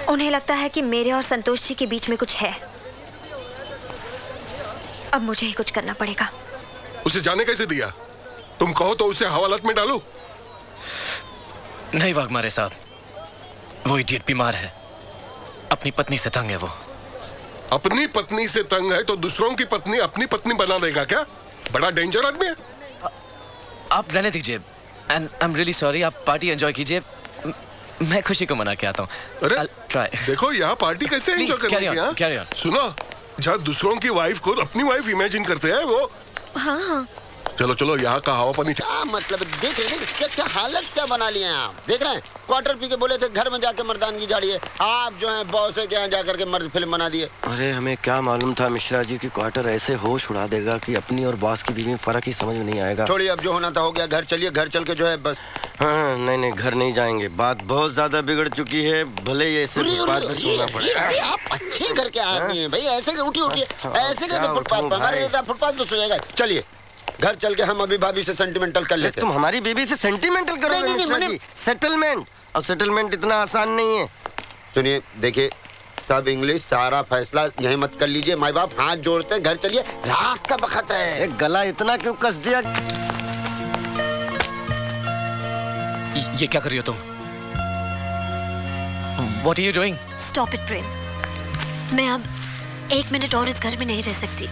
उन्हें लगता है कि मेरे और संतोष जी के बीच में कुछ है। अब मुझे ही कुछ करना पड़ेगा। उसे जाने कैसे दिया? तुम कहो तो उसे हवालात में डालो। नहीं वाघमारे साहब, वो इडियट बीमार है, अपनी पत्नी से तंग है वो। अपनी पत्नी से तंग है तो दूसरों की पत्नी अपनी पत्नी बना देगा क्या? बड़ा डेंजर आदमी है। आप रहने दीजिए। And I am really sorry, आप पार्टी एंजॉय कीजिए, मैं खुशी को मना के आता हूँ। अरे ट्राई। देखो यहाँ पार्टी कैसे एंजॉय करनी है? सुनो, जहाँ दूसरों की वाइफ को अपनी वाइफ इमेजिन करते हैं वो। हाँ। चलो चलो, यहाँ का हवा पानी। क्या मतलब, देख रहे हैं क्या क्या हालत क्या बना लिए हैं आप? देख रहे हैं, क्वार्टर पी के बोले थे घर में जाके मर्दानगी झाड़िए, आप जो है बॉस के यहाँ जाकर के मर्द फिल्म बना दिए। अरे हमें क्या मालूम था मिश्रा जी की क्वार्टर ऐसे होश उड़ा देगा कि अपनी और बॉस की बीवी में फर्क ही समझ में नहीं आएगा। छोड़िए, अब जो होना था हो गया, घर चलिए, घर चल के जो है बस। हाँ नहीं नहीं, घर नहीं जाएंगे, बात बहुत ज्यादा बिगड़ चुकी है, भले ये ऐसे फुटपाथ पे सोना पड़ेगा। आप अच्छे घर के आदमी हैं भाई, ऐसे उठिए उठिए, ऐसे कैसे फुटपाथ पर? हमारे नेता फुटपाथ पे सोएगा। चलिए घर चल के हम अभी भाभी से सेंटिमेंटल कर लेते। तुम हमारी बीवी से सेंटिमेंटल करोगे मिश्रा जी? सेटलमेंट, और सेटलमेंट इतना आसान नहीं है। सुनिए, देखिए सब इंग्लिश, सारा फैसला यही मत कर लीजिए, माँ बाप हाथ जोड़ते हैं, घर चलिए, रात का वक्त है। एक गला इतना क्यों कस दिया? ये क्या कर रही हो तुम? What are you doing? Stop it, प्रेम। मैं अब 1 मिनट और इस घर में नहीं रह सकती।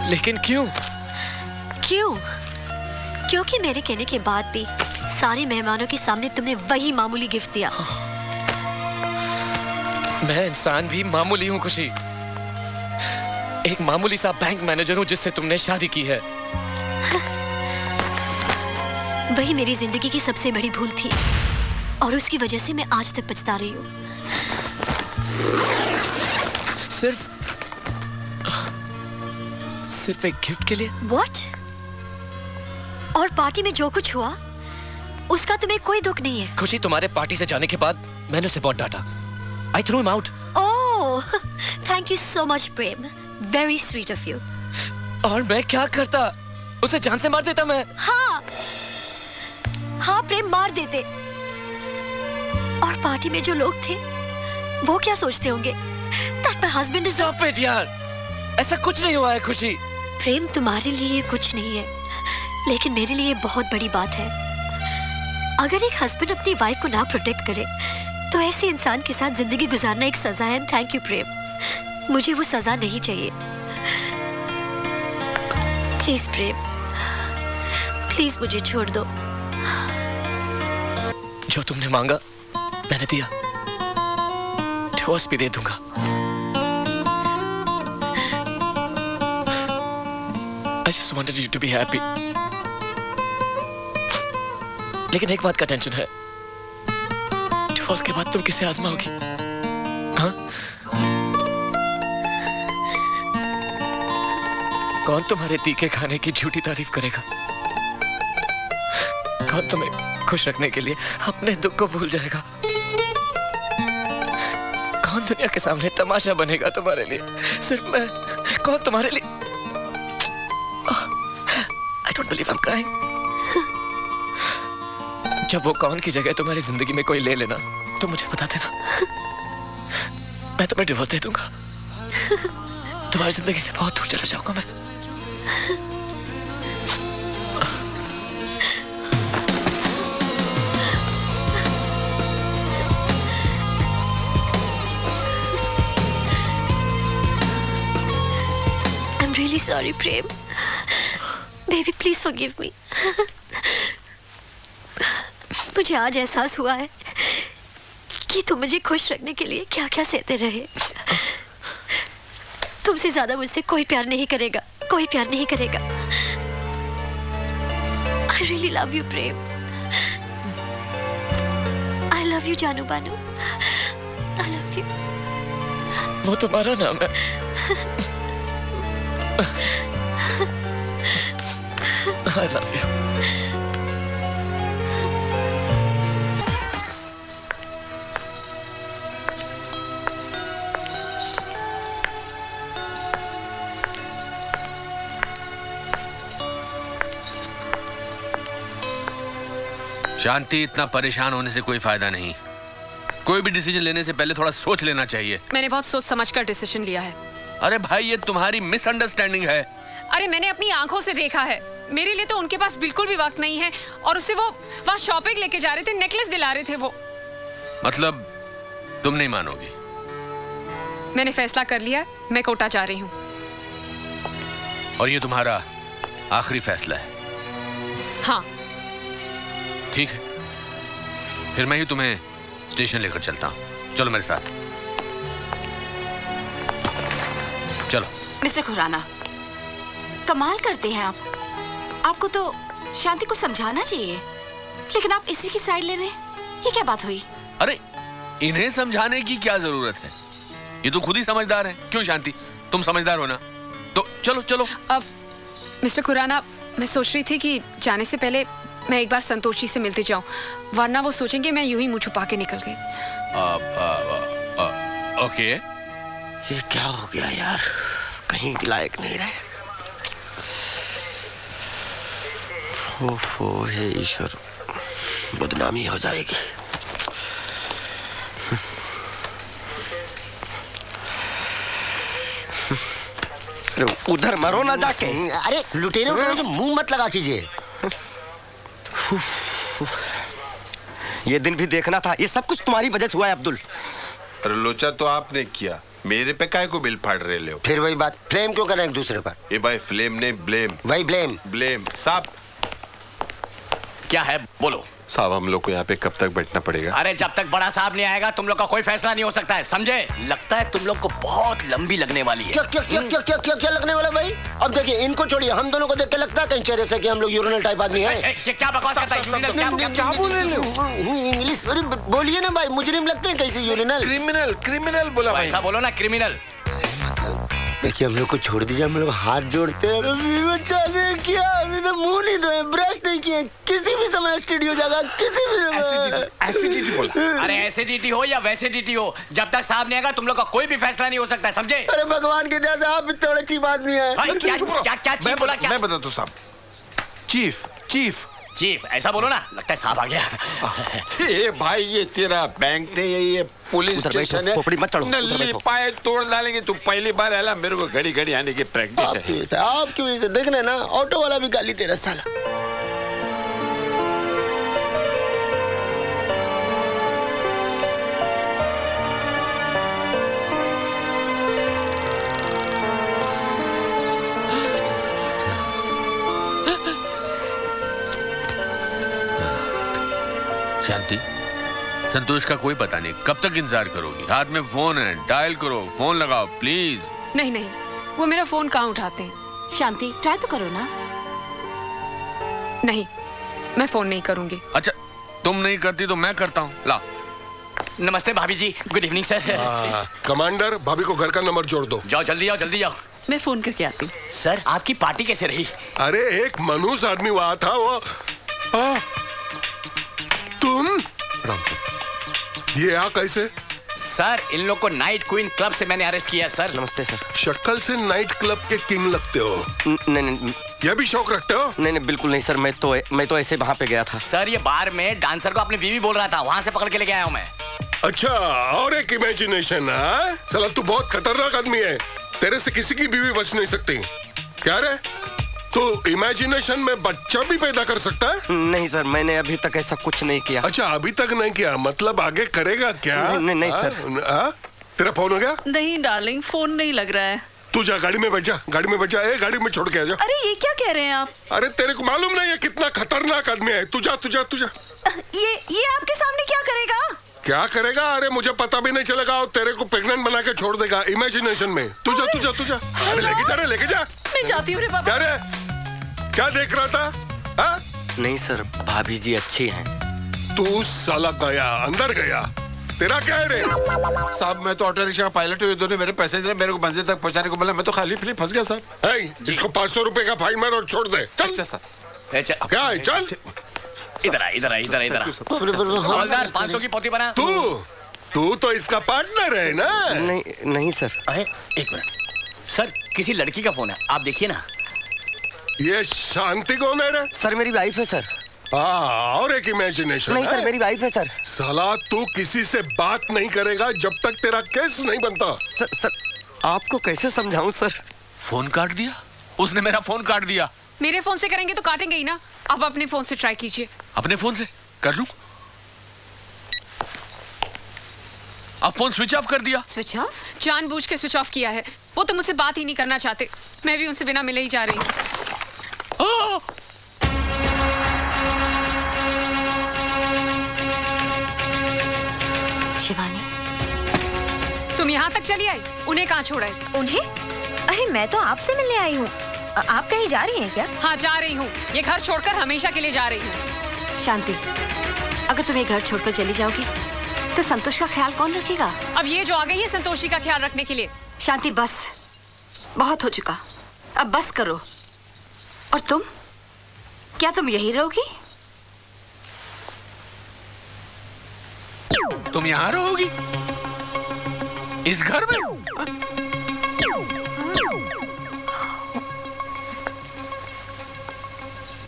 लेकिन क्यों? क्यों? क्योंकि मेरे कहने के बाद भी सारे मेहमानों के सामने तुमने वही मामूली गिफ्ट दिया। मैं इंसान भी मामूली हूँ खुशी, एक मामूली सा बैंक मैनेजर हूँ जिससे तुमने शादी की है। वही मेरी जिंदगी की सबसे बड़ी भूल थी और उसकी वजह से मैं आज तक पछता रही हूँ। सिर्फ एक गिफ्ट के लिए? What? और पार्टी में जो कुछ हुआ उसका तुम्हें कोई दुख नहीं है? खुशी, तुम्हारे पार्टी से जाने के बाद मैंने उसे बहुत डांटा। I threw him out. Oh, thank you so much, Prem. Very sweet of you. और मैं क्या करता? उसे जान से मार देता मैं। हाँ प्रेम, मार देते। और पार्टी में जो लोग थे वो क्या सोचते होंगे? That my husband is... Stop it यार, ऐसा कुछ नहीं हुआ है खुशी। प्रेम, तुम्हारे लिए कुछ नहीं है लेकिन मेरे लिए बहुत बड़ी बात है। अगर एक हस्बैंड अपनी वाइफ को ना प्रोटेक्ट करे तो ऐसे इंसान के साथ जिंदगी गुजारना एक सजा है। थैंक यू प्रेम, मुझे वो सजा नहीं चाहिए। प्लीज प्रेम, प्लीज मुझे छोड़ दो। जो तुमने मांगा मैंने दिया, डिवोर्स भी दे दूंगा। I just wanted you to be happy. लेकिन एक बात का टेंशन है, डिवोर्स के बाद तुम किसे आजमाओगी? हाँ? कौन तुम्हारे तीखे खाने की झूठी तारीफ करेगा? कौन तुम्हें खुश रखने के लिए अपने दुख को भूल जाएगा? कौन दुनिया के सामने तमाशा बनेगा तुम्हारे लिए? सिर्फ मैं। कौन तुम्हारे लिए? I don't believe I'm crying. जब वो कौन की जगह तुम्हारी जिंदगी में कोई ले लेना तो मुझे बता देना, मैं तुम्हें डिवोर्स दे दूंगा। तुम्हारी जिंदगी से बहुत दूर चला जाऊंगा मैं। I'm really sorry, Prem. Baby, please forgive me. मुझे आज एहसास हुआ है कि तुम मुझे खुश रखने के लिए क्या क्या सहते रहे। तुमसे ज्यादा मुझसे कोई प्यार नहीं करेगा, कोई प्यार नहीं करेगा। I really love you, Prem. I love you, जानू बानू। I love you. वो तुम्हारा नाम है। I love you. शांति, इतना परेशान होने से कोई फायदा नहीं। कोई भी डिसीजन लेने से पहले थोड़ा सोच लेना चाहिए। मैंने बहुत सोच समझकर डिसीजन लिया है। अरे भाई, ये तुम्हारी मिसअंडरस्टैंडिंग है। अरे मैंने अपनी आंखों से देखा है, मेरे लिए तो उनके पास बिल्कुल भी वक्त नहीं है। और उससे वो वहाँ शॉपिंग लेके जा रहे थे, नेकलेस दिला रहे थे वो। मतलब तुम नहीं मानोगी? मैंने फैसला कर लिया, मैं कोटा जा रही हूँ। और ये तुम्हारा आखिरी फैसला है? हाँ। ठीक है, फिर मैं ही तुम्हें स्टेशन लेकर चलता हूँ। चलो मेरे साथ। चलो। मिस्टर खुराना, कमाल करते हैं आप। आपको तो शांति को समझाना चाहिए, लेकिन आप इसी की साइड ले रहे हैं। ये क्या बात हुई? अरे इन्हें समझाने की क्या जरूरत है, ये तो खुद ही समझदार है। क्यों शांति, तुम समझदार हो ना, तो चलो चलो। अब मिस्टर खुराना, मैं सोच रही थी कि जाने से पहले मैं एक बार संतोष जी से मिलते जाऊं, वरना वो सोचेंगे मैं यूं ही मुंह छुपा के निकल गई। ओके। ये क्या हो गया यार, कहीं के लायक नहीं रहे। ओफो, हे ईश्वर, बदनामी हो जाएगी। उधर मरो ना जाके। अरे लुटेरे मुंह मत लगा कीजिए। ये दिन भी देखना था, ये सब कुछ तुम्हारी वजह से हुआ है अब्दुल। अरे लोचा तो आपने किया, मेरे पे काहे को बिल फाड़ रहे हो? फिर वही बात, फ्लेम क्यों करें एक दूसरे पर? ये भाई फ्लेम नहीं, ब्लेम। वही ब्लेम। ब्लेम साहब। क्या है बोलो। साहब हम लोग को यहाँ पे कब तक बैठना पड़ेगा? अरे जब तक बड़ा साहब नहीं आएगा तुम लोग का कोई फैसला नहीं हो सकता है, समझे? लगता है तुम लोग को बहुत लंबी लगने वाली है। क्या क्या क्या क्या क्या क्या क्या लगने वाला भाई? अब देखिए, इनको छोड़िए, हम दोनों को देख के लगता है कहीं चेहरे से कि हम लोग यूरिनल टाइप आदमी हैं। ये क्या बकवास करता है? क्या बोल रहे हो? इंग्लिश बोलिए ना भाई, मुजरिम लगते हैं कैसे यूरिनल? क्रिमिनल, क्रिमिनल बोला भाई। ऐसा बोलो ना, क्रिमिनल। देखिए हम लोग को छोड़ दीजिए, हम लोग हाथ जोड़ते हैं। अभी बच्चा ने किया, अभी तो मुंह नहीं धोए, ब्रश नहीं किए, किसी भी समय स्टूडियो जाएगा, किसी भी समय। एसिडिटी बोला। अरे एसिडिटी हो या वैसिडिटी हो, जब तक साहब नहीं आएगा तुम लोग का कोई भी फैसला नहीं हो सकता है, समझे? अरे भगवान की दया से आप भी थोड़े चीप आदमी हैं। क्या चीफ बोला? क्या मैं बताता हूँ साहब। चीफ चीफ चीफ ऐसा बोलो ना, लगता है साहब आ गया। ये भाई, ये तेरा बैंक नहीं है, ये पुलिस स्टेशन है। खोपड़ी मत चढ़ो, नल्ली पाए तोड़ डालेंगे। तू पहली बार आया, मेरे को घड़ी घड़ी आने की प्रैक्टिस है। आपकी वजह से देखने ना, ऑटो वाला भी गाली दे रहा साला। शांति, संतोष का कोई पता नहीं, कब तक इंतजार करोगी? हाथ में फोन है, डायल करो, फोन लगाओ प्लीज। नहीं नहीं, वो मेरा फोन कहाँ उठाते हैं। शांति, ट्राई तो करो ना। नहीं, मैं फोन नहीं करूंगी। अच्छा, तुम नहीं करती तो मैं करता हूँ, ला। नमस्ते भाभी जी, गुड इवनिंग सर। कमांडर, भाभी को घर का नंबर जोड़ दो। जाओ जल्दी जाओ, जल्दी जाओ। मैं फोन करके आती हूँ। सर आपकी पार्टी कैसे रही? अरे एक मनूस आदमी वहां था, वो तुम ये यहाँ कैसे? सर इन लोग को नाइट क्वीन क्लब से मैंने अरेस्ट किया सर। नमस्ते सर। शक्ल से नाइट क्लब के किंग लगते हो। नहीं नहीं, ये भी शौक रखते हो? नहीं नहीं बिल्कुल नहीं सर, मैं तो ऐसे वहाँ पे गया था। सर ये बार में डांसर को अपनी बीवी बोल रहा था, वहाँ से पकड़ के लेके आया हूँ मैं। अच्छा, और एक इमेजिनेशन है। साला तू बहुत खतरनाक आदमी है, तेरे से किसी की बीवी बच नहीं सकती। क्या रे, तो इमेजिनेशन में बच्चा भी पैदा कर सकता है? नहीं सर, मैंने अभी तक ऐसा कुछ नहीं किया। अच्छा, अभी तक नहीं किया, मतलब आगे करेगा क्या? नहीं सर। तेरा फोन हो गया? नहीं डार्लिंग, फोन नहीं लग रहा है। तू जा, गाड़ी में बैठ जा, गाड़ी में बैठ जा। गाड़ी में छोड़ के आ जा। अरे ये क्या कह रहे हैं आप? अरे तेरे को मालूम नहीं है कितना खतरनाक आदमी है। तू जा, तू जा, तू जा। ये आपके सामने क्या करेगा? क्या करेगा? अरे मुझे पता भी नहीं चलेगा, और तेरे को प्रेग्नेंट बना के छोड़ देगा इमेजिनेशन में। तू जा, तू जा, तू जा। अरे लेके जा रे, लेके जा। मैं जाती हूँ रे बाबा। क्या रे, क्या देख रहा था? हा? नहीं सर, भाभी जी अच्छी हैं। तू साला गया, अंदर गया। तेरा क्या है रे? साहब मैं तो ऑटो रिक्शा पायलट हूँ, दोनों मेरे पैसेंजर मेरे को मंजिल तक पहुँचाने को बोला, मैं तो खाली फिली फंस गया सर। इसको 500 रुपए का फाइन मार और छोड़ दे। चल। अच्छा सर। क्या है, चल। इधर आ, इधर आ, इधर आ, इधर आ। हवलदार 500 की पोती बना। तू तो इसका पार्टनर है ना? नहीं सर। एक मिनट सर, किसी लड़की का फोन है, आप देखिए ना। ये शांति कौन है रे? सर मेरी वाइफ है सर। और एक इमेजिनेशन। नहीं सर, मेरी वाइफ है सर। साला तू किसी से बात नहीं करेगा जब तक तेरा केस नहीं बनता। सर आपको कैसे समझाऊं सर? फोन काट दिया उसने, मेरा फोन काट दिया। मेरे फोन से करेंगे तो काटेंगे ही ना। आप अपने फोन से ट्राई कीजिए। अपने फोन से कर लूं? आप फोन स्विच ऑफ कर दिया। Switch off? जानबूझ के स्विच ऑफ किया है। वो तो मुझसे बात ही नहीं करना चाहते, मैं भी उनसे बिना मिले ही जा रही हूँ। शिवानी, तुम यहाँ तक चली आई, उन्हें कहाँ छोड़ा है? उन्हें? अरे मैं तो आपसे मिलने आई हूँ। आप कहीं जा रही हैं क्या? हाँ जा रही हूँ, ये घर छोड़कर हमेशा के लिए जा रही हूँ। शांति, अगर तुम ये घर छोड़कर चली जाओगी तो संतोष का ख्याल कौन रखेगा? अब ये जो आ गई है संतोषी का ख्याल रखने के लिए। शांति बस, बहुत हो चुका, अब बस करो। और तुम, क्या तुम यही रहोगी? तुम यहाँ रहोगी इस घर में?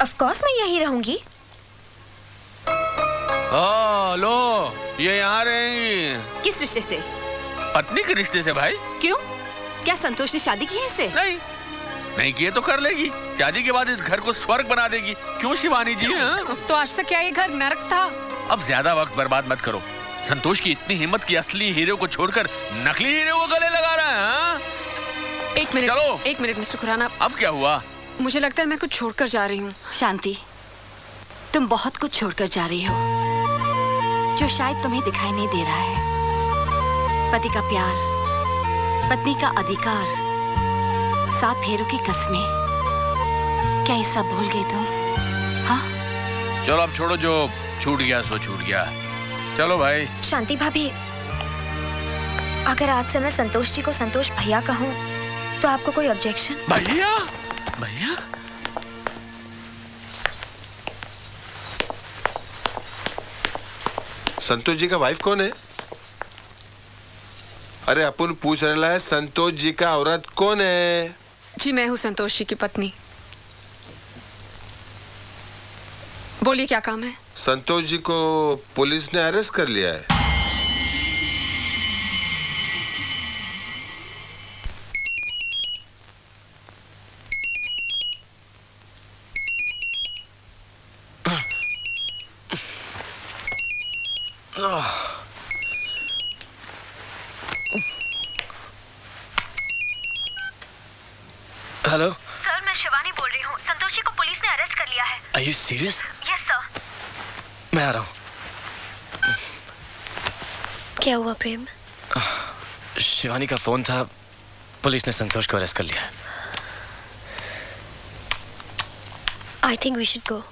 ऑफ कोर्स मैं यही रहूंगी। लो, ये यहाँ रहेंगी। किस रिश्ते से? पत्नी के रिश्ते से भाई। क्यों? क्या संतोष ने शादी की है इससे? नहीं किए तो कर लेगी, शादी के बाद इस घर को स्वर्ग बना देगी। क्यों शिवानी जी? तो आज तक क्या ये घर नरक था? अब ज्यादा वक्त बर्बाद मत करो। संतोष की इतनी हिम्मत कि असली हीरो को छोड़कर नकली हीरो को गले लगा रहा है। हाँ? एक मिनट, चलो। एक मिनट मिस्टर खुराना। अब क्या हुआ? मुझे लगता है मैं कुछ छोड़कर जा रही हूँ। शांति, तुम बहुत कुछ छोड़कर जा रही हो जो शायद तुम्हें दिखाई नहीं दे रहा है। पति का प्यार, पत्नी का अधिकार, 7 फेरों की कस्में, क्या ये सब भूल गई तुम? हाँ? चलो अब छोड़ो, जो छूट गया सो छूट गया। चलो भाई। शांति भाभी, अगर आज से मैं संतोष जी को संतोष भैया कहूँ तो आपको कोई ऑब्जेक्शन? भैया? भैया? संतोष जी का वाइफ कौन है? अरे अपन पूछ रहा है संतोष जी का औरत कौन है? जी मैं हूँ संतोष जी की पत्नी। बोलिए क्या काम है? संतोष जी को पुलिस ने अरेस्ट कर लिया है। हेलो सर, मैं शिवानी बोल रही हूँ। संतोषी को पुलिस ने अरेस्ट कर लिया है। Are you serious? Yes sir. मैं आ रहा हूँ। क्या हुआ प्रेम? शिवानी का फोन था, पुलिस ने संतोष को अरेस्ट कर लिया है। I think we should go.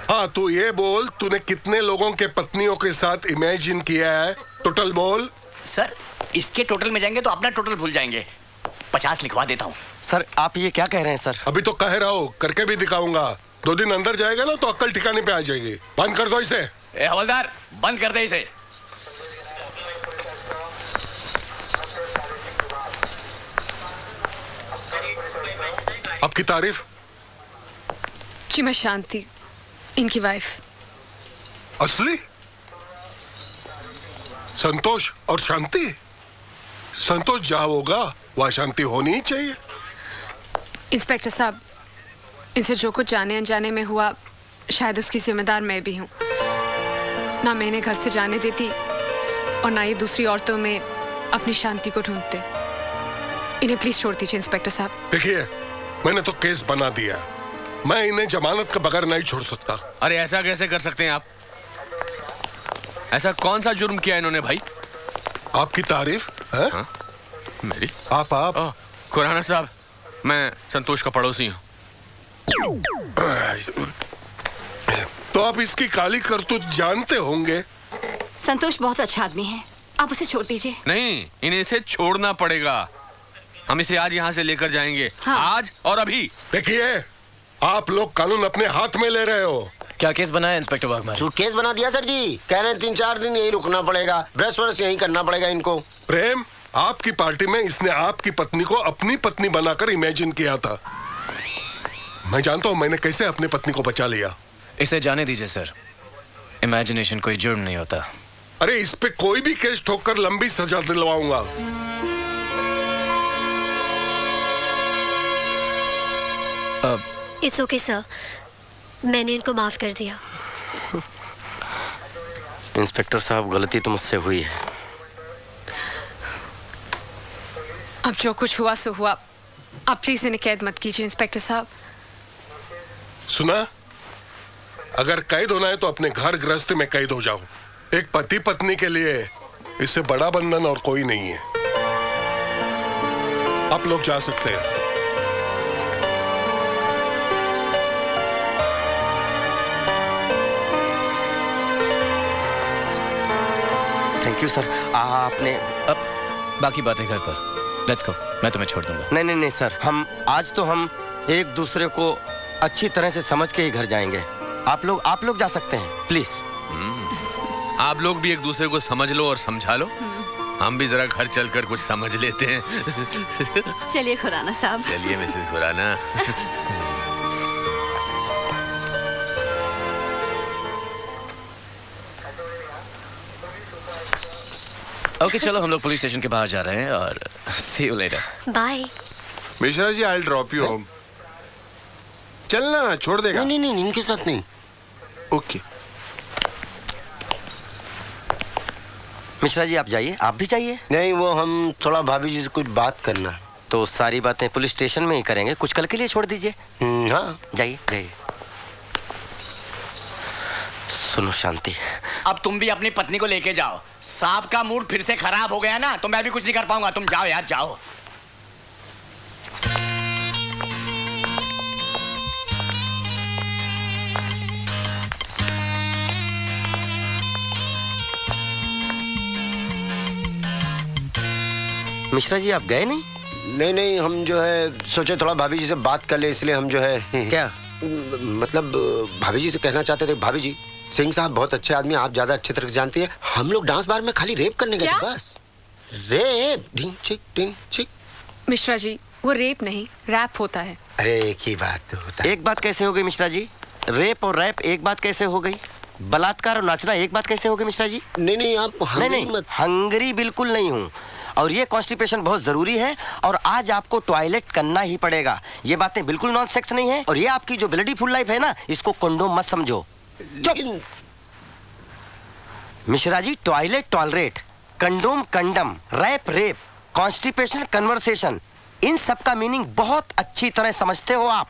हाँ, तू ये बोल, तूने कितने लोगों के पत्नियों के साथ इमेजिन किया है? टोटल बोल। सर, इसके टोटल में जाएंगे तो अपना टोटल भूल जाएंगे। 50 लिखवा देता हूँ। सर आप ये क्या कह रहे हैं सर? अभी तो कह रहा हूँ, करके भी दिखाऊंगा। 2 दिन अंदर जाएगा ना तो अक्ल ठिकाने पे आ जाएगी। बंद कर दो इसे। ए हवलदार, बंद कर दे इसे। आपकी तारीफ? जी मैं शांति, इनकी वाइफ। असली? संतोष और शांति? संतोष जहाँ होगा वहाँ शांति होनी ही चाहिए। इंस्पेक्टर साहब, इनसे जो कुछ जाने अनजाने में हुआ, शायद उसकी जिम्मेदार मैं भी हूँ। ना मैं इन्हें घर से जाने देती और ना ये दूसरी औरतों में अपनी शांति को ढूंढते। इन्हें प्लीज छोड़ दीजिए इंस्पेक्टर साहब। देखिए, मैंने तो केस बना दिया, मैं इन्हें जमानत के बगैर नहीं छोड़ सकता। अरे ऐसा कैसे कर सकते हैं आप? ऐसा कौन सा जुर्म किया इन्होंने भाई? आपकी तारीफ है? हाँ? मेरी? आप खुराना साहब, मैं संतोष का पड़ोसी हूँ। तो आप इसकी काली करतूत जानते होंगे। संतोष बहुत अच्छा आदमी है, आप उसे छोड़ दीजिए। नहीं, इन्हें इसे छोड़ना पड़ेगा। हम इसे आज यहाँ से लेकर जाएंगे। हाँ। आज और अभी। देखिए, आप लोग कानून अपने हाथ में ले रहे हो। क्या केस बनाया इंस्पेक्टर वाघमारे? सूटकेस बना दिया सर जी। कह रहे हैं 3-4 दिन यही रुकना पड़ेगा, ब्रश वर्श यही करना पड़ेगा इनको। प्रेम, आपकी पार्टी में इसने आपकी पत्नी को अपनी पत्नी बनाकर इमेजिन किया था। मैं जानता हूँ मैंने कैसे अपनी पत्नी को बचा लिया। इसे जाने दीजिए सर, इमेजिनेशन कोई जुर्म नहीं होता। अरे इस पे कोई भी केस ठोककर लंबी सजा दिलवाऊंगा। इट्स ओके सर, मैंने इनको माफ कर दिया। इंस्पेक्टर साहब, गलती तो मुझसे हुई है। अब जो कुछ हुआ सो हुआ, आप प्लीज इन्हें कैद मत कीजिए इंस्पेक्टर साहब। सुना, अगर कैद होना है तो अपने घर गृहस्थी में कैद हो जाओ। एक पति पत्नी के लिए इससे बड़ा बंधन और कोई नहीं है। आप लोग जा सकते हैं। Thank you sir. आपने अब बाकी बातें घर पर। लेट्स गो, मैं तुम्हें छोड़ दूंगा। नहीं नहीं नहीं सर, हम आज एक दूसरे को अच्छी तरह से समझ के ही घर जाएंगे। आप लोग जा सकते हैं प्लीज। आप लोग भी एक दूसरे को समझ लो और समझा लो। हम भी जरा घर चलकर कुछ समझ लेते हैं। चलिए खुराना साहब। चलिए मिसेस खुराना। ओके चलो, हम लोग पुलिस स्टेशन के बाहर जा रहे हैं और see you later. Bye. Mishra ji, I will drop you home. चलना, छोड़ देगा। नहीं नहीं, इनके साथ नहीं। ओके मिश्रा जी आप जाइए, आप भी जाइए। नहीं, वो हम थोड़ा भाभी जी से कुछ बात करना है। तो सारी बातें पुलिस स्टेशन में ही करेंगे, कुछ कल के लिए छोड़ दीजिए। हाँ जाइए जाइए। सुनो शांति, अब तुम भी अपनी पत्नी को लेके जाओ। साहब का मूड फिर से खराब हो गया ना, तो मैं भी कुछ नहीं कर पाऊंगा। तुम जाओ यार, जाओ। मिश्रा जी आप गए नहीं? नहीं, हम जो है सोचे थोड़ा भाभी जी से बात कर ले, इसलिए हम जो है क्या मतलब भाभी जी से कहना चाहते थे। भाभी जी, सिंह साहब बहुत अच्छे आदमी, आप ज्यादा अच्छे तरह से जानती है। हम लोग डांस बार में खाली रेप करने गए थे, बस रेप। ढिंग चिक ढिंग चिक। मिश्रा जी, वो रेप नहीं, रैप होता है। अरे एक ही बात तो होता है। एक बात कैसे हो गई मिश्रा जी? रेप और रैप एक बात कैसे हो गई? बलात्कार और नाचना एक बात कैसे हो गई मिश्रा जी? नहीं, आप नहीं, हंगरी बिल्कुल नहीं हूँ। और ये कॉन्स्टिपेशन बहुत जरूरी है और आज आपको टॉयलेट करना ही पड़ेगा। ये बातें बिल्कुल नॉन सेक्स नहीं है। और ये आपकी जो ब्लडी फुल लाइफ है ना, इसको कंडोम मत समझो। Mishra ji, toilet tolerate, condom condemn, wrap rape, constipation conversation, इन सब का मीनिंग बहुत अच्छी तरह समझते हो आप।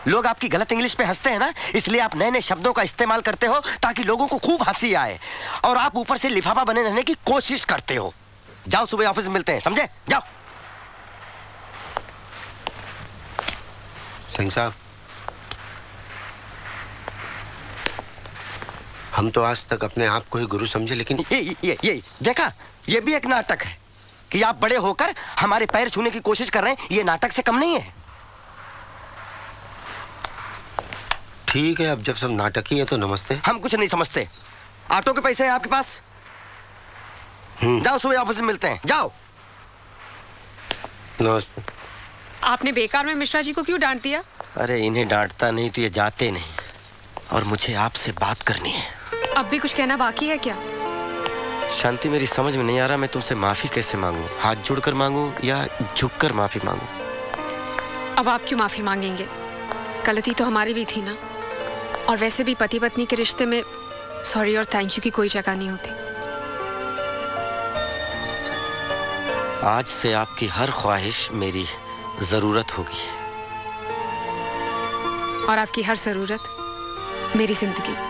लोग आपकी गलत इंग्लिश पे हंसते हैं ना, इसलिए आप नए नए शब्दों का इस्तेमाल करते हो ताकि लोगों को खूब हंसी आए। और आप ऊपर से लिफाफा बने रहने की कोशिश करते हो। जाओ, सुबह ऑफिस में मिलते हैं, समझे? जाओ। सिंह साहब, हम तो आज तक अपने आप को ही गुरु समझे, लेकिन ये देखा, ये भी एक नाटक है कि आप बड़े होकर हमारे पैर छूने की कोशिश कर रहे हैं। ये नाटक से कम नहीं है। ठीक है, अब जब सब नाटक ही है तो नमस्ते। हम कुछ नहीं समझते। ऑटो के पैसे हैं आपके पास? जाओ, सुबह ऑफिस में मिलते हैं, जाओ। नमस्ते। आपने बेकार में मिश्रा जी को क्यों डांट दिया? अरे इन्हें डांटता नहीं तो ये जाते नहीं, और मुझे आपसे बात करनी है। अब भी कुछ कहना बाकी है क्या? शांति, मेरी समझ में नहीं आ रहा मैं तुमसे माफी कैसे मांगूं? हाथ जोड़कर मांगूं या झुककर माफी मांगूं? अब आप क्यों माफी मांगेंगे? गलती तो हमारी भी थी ना। और वैसे भी पति पत्नी के रिश्ते में सॉरी और थैंक यू की कोई जगह नहीं होती। आज से आपकी हर ख्वाहिश मेरी जरूरत होगी। और आपकी हर जरूरत मेरी जिंदगी।